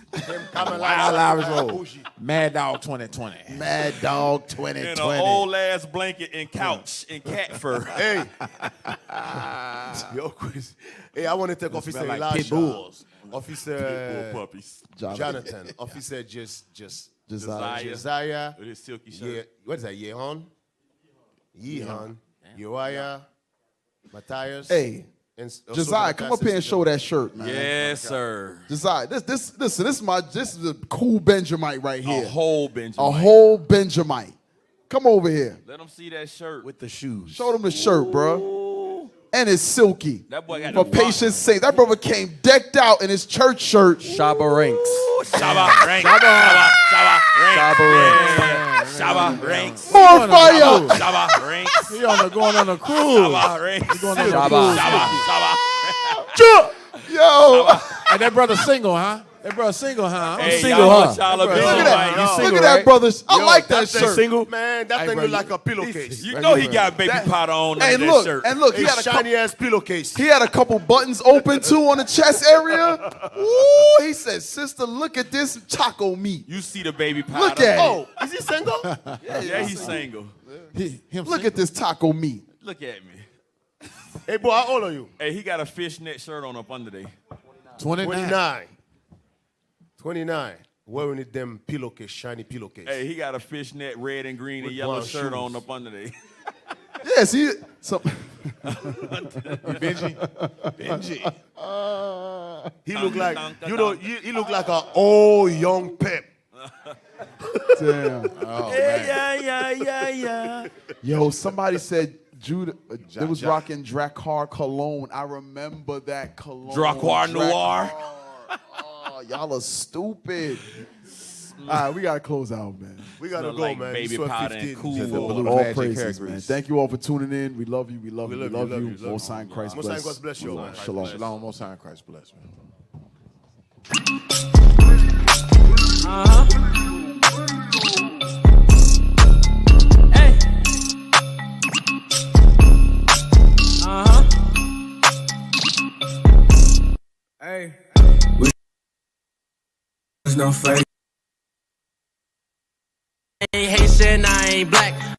Wild Wild Irish Road. Mad Dog 2020. Mad Dog and 2020. an old ass blanket and couch and cat fur. Hey. Yo, Chris. Hey, I want to take Officer like Elisha. pit bulls. Officer Little puppies. Jonathan. Officer Josiah. Josiah. With his silky Yeah, shirt. what is that? Yehan? Uriah. Matthias. Hey, and also Josiah, come up here and show that shirt, man. Yes, sir. Josiah, this is a cool Benjamite right here. A whole Benjamin. A whole Benjamite. Come over here. Let them see that shirt. With the shoes. Show them the shirt, bro. and it's silky. That boy got For the Patience Saints. That brother came decked out in his church shirt. Shabba Ranks. Shabba Ranks. Shabba Ranks. Shabba Ranks. More fire. Shabba Ranks. He going on a cruise. Shabba Ranks. He going on a Shabba. cruise. Yo. Hey, that brother single, huh? That brother single, huh? Hey, single, huh? Look at that. Look at that, brothers. I like that shirt. Single? Man, that thing look like a pillowcase. You know he got baby powder on Hey, that look, shirt. and look, he A had a shiny ass pillowcase. He had a couple buttons open too on the chest area. Ooh, he said, "Sister, look at this taco meat. You see the baby powder. Look at it. Oh, is he single? Yeah, he's single. Look at this taco meat. Look at me. Hey, boy, how old are you? Hey, he got a fishnet shirt on up under there. 29. Wearing it them pillowcase, shiny pillowcase. Hey, he got a fishnet red and green and With yellow brown shirt shoes. on up under there. Yes, he. So, Benji. He look like he look like an old young Pep. damn. Oh, man. Yeah. Yo, somebody said Judah. They was rocking Drakkar cologne. I remember that cologne. Drakkar Noir. Oh, y'all are stupid. All right, we gotta close out, man. We gotta Smell go, like man. baby It's powder and 12:15. Cool The War. blue All magic hair praises, man. grease. Thank you all for tuning in. We love you. We love you. We love you. love you. Most High in Christ Most High bless. God bless you, man. Shalom. Shalom, Most High in Christ bless, man. Hey. Hey. There's no fake. I ain't Haitian, I ain't black.